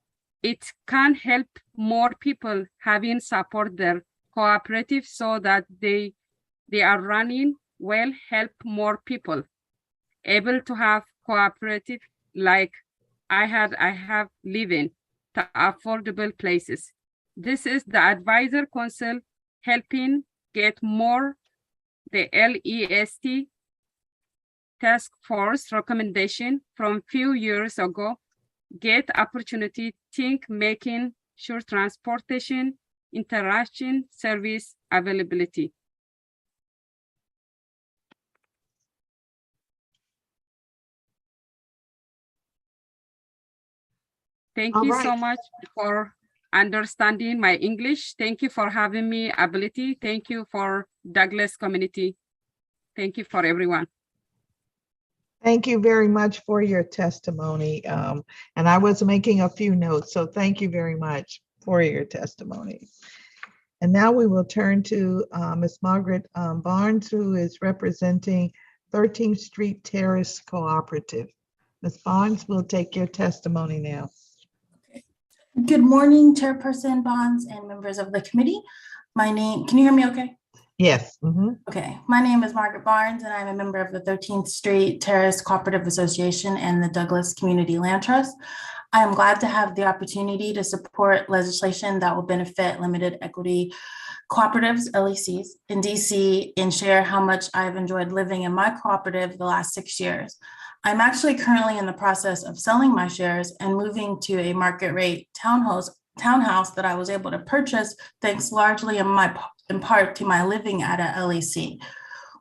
it can help more people having support their cooperative so that they are running well, help more people able to have cooperative like I have living to affordable places. This is the advisor council helping get more the LEST task force recommendation from few years ago, get opportunity, think making sure transportation, interaction, service availability. Thank All you right. so much for understanding my English. Thank you for having me ability. Thank you for Douglas community. Thank you for everyone. Thank you very much for your testimony. And I was making a few notes, so thank you very much for your testimony. And now we will turn to Ms. Margaret Barnes, who is representing 13th Street Terrace Cooperative. Ms. Barnes will take your testimony now. Good morning, Chairperson Bonds and members of the committee. Can you hear me okay? Yes. Okay, my name is Margaret Barnes and I'm a member of the 13th Street Terrace Cooperative Association and the Douglas Community Land Trust. I am glad to have the opportunity to support legislation that will benefit limited equity cooperatives, LECs, in DC and share how much I've enjoyed living in my cooperative the last 6 years. I'm actually currently in the process of selling my shares and moving to a market rate townhouse that I was able to purchase thanks largely in part to my living at a LEC.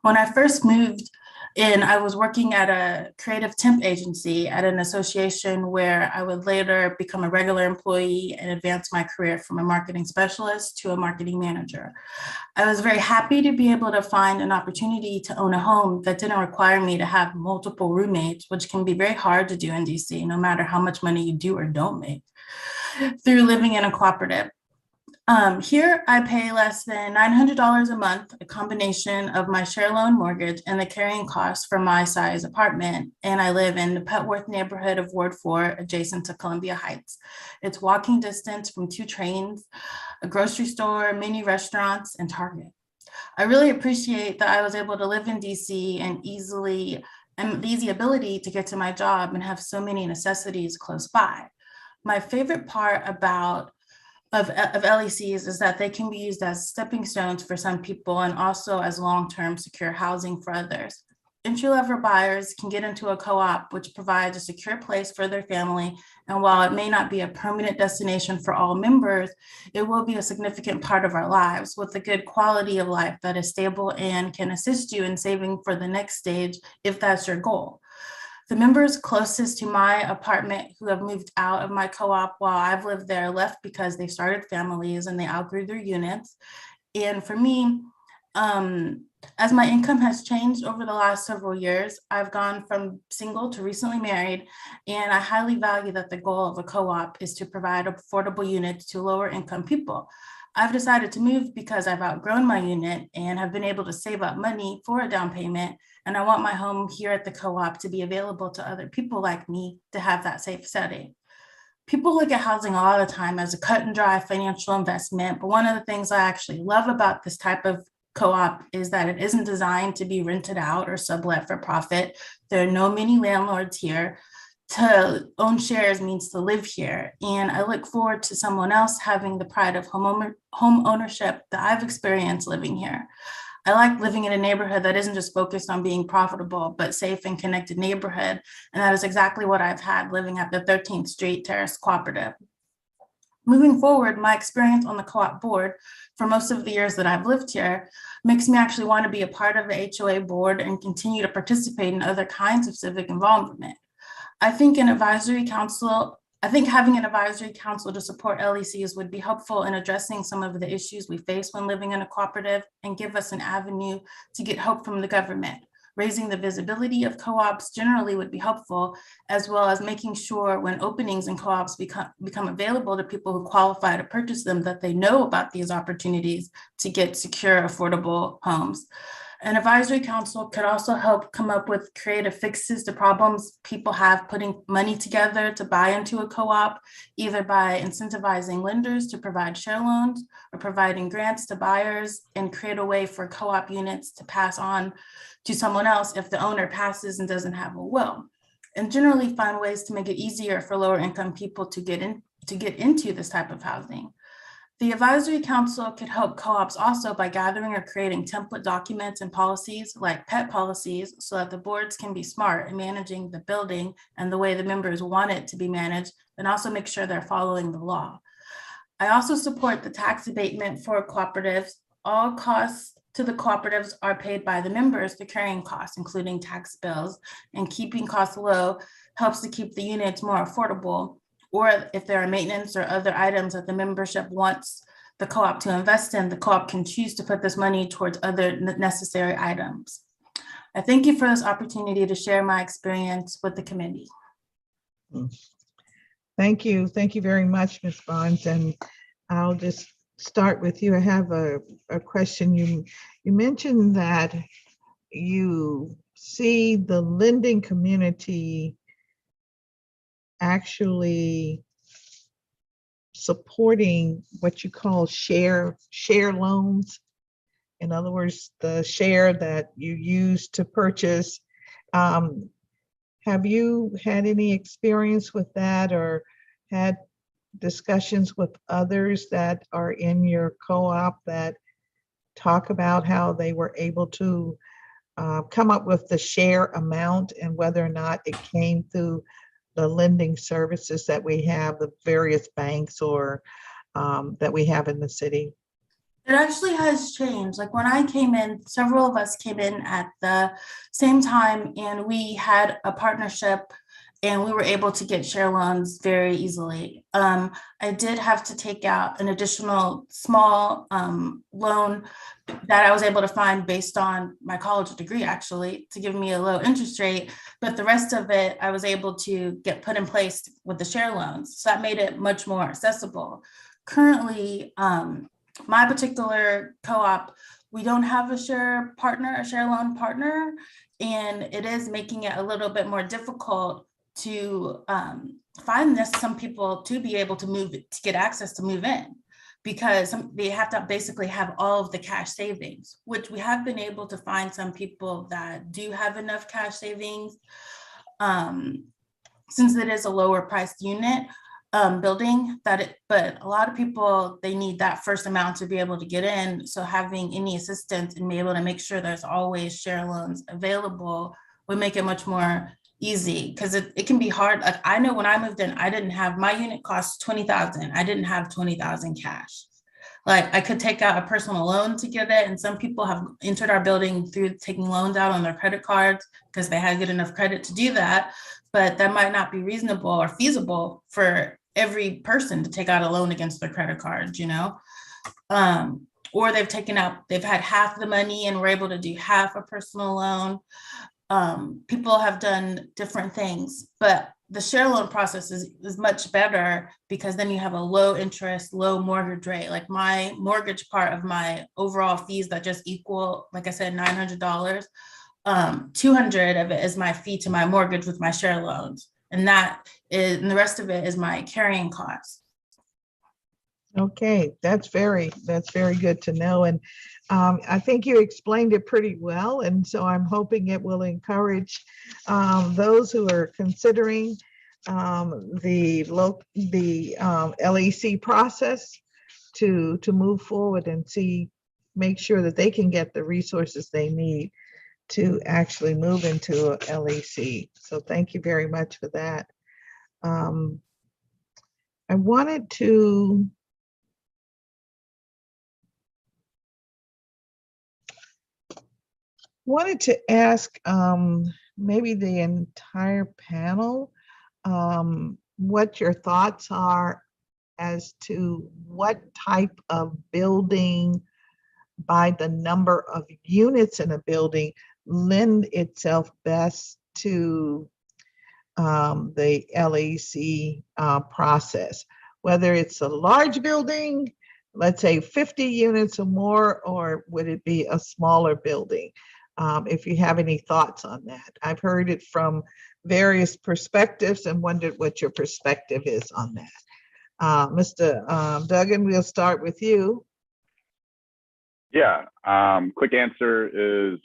When I first moved in, I was working at a creative temp agency at an association where I would later become a regular employee and advance my career from a marketing specialist to a marketing manager. I was very happy to be able to find an opportunity to own a home that didn't require me to have multiple roommates, which can be very hard to do in DC, no matter how much money you do or don't make, through living in a cooperative. Here I pay less than $900 a month, a combination of my share loan mortgage and the carrying costs for my size apartment. And I live in the Petworth neighborhood of Ward 4, adjacent to Columbia Heights. It's walking distance from 2 trains, a grocery store, many restaurants, and Target. I really appreciate that I was able to live in DC and the easy ability to get to my job and have so many necessities close by. My favorite part of LECs is that they can be used as stepping stones for some people and also as long-term secure housing for others. Entry-level buyers can get into a co-op, which provides a secure place for their family. And while it may not be a permanent destination for all members, it will be a significant part of our lives with a good quality of life that is stable and can assist you in saving for the next stage if that's your goal. The members closest to my apartment who have moved out of my co-op while I've lived there left because they started families and they outgrew their units. And for me, as my income has changed over the last several years, I've gone from single to recently married, and I highly value that the goal of a co-op is to provide affordable units to lower income people. I've decided to move because I've outgrown my unit and have been able to save up money for a down payment. And I want my home here at the co-op to be available to other people like me to have that safe setting. People look at housing all the time as a cut and dry financial investment, but one of the things I actually love about this type of co-op is that it isn't designed to be rented out or sublet for profit. There are no mini landlords here. To own shares means to live here. And I look forward to someone else having the pride of home ownership that I've experienced living here. I like living in a neighborhood that isn't just focused on being profitable, but safe and connected neighborhood. And that is exactly what I've had living at the 13th Street Terrace Cooperative. Moving forward, my experience on the co-op board for most of the years that I've lived here makes me actually want to be a part of the HOA board and continue to participate in other kinds of civic involvement. I think having an advisory council to support LECs would be helpful in addressing some of the issues we face when living in a cooperative and give us an avenue to get help from the government. Raising the visibility of co-ops generally would be helpful, as well as making sure when openings in co-ops become available to people who qualify to purchase them, that they know about these opportunities to get secure, affordable homes. An advisory council could also help come up with creative fixes to problems people have putting money together to buy into a co-op, either by incentivizing lenders to provide share loans or providing grants to buyers, and create a way for co-op units to pass on to someone else if the owner passes and doesn't have a will. And generally find ways to make it easier for lower income people to get into this type of housing. The advisory council could help co-ops also by gathering or creating template documents and policies like pet policies, so that the boards can be smart in managing the building and the way the members want it to be managed, and also make sure they're following the law. I also support the tax abatement for cooperatives. All costs to the cooperatives are paid by the members, the carrying costs, including tax bills, and keeping costs low helps to keep the units more affordable. Or if there are maintenance or other items that the membership wants the co-op to invest in, the co-op can choose to put this money towards other necessary items. I thank you for this opportunity to share my experience with the committee. Thank you. Thank you very much, Ms. Barnes. And I'll just start with you. I have a question. You mentioned that you see the lending community actually supporting what you call share loans. In other words, the share that you use to purchase. Have you had any experience with that, or had discussions with others that are in your co-op that talk about how they were able to come up with the share amount, and whether or not it came through the lending services that we have, the various banks or that we have in the city? It actually has changed. Like when I came in, several of us came in at the same time, and we had a partnership and we were able to get share loans very easily. I did have to take out an additional small loan that I was able to find based on my college degree, actually, to give me a low interest rate. But the rest of it, I was able to get put in place with the share loans. So that made it much more accessible. Currently, my particular co-op, we don't have a share loan partner, and it is making it a little bit more difficult to find some people to be able to get access to move in, because they have to basically have all of the cash savings, which we have been able to find some people that do have enough cash savings, since it is a lower priced unit building, but a lot of people, they need that first amount to be able to get in. So having any assistance and be able to make sure there's always share loans available would make it much more easy, because it can be hard. Like I know when I moved in, I didn't have, my unit cost $20,000. I didn't have $20,000 cash. Like I could take out a personal loan to get it. And some people have entered our building through taking loans out on their credit cards because they had good enough credit to do that. But that might not be reasonable or feasible for every person to take out a loan against their credit card, you know? Or they've had half the money and were able to do half a personal loan. People have done different things, but the share loan process is much better, because then you have a low interest, low mortgage rate. Like my mortgage part of my overall fees that just equal, like I said, $900, $200 of it is my fee to my mortgage with my share loans. And the rest of it is my carrying costs. Okay, that's very good to know. And I think you explained it pretty well. And so I'm hoping it will encourage those who are considering the LEC process to move forward and make sure that they can get the resources they need to actually move into a LEC. So thank you very much for that. I wanted to ask maybe the entire panel what your thoughts are as to what type of building by the number of units in a building lend itself best to the LEC process, whether it's a large building, let's say 50 units or more, or would it be a smaller building? If you have any thoughts on that. I've heard it from various perspectives and wondered what your perspective is on that. Mr. Duggan, we'll start with you. Yeah, quick answer is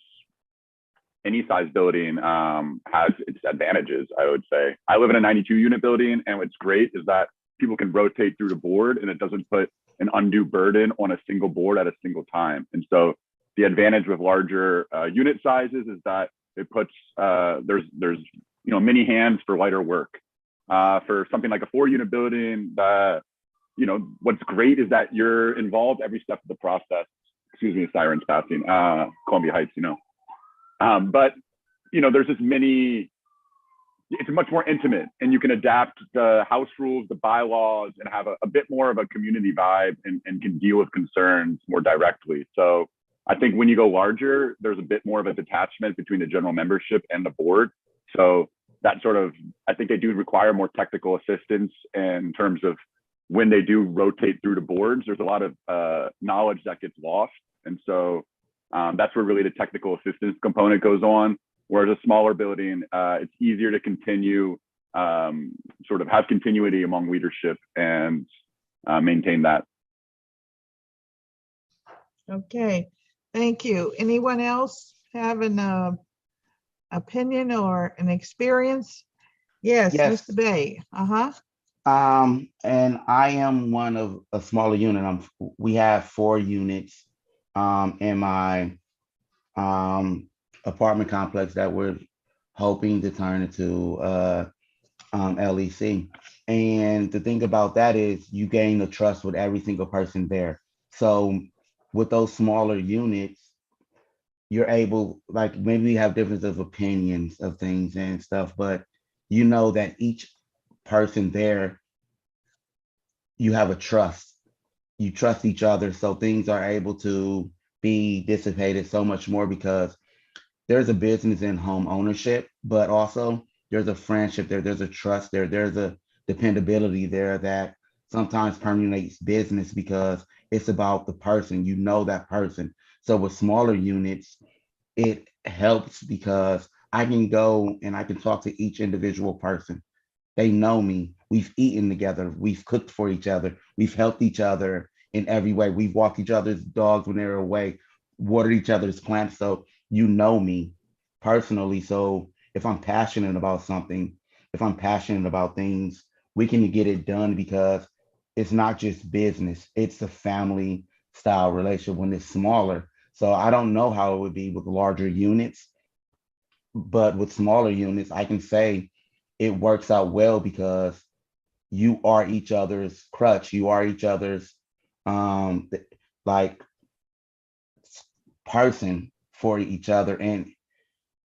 any size building has its advantages, I would say. I live in a 92 unit building, and what's great is that people can rotate through the board and it doesn't put an undue burden on a single board at a single time. And so the advantage with larger unit sizes is that it puts, there's many hands for lighter work. For something like a 4-unit building, what's great is that you're involved every step of the process. Excuse me, sirens passing, Columbia Heights, but there's just it's much more intimate, and you can adapt the house rules, the bylaws, and have a bit more of a community vibe and can deal with concerns more directly. So I think when you go larger, there's a bit more of a detachment between the general membership and the board. So that I think they do require more technical assistance in terms of when they do rotate through the boards. There's a lot of knowledge that gets lost. And so that's where really the technical assistance component goes on. Whereas a smaller building, it's easier to continue, have continuity among leadership and maintain that. Okay, thank you. Anyone else have an opinion or an experience? Yes, Mr. Bay. And I am one of a smaller unit. We have 4 units in my apartment complex that we're hoping to turn into LEC. And the thing about that is you gain the trust with every single person there. So with those smaller units, you're able, like, maybe we have differences of opinions of things and stuff, but you know that each person there, you have a trust. You trust each other, so things are able to be dissipated so much more because there's a business in home ownership, but also there's a friendship there, there's a trust there, there's a dependability there that sometimes permeates business because it's about the person, that person. So with smaller units, it helps because I can go and I can talk to each individual person. They know me. We've eaten together. We've cooked for each other. We've helped each other in every way. We've walked each other's dogs when they're away, watered each other's plants. So you know me personally. So if I'm passionate about something, if I'm passionate about things, we can get it done because it's not just business. It's a family style relationship when it's smaller. So I don't know how it would be with larger units, but with smaller units, I can say it works out well because you are each other's crutch. You are each other's person for each other.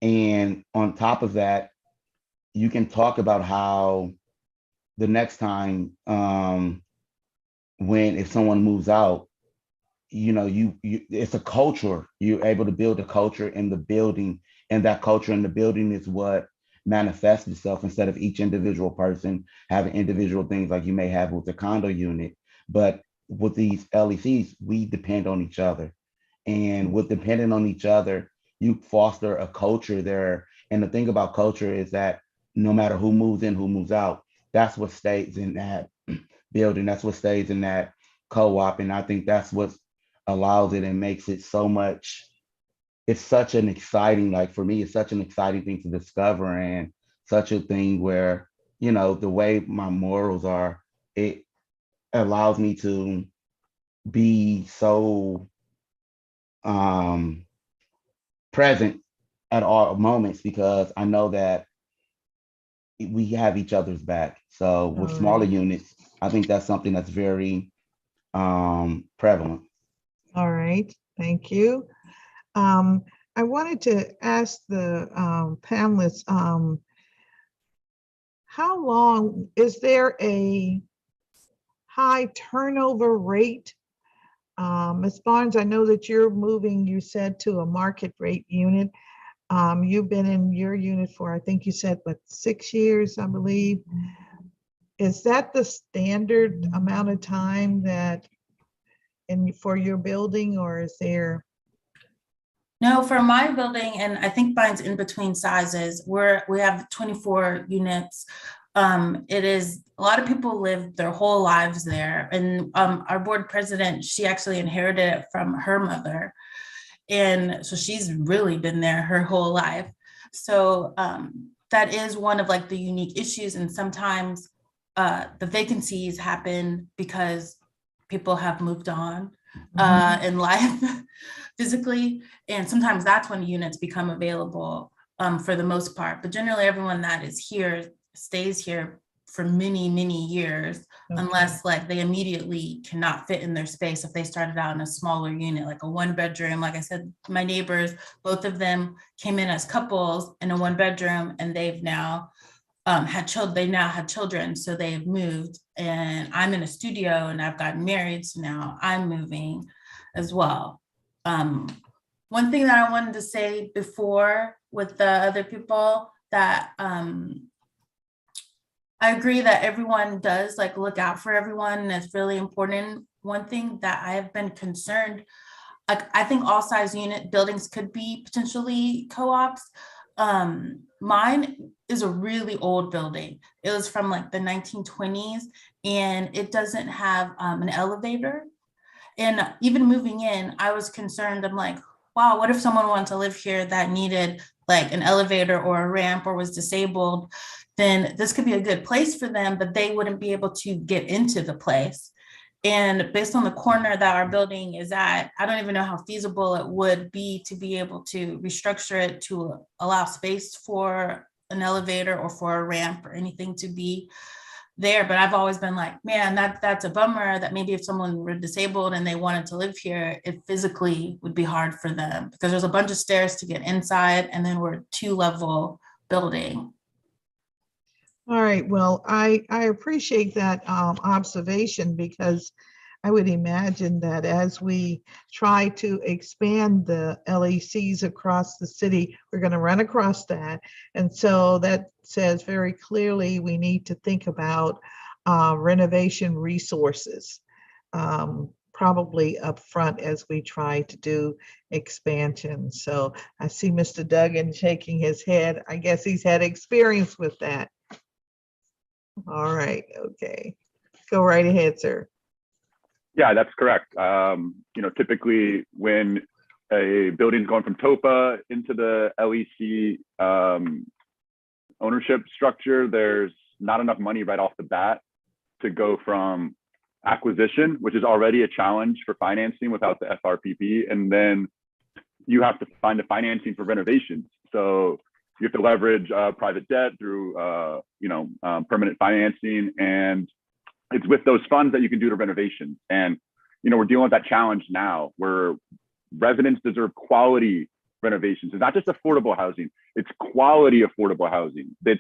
And on top of that, you can talk about how the next time if someone moves out, it's a culture. You're able to build a culture in the building, and that culture in the building is what manifests itself instead of each individual person having individual things like you may have with the condo unit. But with these LECs, we depend on each other. And with depending on each other, you foster a culture there. And the thing about culture is that no matter who moves in, who moves out, that's what stays in that building. That's what stays in that co-op. And I think that's what allows it and makes it so much, it's such an exciting, like for me, it's such an exciting thing to discover, and such a thing where, you know, the way my morals are, it allows me to be so present at all moments, because I know that we have each other's back. So with All smaller right. units, I think that's something that's very prevalent. All right, thank you. I wanted to ask the panelists, how long, is there a high turnover rate? Ms. Barnes, I know that you're moving, you said, to a market rate unit. You've been in your unit for, I think you said, what, 6 years, I believe. Is that the standard amount of time that for your building, or is there? No, for my building, and I think mine's in between sizes, we have 24 units. It is, a lot of people live their whole lives there. And our board president, she actually inherited it from her mother. And so she's really been there her whole life. So that is one of like the unique issues. And sometimes the vacancies happen because people have moved on in life physically. And sometimes that's when units become available for the most part. But generally everyone that is here stays here for many, many years, unless like they immediately cannot fit in their space. If they started out in a smaller unit, like a 1-bedroom, like I said, my neighbors, both of them came in as couples in a 1-bedroom, and they've now had children. They now had children, so they've moved. And I'm in a studio, and I've gotten married, so now I'm moving as well. One thing that I wanted to say before with the other people, that I agree that everyone does like look out for everyone, and it's really important. One thing that I have been concerned, like I think all size unit buildings could be potentially co-ops. Mine is a really old building. It was from like the 1920s, and it doesn't have an elevator. And even moving in, I was concerned. I'm like, wow, what if someone wanted to live here that needed like an elevator or a ramp or was disabled? Then this could be a good place for them, but they wouldn't be able to get into the place. And based on the corner that our building is at, I don't even know how feasible it would be to be able to restructure it to allow space for an elevator or for a ramp or anything to be there. But I've always been like, man, that's a bummer, that maybe if someone were disabled and they wanted to live here, it physically would be hard for them, because there's a bunch of stairs to get inside, and then we're a 2-level building. All right, well, I appreciate that observation, because I would imagine that as we try to expand the LECs across the city, we're going to run across that. And so that says very clearly we need to think about renovation resources, probably up front as we try to do expansion. So I see Mr. Duggan shaking his head. I guess he's had experience with that. All right, okay. Go right ahead, sir. Yeah, that's correct. Typically when a building's going from TOPA into the LEC ownership structure, there's not enough money right off the bat to go from acquisition, which is already a challenge for financing without the FRPP, and then you have to find the financing for renovations. So you have to leverage private debt through permanent financing, and it's with those funds that you can do the renovations. And we're dealing with that challenge now, where residents deserve quality renovations. It's not just affordable housing; it's quality affordable housing. They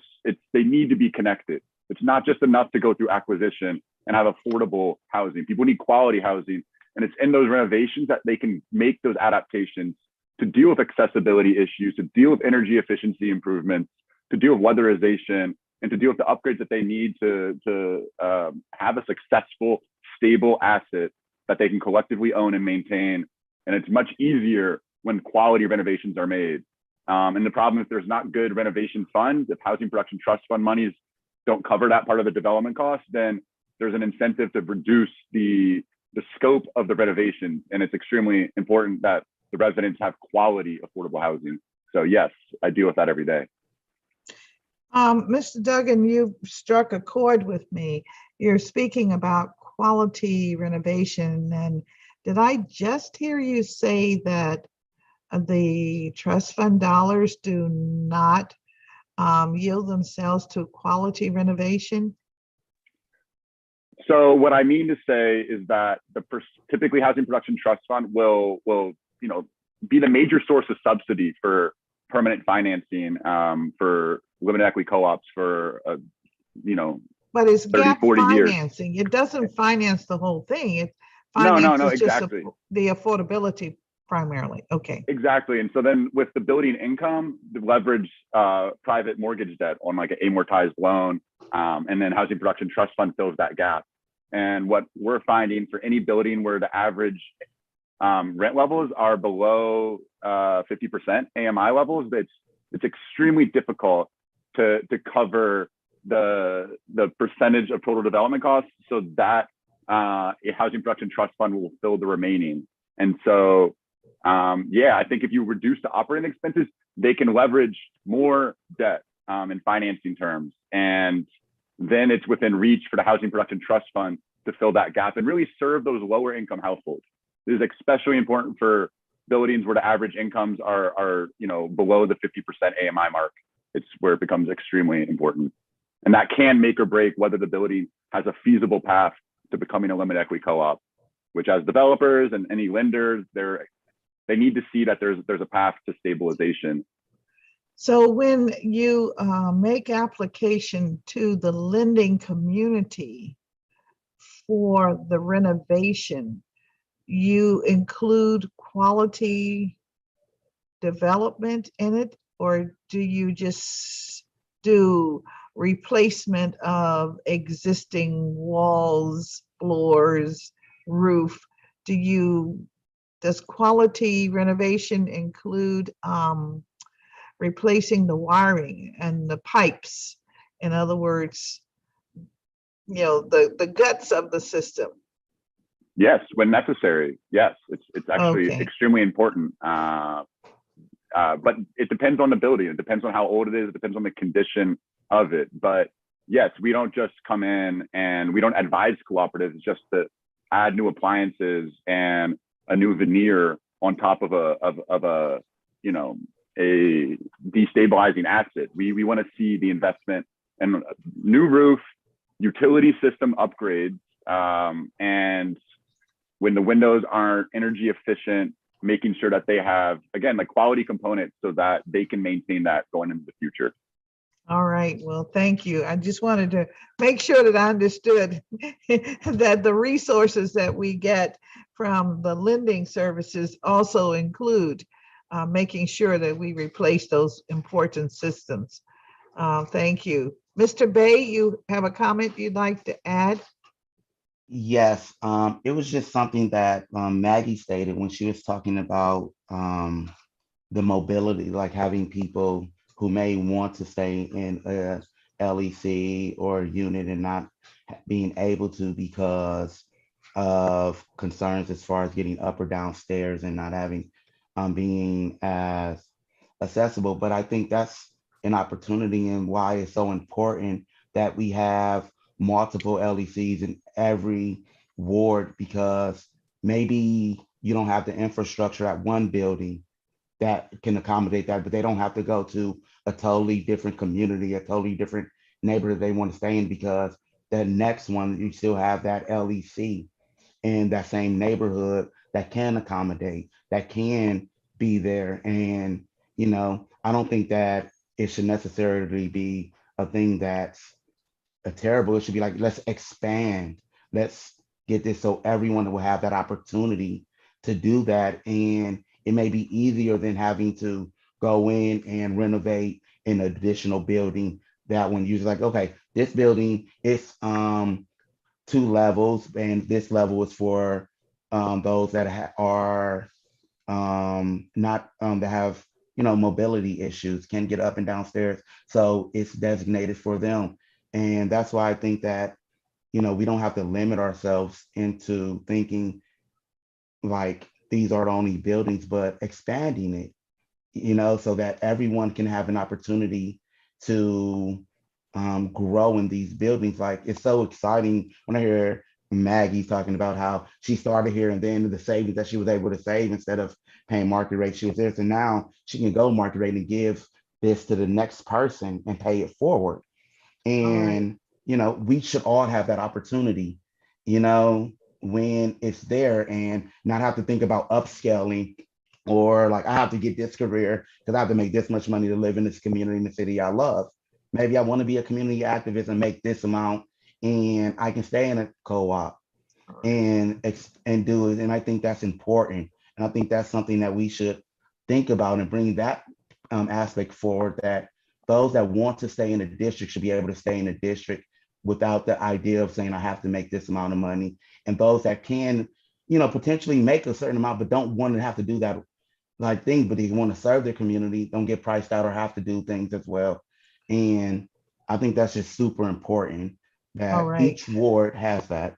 need to be connected. It's not just enough to go through acquisition and have affordable housing. People need quality housing, and it's in those renovations that they can make those adaptations to deal with accessibility issues, to deal with energy efficiency improvements, to deal with weatherization, and to deal with the upgrades that they need to have a successful, stable asset that they can collectively own and maintain. And it's much easier when quality renovations are made. And the problem, if there's not good renovation funds, if housing production trust fund monies don't cover that part of the development cost, then there's an incentive to reduce the the scope of the renovation, and it's extremely important that the residents have quality affordable housing. So yes, I deal with that every day. Mr. Duggan, you struck a chord with me. You're speaking about quality renovation, and did I just hear you say that the trust fund dollars do not yield themselves to quality renovation? So what I mean to say is that typically Housing Production Trust Fund will be the major source of subsidy for permanent financing for limited equity co-ops for But it's 30, gap 40 years. financing. It doesn't finance the whole thing. It No, finances exactly. just the affordability primarily. Okay. Exactly. And so then with the building income, the leverage private mortgage debt on like an amortized loan, and then Housing Production Trust Fund fills that gap. And what we're finding for any building where the average rent levels are below 50% AMI levels, it's extremely difficult to cover the percentage of total development costs, so that a Housing Production Trust Fund will fill the remaining. And so I think if you reduce the operating expenses, they can leverage more debt in financing terms. And then it's within reach for the Housing Production Trust Fund to fill that gap and really serve those lower income households. This is especially important for buildings where the average incomes are below the 50% AMI mark. It's where it becomes extremely important. And that can make or break whether the building has a feasible path to becoming a limited equity co-op, which as developers and any lenders, they need to see that there's a path to stabilization. So when you make application to the lending community for the renovation, you include quality development in it, or do you just do replacement of existing walls, floors, roof? Does quality renovation include replacing the wiring and the pipes? In other words, the guts of the system. Yes, when necessary. Yes, it's actually Okay. extremely important. But it depends on the building. It depends on how old it is. It depends on the condition of it. But yes, we don't just come in and we don't advise cooperatives just to add new appliances and a new veneer on top of a destabilizing asset. We want to see the investment and new roof, utility system upgrades, and when the windows aren't energy efficient, making sure that they have, again, like quality components so that they can maintain that going into the future. All right, well, thank you. I just wanted to make sure that I understood that the resources that we get from the lending services also include making sure that we replace those important systems. Thank you. Mr. Bay, you have a comment you'd like to add? Yes, it was just something that Maggie stated when she was talking about the mobility, like having people who may want to stay in a LEC or a unit and not being able to because of concerns as far as getting up or downstairs and not having being as accessible. But I think that's an opportunity and why it's so important that we have multiple LECs in every ward, because maybe you don't have the infrastructure at one building that can accommodate that, but they don't have to go to a totally different community, a totally different neighborhood they want to stay in, because the next one, you still have that LEC in that same neighborhood that can accommodate, that can be there. And, I don't think that it should necessarily be a thing that's terrible. It should be like, let's expand, let's get this so everyone will have that opportunity to do that. And it may be easier than having to go in and renovate an additional building. That one you're like, okay, this building is 2 levels, and this level is for those that are not that have mobility issues, can get up and downstairs, so it's designated for them. And that's why I think that we don't have to limit ourselves into thinking like these are the only buildings, but expanding it, so that everyone can have an opportunity to grow in these buildings. Like, it's so exciting when I hear Maggie talking about how she started here and then the savings that she was able to save, instead of paying market rate, she was there. So now she can go market rate and give this to the next person and pay it forward. And, we should all have that opportunity, when it's there, and not have to think about upscaling, or like, I have to get this career because I have to make this much money to live in this community, in the city I love. Maybe I want to be a community activist and make this amount, and I can stay in a co-op and do it. And I think that's important. And I think that's something that we should think about and bring that aspect forward, that those that want to stay in the district should be able to stay in the district without the idea of saying I have to make this amount of money. And those that can, potentially make a certain amount, but don't want to have to do that like thing, but they want to serve their community, don't get priced out or have to do things as well. And I think that's just super important that each ward has that.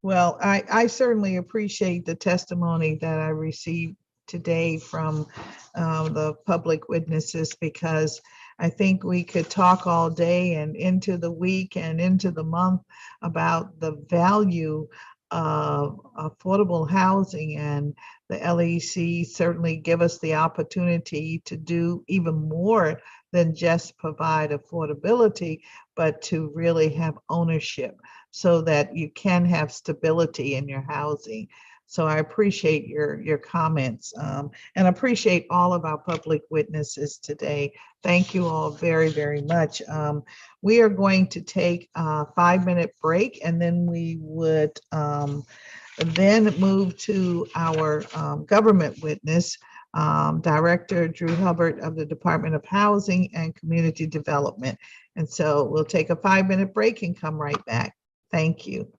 Well, I certainly appreciate the testimony that I received today from the public witnesses, because I think we could talk all day and into the week and into the month about the value of affordable housing, and the LEC certainly give us the opportunity to do even more than just provide affordability, but to really have ownership so that you can have stability in your housing. So I appreciate your comments, and appreciate all of our public witnesses today. Thank you all very, very much. We are going to take a 5-minute break, and then we would then move to our government witness, Director Drew Hubbard of the Department of Housing and Community Development. And so we'll take a 5-minute break and come right back. Thank you.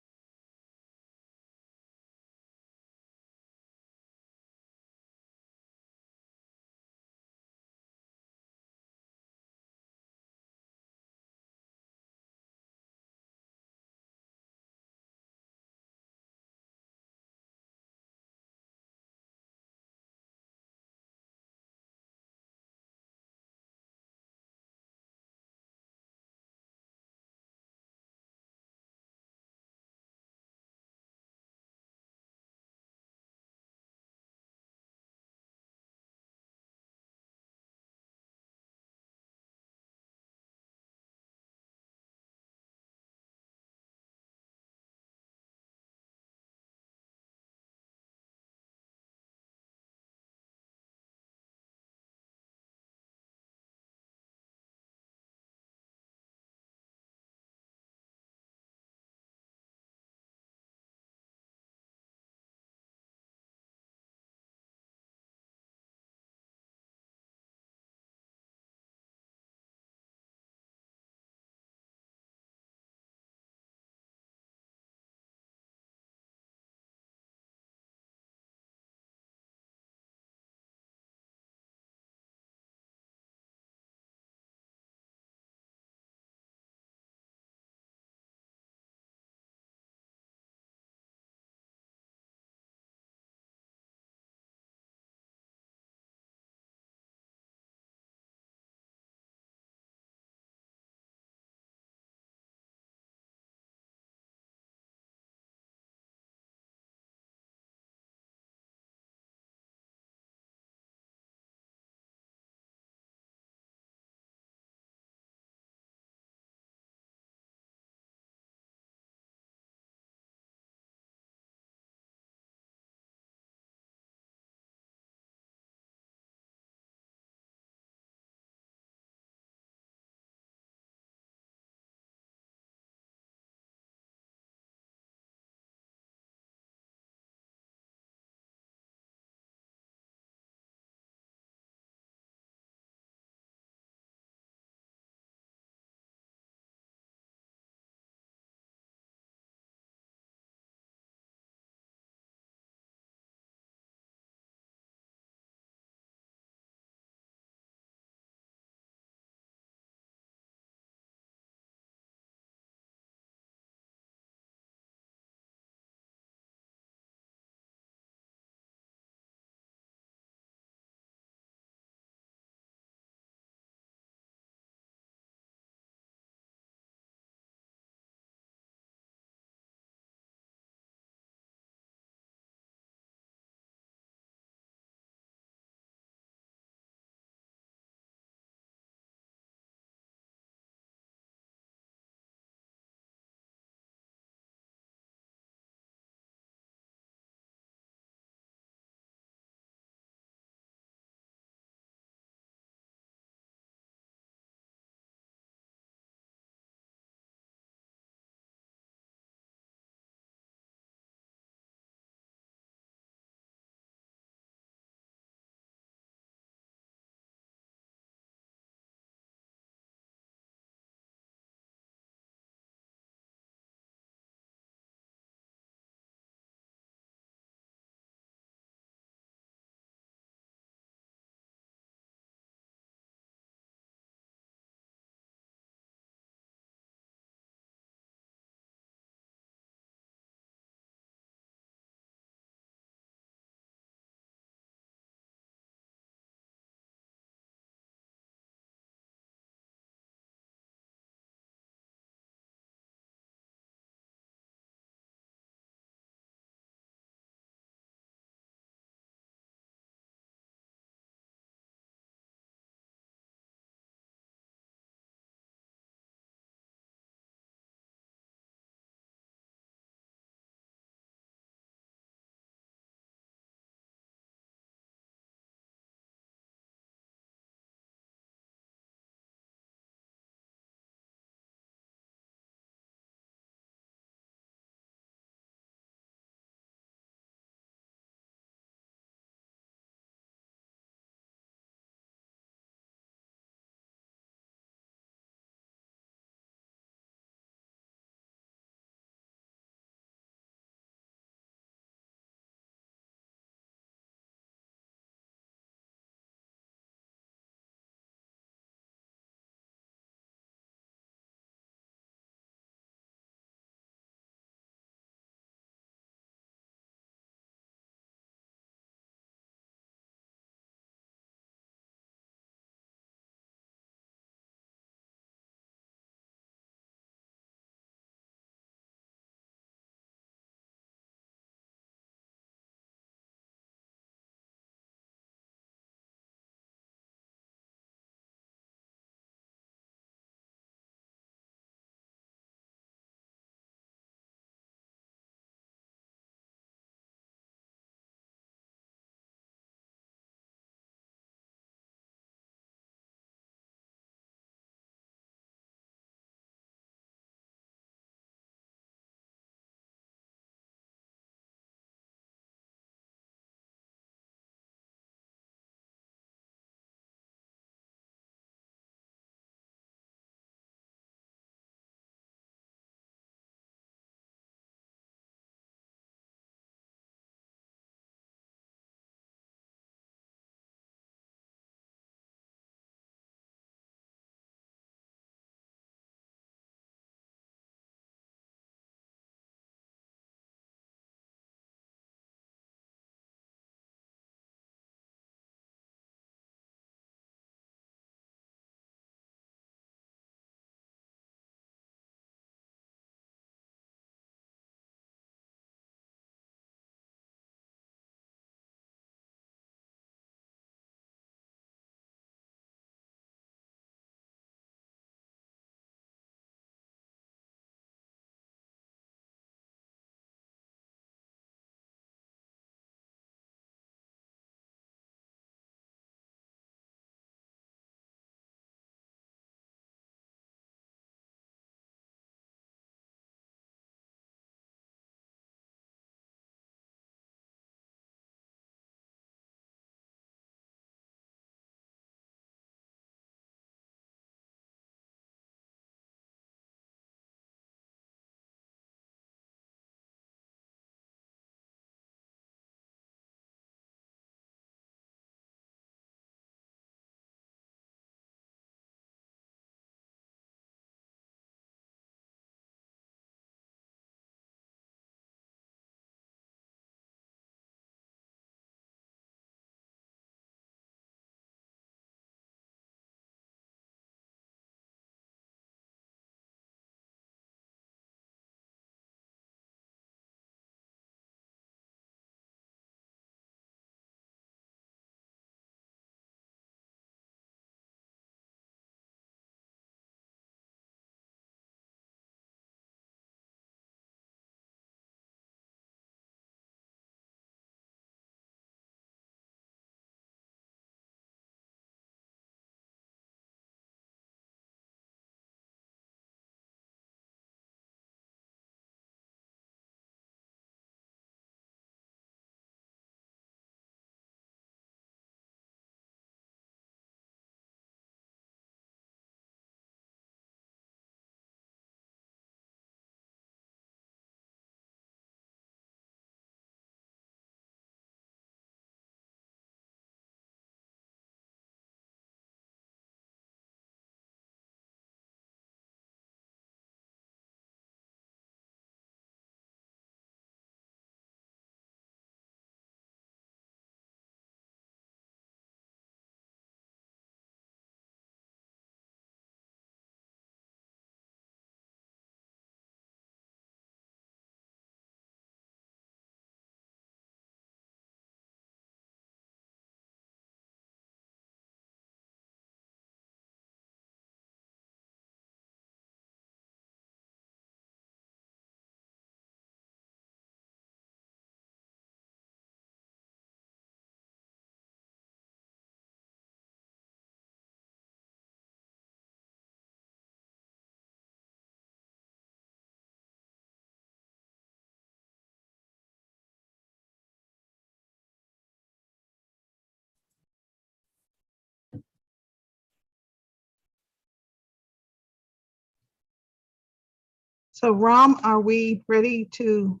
So Ram, are we ready to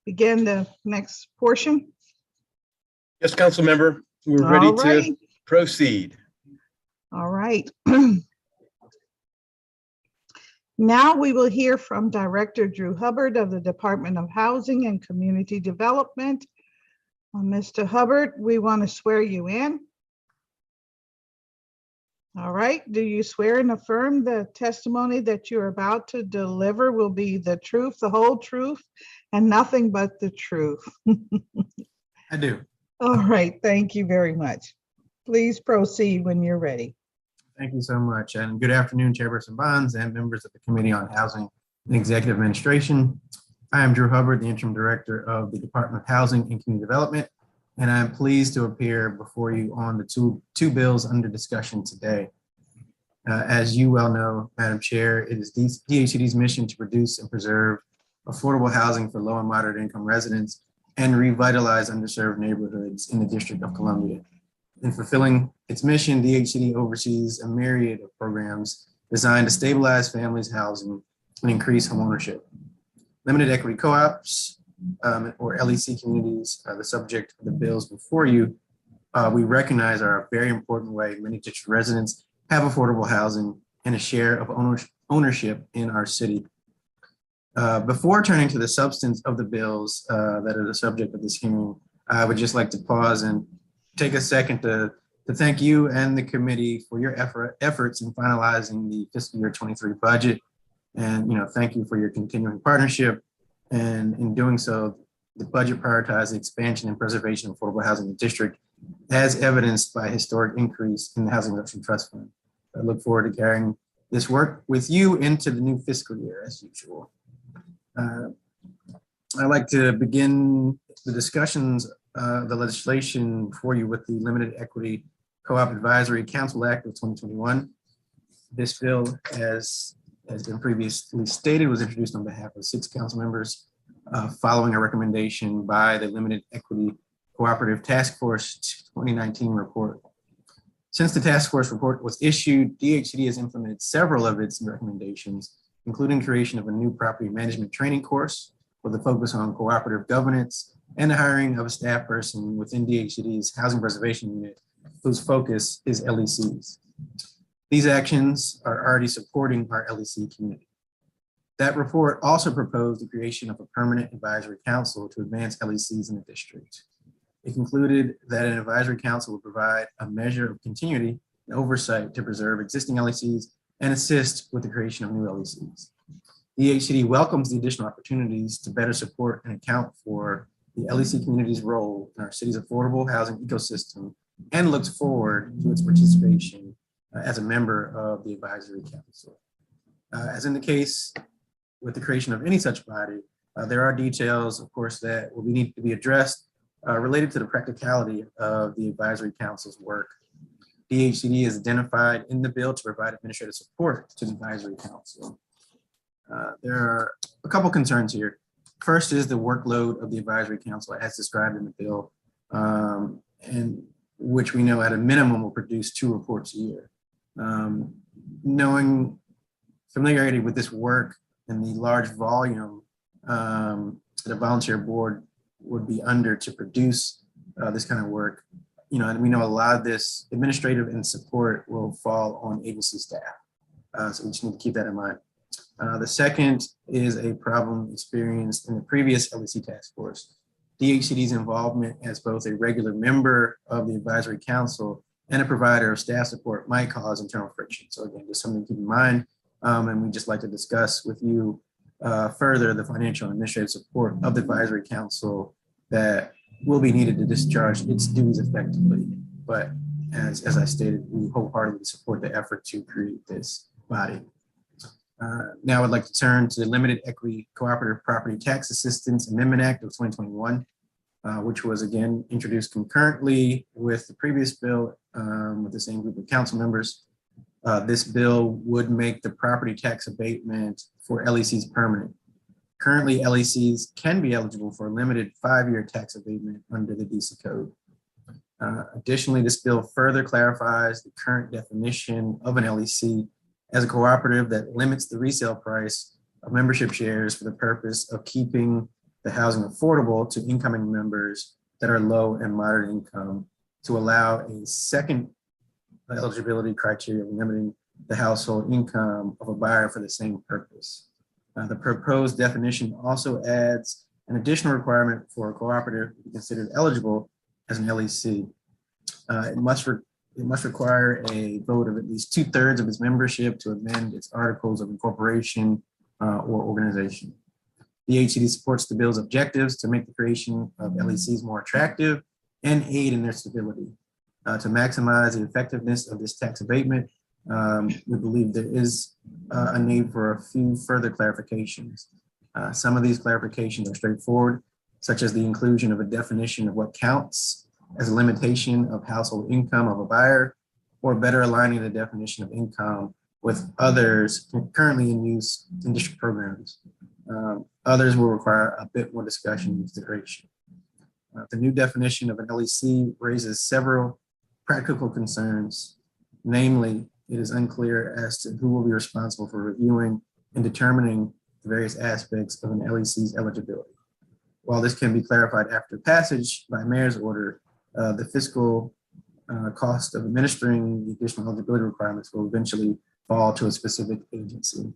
begin the next portion? Yes, council member, we're ready to proceed. All right. Now we will hear from Director Drew Hubbard of the Department of Housing and Community Development. Mr. Hubbard, we want to swear you in. All right. Do you swear and affirm the testimony that you're about to deliver will be the truth, the whole truth, and nothing but the truth? I do. All right. Thank you very much. Please proceed when you're ready. Thank you so much. And good afternoon, Chairperson Bonds and members of the Committee on Housing and Executive Administration. I am Drew Hubbard, the Interim Director of the Department of Housing and Community Development, and I'm pleased to appear before you on the two bills under discussion today. As you well know, Madam Chair, it is DHCD's mission to produce and preserve affordable housing for low and moderate income residents and revitalize underserved neighborhoods in the District of Columbia. In fulfilling its mission, DHCD oversees a myriad of programs designed to stabilize families' housing and increase homeownership. Limited equity co-ops or LEC communities are the subject of the bills before you. We recognize are a very important way many district residents have affordable housing and a share of ownership in our city. Before turning to the substance of the bills that are the subject of this hearing, I would just like to pause and take a second to thank you and the committee for your efforts in finalizing the fiscal year 23 budget. And thank you for your continuing partnership. And in doing so, the budget prioritized the expansion and preservation of affordable housing in the district, as evidenced by a historic increase in the Housing Reduction Trust Fund. I look forward to carrying this work with you into the new fiscal year as usual. I'd like to begin the discussions the legislation for you with the Limited Equity Co-op Advisory Council Act of 2021. This bill, as has been previously stated, was introduced on behalf of 6 council members following a recommendation by the Limited Equity Cooperative Task Force 2019 report. Since the task force report was issued, DHCD has implemented several of its recommendations, including creation of a new property management training course with a focus on cooperative governance and the hiring of a staff person within DHCD's Housing Preservation Unit, whose focus is LECs. These actions are already supporting our LEC community. That report also proposed the creation of a permanent advisory council to advance LECs in the district. It concluded that an advisory council would provide a measure of continuity and oversight to preserve existing LECs and assist with the creation of new LECs. DHCD welcomes the additional opportunities to better support and account for the LEC community's role in our city's affordable housing ecosystem and looks forward to its participation as a member of the advisory council. As in the case with the creation of any such body, there are details, of course, that will need to be addressed related to the practicality of the advisory council's work. DHCD is identified in the bill to provide administrative support to the advisory council. There are a couple concerns here. First is the workload of the advisory council as described in the bill, and which we know at a minimum will produce 2 reports a year. Knowing familiarity with this work and the large volume that a volunteer board would be under to produce this kind of work, and we know a lot of this administrative and support will fall on agency staff. So we just need to keep that in mind. The second is a problem experienced in the previous LEC task force. DHCD's involvement as both a regular member of the advisory council and a provider of staff support might cause internal friction. So again, just something to keep in mind. And we'd just like to discuss with you further the financial and administrative support of the advisory council that will be needed to discharge its duties effectively. But as I stated, we wholeheartedly support the effort to create this body. Now I'd like to turn to the Limited Equity Cooperative Property Tax Assistance Amendment Act of 2021, which was again introduced concurrently with the previous bill with the same group of council members. This bill would make the property tax abatement for LECs permanent. Currently, LECs can be eligible for a limited 5-year tax abatement under the DC Code. Additionally, this bill further clarifies the current definition of an LEC as a cooperative that limits the resale price of membership shares for the purpose of keeping the housing affordable to incoming members that are low and moderate income, to allow a second eligibility criteria limiting the household income of a buyer for the same purpose. The proposed definition also adds an additional requirement for a cooperative to be considered eligible as an LEC. It must require a vote of at least 2/3 of its membership to amend its articles of incorporation or organization. The HCD supports the bill's objectives to make the creation of LECs more attractive and aid in their stability. To maximize the effectiveness of this tax abatement, we believe there is a need for a few further clarifications. Some of these clarifications are straightforward, such as the inclusion of a definition of what counts as a limitation of household income of a buyer, or better aligning the definition of income with others currently in use in district programs. Others will require a bit more discussion and consideration. The new definition of an LEC raises several practical concerns. Namely, it is unclear as to who will be responsible for reviewing and determining the various aspects of an LEC's eligibility. While this can be clarified after passage by mayor's order, the fiscal cost of administering the additional eligibility requirements will eventually fall to a specific agency.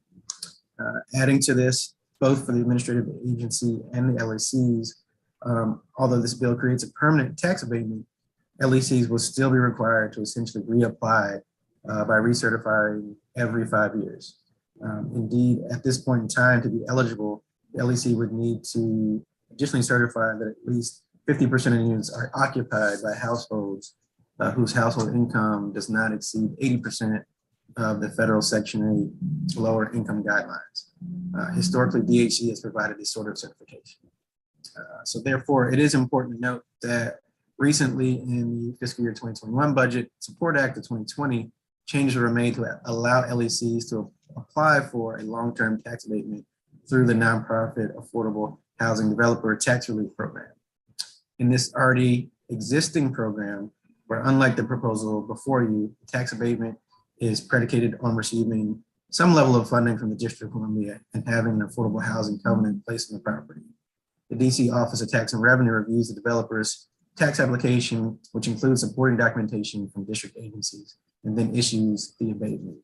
Adding to this, both for the administrative agency and the LECs, although this bill creates a permanent tax abatement, LECs will still be required to essentially reapply by recertifying every 5 years. Indeed, at this point in time, to be eligible, the LEC would need to additionally certify that at least 50% of the units are occupied by households whose household income does not exceed 80% of the federal Section 8 lower income guidelines. Historically, DHC has provided this sort of certification. So therefore, it is important to note that recently in the fiscal year 2021 budget support act of 2020, changes were made to allow LECs to apply for a long-term tax abatement through the nonprofit affordable housing developer tax relief program. In this already existing program, where unlike the proposal before you, the tax abatement is predicated on receiving some level of funding from the District of Columbia and having an affordable housing covenant placed on the property. The DC Office of Tax and Revenue reviews the developer's tax application, which includes supporting documentation from district agencies, and then issues the abatement.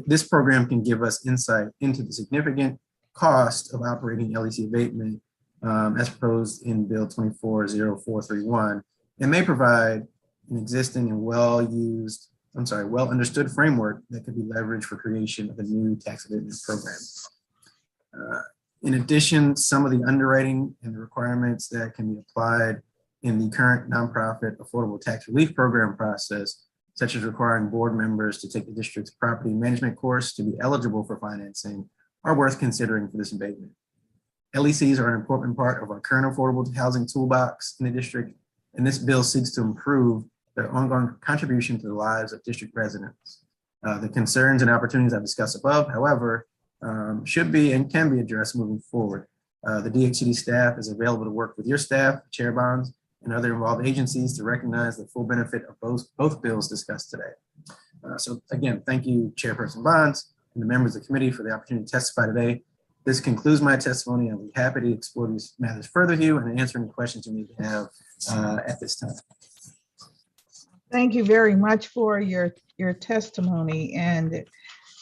This program can give us insight into the significant cost of operating LEC abatement as proposed in Bill 24-0431, and may provide an existing and well understood framework that could be leveraged for creation of a new tax abatement program. In addition, some of the underwriting and the requirements that can be applied in the current nonprofit affordable tax relief program process, such as requiring board members to take the district's property management course to be eligible for financing, are worth considering for this abatement. LECs are an important part of our current affordable housing toolbox in the district, and this bill seeks to improve their ongoing contribution to the lives of district residents. The concerns and opportunities I've discussed above, however, should be and can be addressed moving forward. The DHCD staff is available to work with your staff, Chair Bonds, and other involved agencies to recognize the full benefit of both bills discussed today. So again, thank you, Chairperson Bonds, and the members of the committee for the opportunity to testify today. This concludes my testimony. I'll be happy to explore these matters further with you and answer any questions you may have at this time. Thank you very much for your testimony. And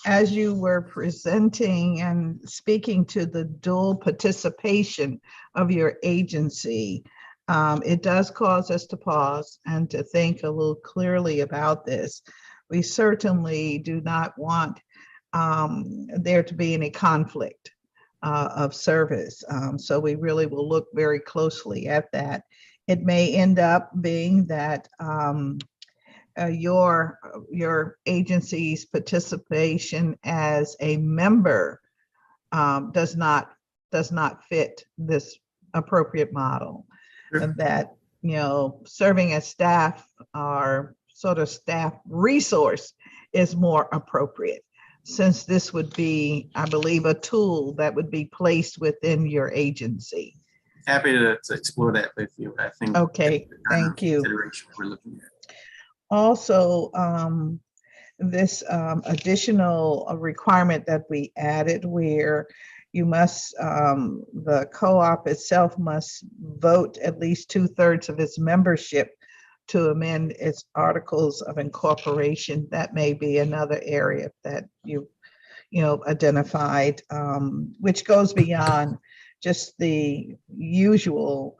as you were presenting and speaking to the dual participation of your agency, it does cause us to pause and to think a little clearly about this. We certainly do not want there to be any conflict of service. So we really will look very closely at that. It may end up being that your agency's participation as a member does not fit this appropriate model. And that, serving as staff or sort of staff resource is more appropriate, since this would be, I believe, a tool that would be placed within your agency. Happy to explore that with you. I think. Okay, thank you. Consideration we're looking at. Also, this additional requirement that we added where you must, the co-op itself must vote at least 2/3 of its membership to amend its articles of incorporation. That may be another area that you identified, which goes beyond just the usual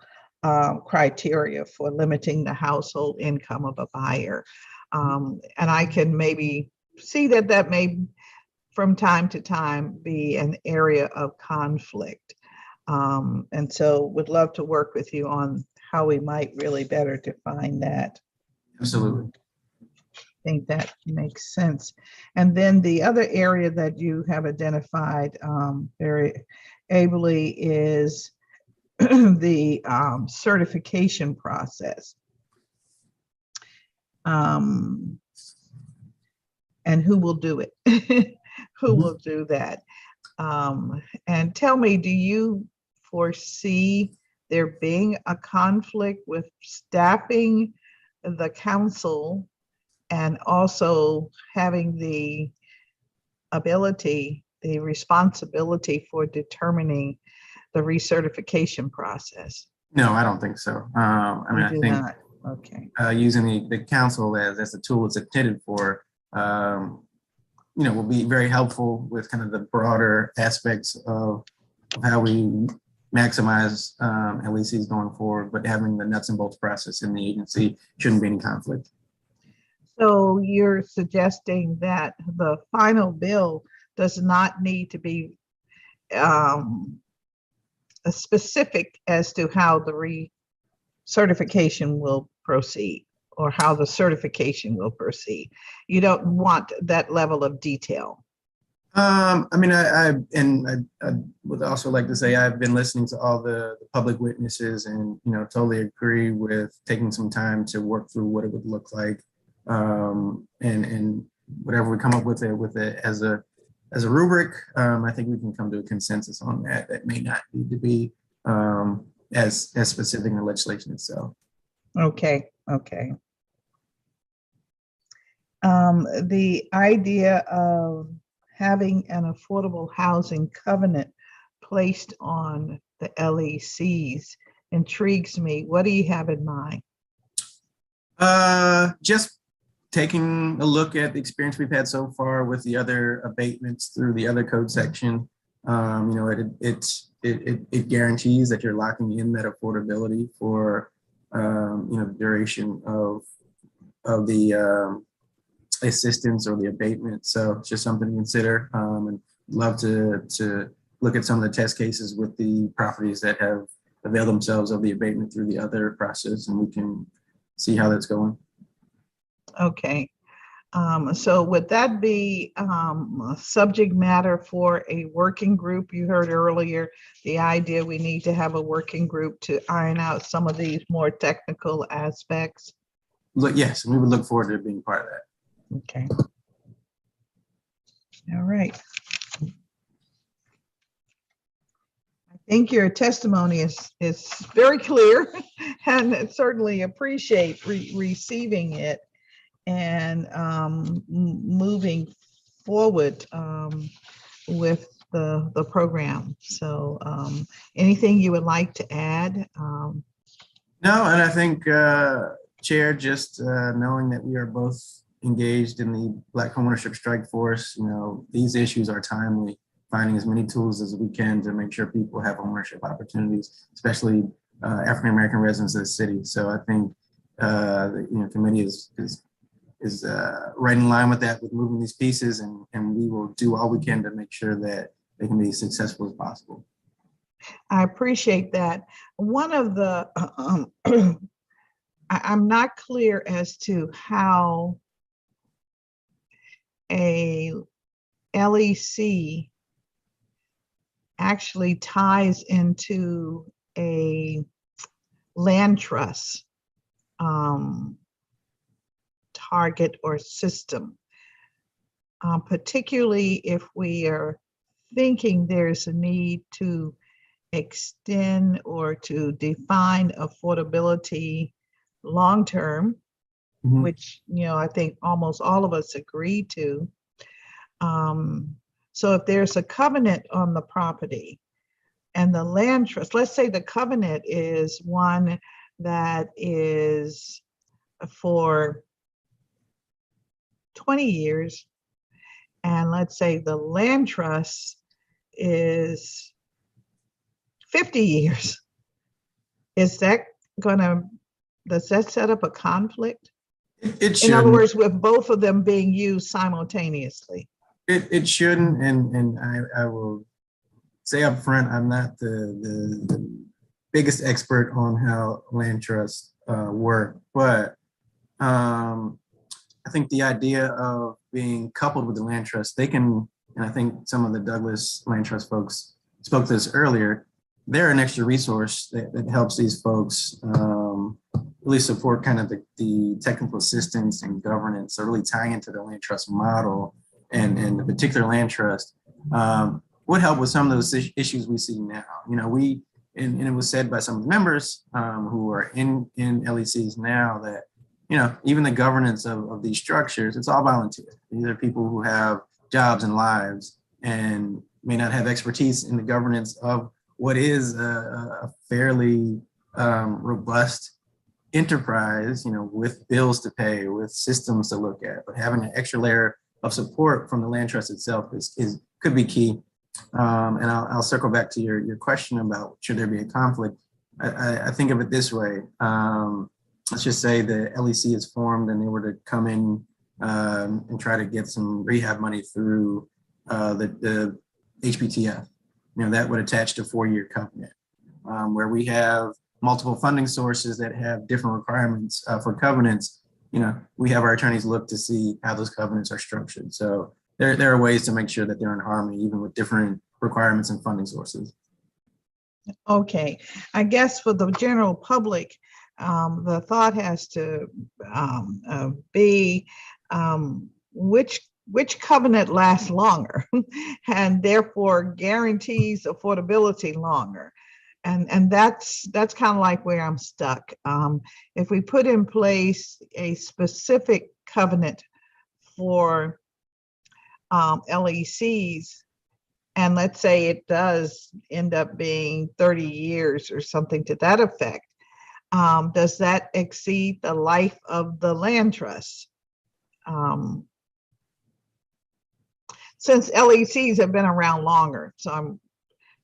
criteria for limiting the household income of a buyer. And I can maybe see that may from time to time be an area of conflict. And so would love to work with you on how we might really better define that. Absolutely. I think that makes sense. And then the other area that you have identified very ably is the certification process. And who will do it? Who will do that? And tell me, do you foresee there being a conflict with staffing the council and also having the ability, the responsibility for determining the recertification process? No, I don't think so. I mean, I think not. Okay. Using the council as a tool it's intended for, will be very helpful with kind of the broader aspects of how we maximize LECs going forward, but having the nuts and bolts process in the agency shouldn't be any conflict. So you're suggesting that the final bill does not need to be specific as to how the recertification will proceed or how the certification will proceed. You don't want that level of detail. I mean, I would also like to say I've been listening to all the public witnesses and, totally agree with taking some time to work through what it would look like. And whatever we come up with it as a rubric, I think we can come to a consensus on that. That may not need to be as specific in the legislation itself. Okay. The idea of having an affordable housing covenant placed on the LECs intrigues me. What do you have in mind? Just taking a look at the experience we've had so far with the other abatements through the other code section. It guarantees that you're locking in that affordability for the duration of the assistance or the abatement. So it's just something to consider, and love to look at some of the test cases with the properties that have availed themselves of the abatement through the other process, and we can see how that's going. Okay. So would that be subject matter for a working group? You heard earlier the idea we need to have a working group to iron out some of these more technical aspects. Yes, we would look forward to being part of that. Okay. All right. I think your testimony is very clear and certainly appreciate receiving it and moving forward with the program. So anything you would like to add? No, and I think, Chair, just knowing that we are both engaged in the Black Homeownership Strike Force, these issues are timely, finding as many tools as we can to make sure people have ownership opportunities, especially African-American residents of the city. So I think the committee is right in line with that, with moving these pieces, and we will do all we can to make sure that they can be as successful as possible. I appreciate that. One of the, I'm not clear as to how a LEC actually ties into a land trust target or system, particularly if we are thinking there's a need to extend or to define affordability long-term which, I think almost all of us agree to. So if there's a covenant on the property and the land trust, let's say the covenant is one that is for 20 years, and let's say the land trust is 50 years, does that set up a conflict? It In other shouldn't. words, with both of them being used simultaneously? It shouldn't, and I will say up front, I'm not the biggest expert on how land trusts work, but I think the idea of being coupled with the land trust, they can, and I think some of the Douglas Land Trust folks spoke to this earlier, they're an extra resource that helps these folks really support kind of the technical assistance and governance, so really tying into the land trust model and the particular land trust would help with some of those issues we see now. And it was said by some of the members who are in LECs now that, even the governance of these structures, it's all volunteer. These are people who have jobs and lives and may not have expertise in the governance of what is a fairly robust enterprise, with bills to pay, with systems to look at, but having an extra layer of support from the land trust itself could be key. And I'll circle back to your question about should there be a conflict. I think of it this way. Let's just say the LEC is formed and they were to come in and try to get some rehab money through the HPTF. That would attach to a 4-year covenant where we have multiple funding sources that have different requirements for covenants. We have our attorneys look to see how those covenants are structured. So there are ways to make sure that they're in harmony, even with different requirements and funding sources. Okay, I guess for the general public, the thought has to be which covenant lasts longer and therefore guarantees affordability longer. And that's kind of like where I'm stuck. If we put in place a specific covenant for LECs, and let's say it does end up being 30 years or something to that effect, does that exceed the life of the land trust? Since LECs have been around longer, so I'm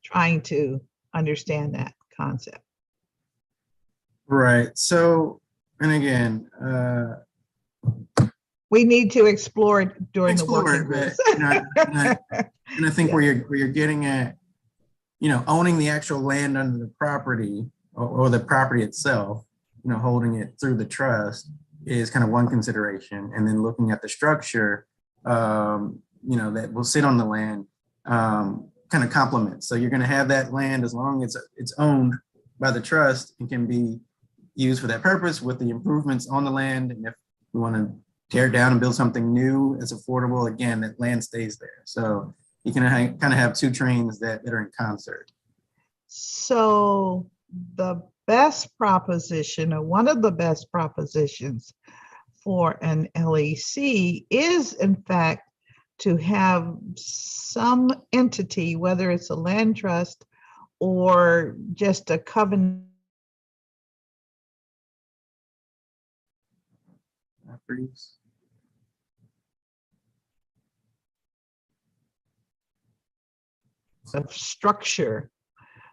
trying to understand that concept. Right. So, and again, we need to explore it during the working groups. And I think where you're getting at, owning the actual land under the property or the property itself, holding it through the trust is kind of one consideration. And then looking at the structure, that will sit on the land, kind of complements. So you're going to have that land as long as it's owned by the trust and can be used for that purpose with the improvements on the land. And if we want to tear it down and build something new that's affordable, again, that land stays there. So you can kind of have two trains that are in concert. So the best proposition, or one of the best propositions for an LEC is, in fact, to have some entity, whether it's a land trust or just a covenant. Of structure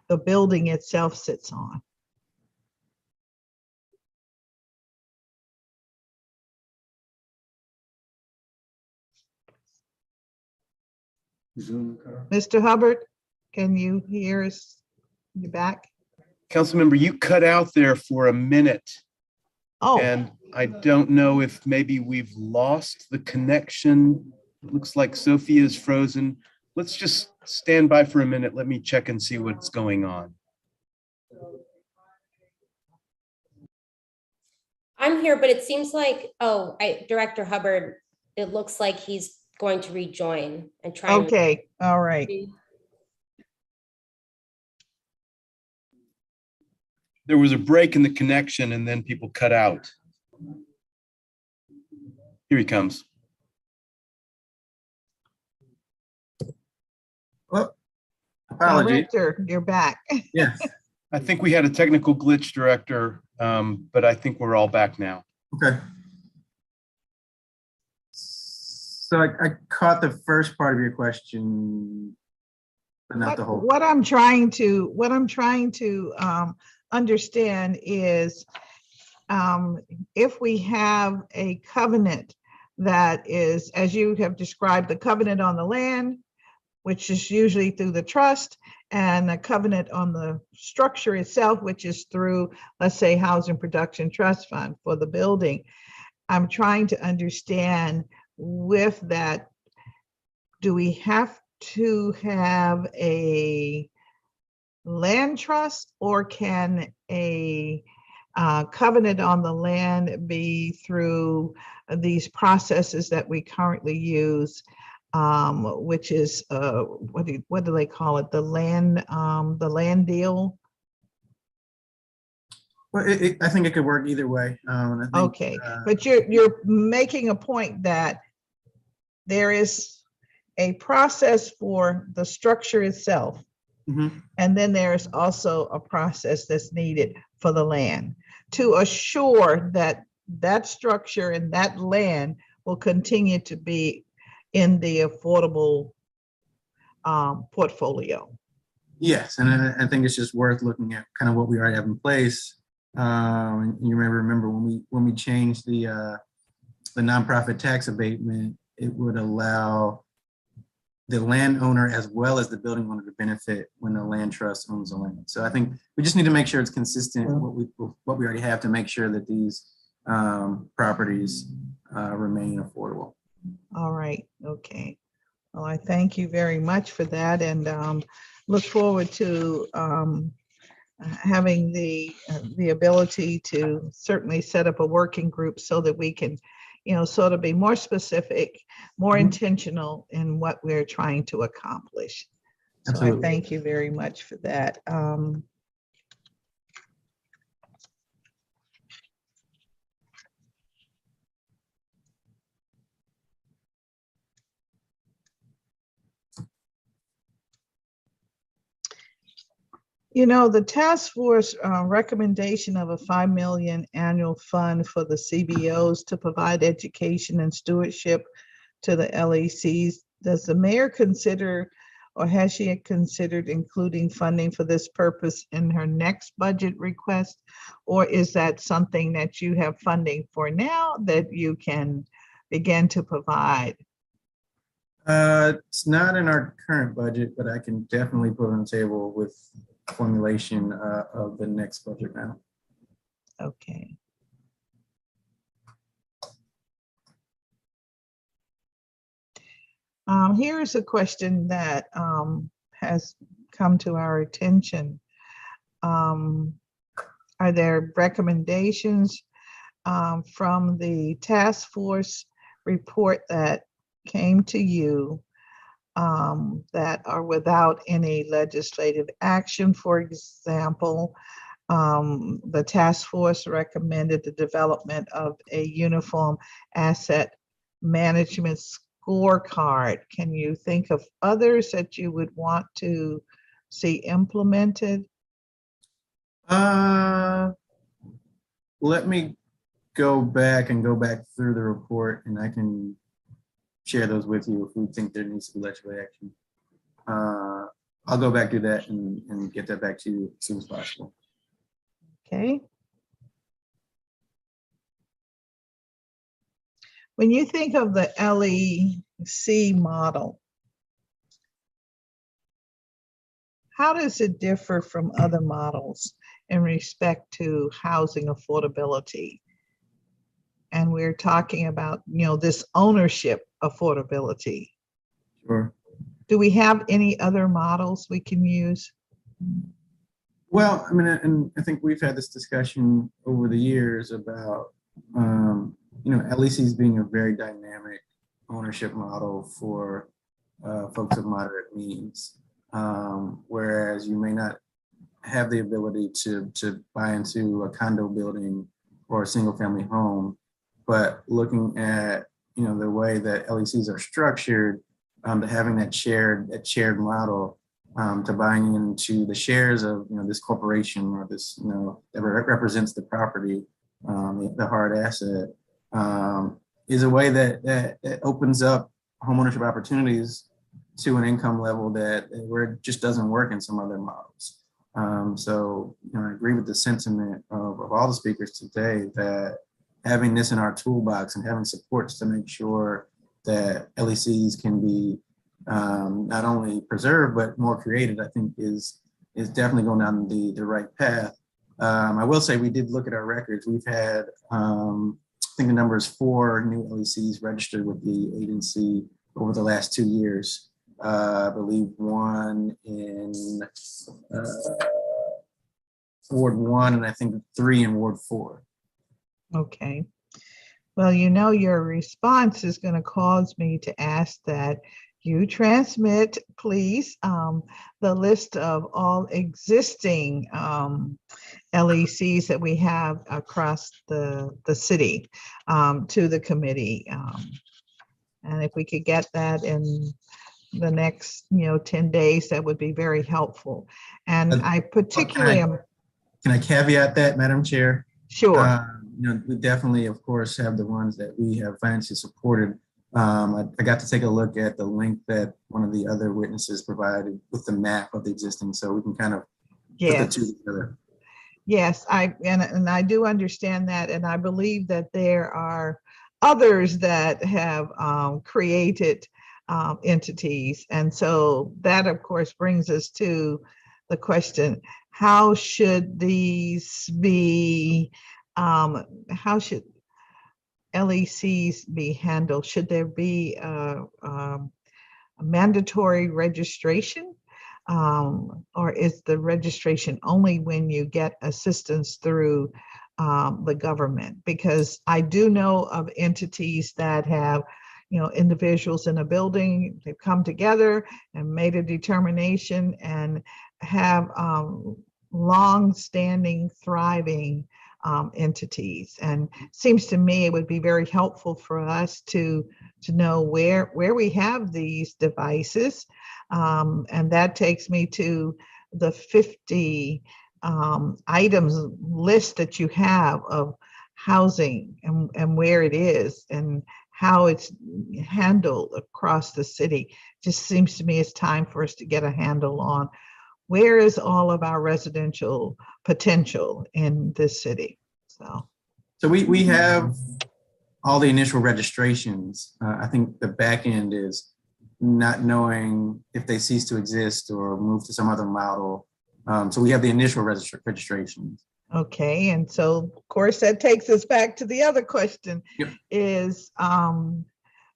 the building itself sits on. Mr. Hubbard, can you hear us? You back? Councilmember, you cut out there for a minute. Oh. And I don't know if maybe we've lost the connection. It looks like Sophia is frozen. Let's just stand by for a minute. Let me check and see what's going on. I'm here, but it seems like, Director Hubbard, it looks like he's going to rejoin and try. Okay, all right. There was a break in the connection and then people cut out. Here he comes. Well, apologies. Director, you're back. Yes. I think we had a technical glitch, Director, but I think we're all back now. Okay. So I caught the first part of your question, but not the whole. What I'm trying to understand is if we have a covenant that is, as you have described, the covenant on the land, which is usually through the trust, and a covenant on the structure itself, which is through, let's say, Housing Production Trust Fund for the building. I'm trying to understand with that, do we have to have a land trust, or can a covenant on the land be through these processes that we currently use, which is what do they call it? The land deal. Well, I think it could work either way. I think, Okay, but you're making a point that there is a process for the structure itself, and then there is also a process that's needed for the land to assure that that structure and that land will continue to be in the affordable portfolio. Yes, and I think it's just worth looking at kind of what we already have in place. And you may remember when we changed the nonprofit tax abatement, it would allow the landowner as well as the building owner to benefit when the land trust owns the land. So I think we just need to make sure it's consistent with what we already have to make sure that these properties remain affordable. All right, okay. Well, I thank you very much for that, and look forward to having the ability to certainly set up a working group so that we can, sort of be more specific, more intentional in what we're trying to accomplish. So Absolutely. I thank you very much for that. The task force recommendation of a 5 million annual fund for the CBOs to provide education and stewardship to the LECs. Does the mayor consider, or has she considered including funding for this purpose in her next budget request? Or is that something that you have funding for now that you can begin to provide? It's not in our current budget, but I can definitely put on the table with formulation of the next budget now. Okay. Here is a question that has come to our attention. Are there recommendations from the task force report that came to you that are without any legislative action? For example, the task force recommended the development of a uniform asset management scorecard. Can you think of others that you would want to see implemented? Let me go back through the report, and I can share those with you if we think there needs to be legislative action. I'll go back to that and get that back to you as soon as possible. Okay. When you think of the LEC model, how does it differ from other models in respect to housing affordability? And we're talking about, this ownership affordability. Sure. Do we have any other models we can use? Well, I mean, and I think we've had this discussion over the years about, LECs being a very dynamic ownership model for folks of moderate means, whereas you may not have the ability to buy into a condo building or a single family home. But looking at the way that LECs are structured, to having that shared model, to buying into the shares of this corporation or this that represents the property, the hard asset, is a way that opens up homeownership opportunities to an income level where it just doesn't work in some other models. So I agree with the sentiment of all the speakers today that having this in our toolbox and having supports to make sure that LECs can be not only preserved but more created, I think is definitely going down the right path. I will say we did look at our records. We've had, I think the number is 4 new LECs registered with the agency over the last 2 years. I believe 1 in Ward 1 and I think 3 in Ward 4. Okay. Well, your response is going to cause me to ask that you transmit, please, the list of all existing LECs that we have across the city to the committee. And if we could get that in the next 10 days, that would be very helpful. And I particularly am. Can I caveat that, Madam Chair? Sure. We definitely, of course, have the ones that we have financially supported. I got to take a look at the link that one of the other witnesses provided with the map of the existing, so we can kind of put the two together. Yes, and I do understand that, and I believe that there are others that have created entities, and so that, of course, brings us to the question: how should these be? How should LECs be handled? Should there be a mandatory registration, or is the registration only when you get assistance through the government? Because I do know of entities that have, individuals in a building, they've come together and made a determination and have long-standing, thriving entities. And seems to me it would be very helpful for us to know where we have these devices. And that takes me to the 50 items list that you have of housing and where it is and how it's handled across the city. Just seems to me it's time for us to get a handle on where is all of our residential potential in this city. So we have all the initial registrations. I think the back end is not knowing if they cease to exist or move to some other model. So we have the initial registrations. Okay, and so of course that takes us back to the other question. Yep. Is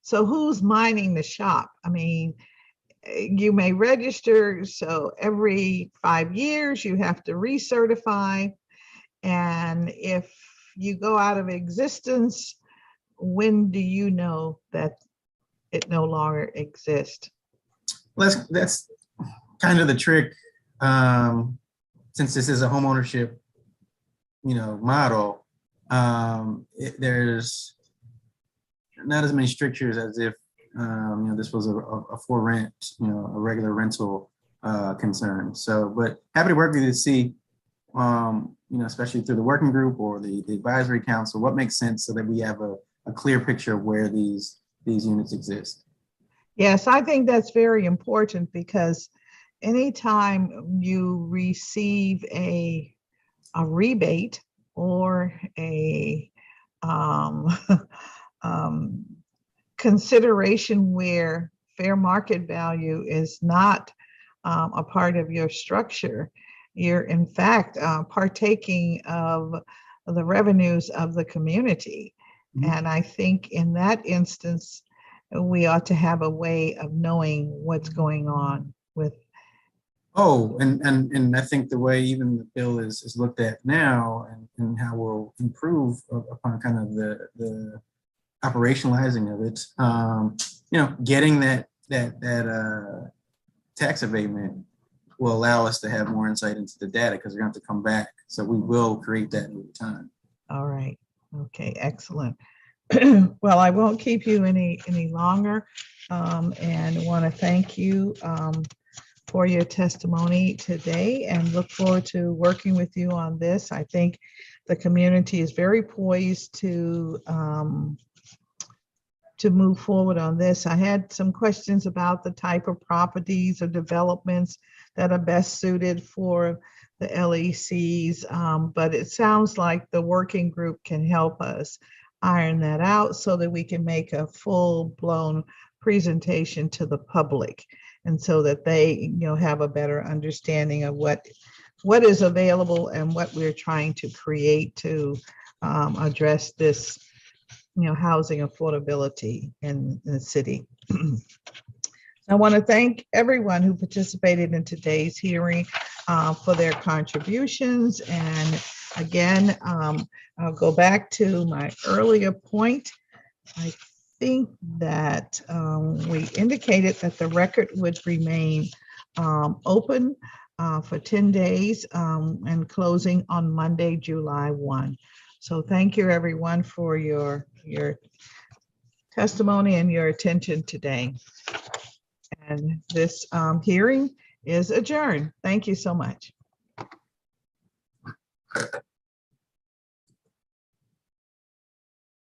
so who's mining the shop? I mean, you may register, so every 5 years you have to recertify, and if you go out of existence, when do you know that it no longer exists? Well, that's kind of the trick. Since this is a homeownership, model, there's not as many strictures as if this was a for rent, a regular rental concern. So, but happy to work with you to see, especially through the working group or the advisory council, what makes sense so that we have a clear picture of where these units exist. Yes, I think that's very important, because anytime you receive a rebate or a consideration where fair market value is not a part of your structure, you're in fact partaking of the revenues of the community. Mm-hmm. And I think in that instance, we ought to have a way of knowing what's going on with. Oh, and I think the way even the bill is looked at now and how we'll improve upon kind of the operationalizing of it, getting that tax abatement will allow us to have more insight into the data, because we're going to have to come back. So we will create that over time. All right. Okay, excellent. Well, I won't keep you any longer, and want to thank you for your testimony today and look forward to working with you on this. I think the community is very poised to move forward on this. I had some questions about the type of properties or developments that are best suited for the LECs, but it sounds like the working group can help us iron that out so that we can make a full-blown presentation to the public, and so that they have a better understanding of what is available and what we're trying to create to address this housing affordability in the city. I want to thank everyone who participated in today's hearing for their contributions. And again, I'll go back to my earlier point. I think that we indicated that the record would remain open for 10 days and closing on Monday, July 1. So thank you, everyone, for your testimony and your attention today. And this hearing is adjourned. Thank you so much.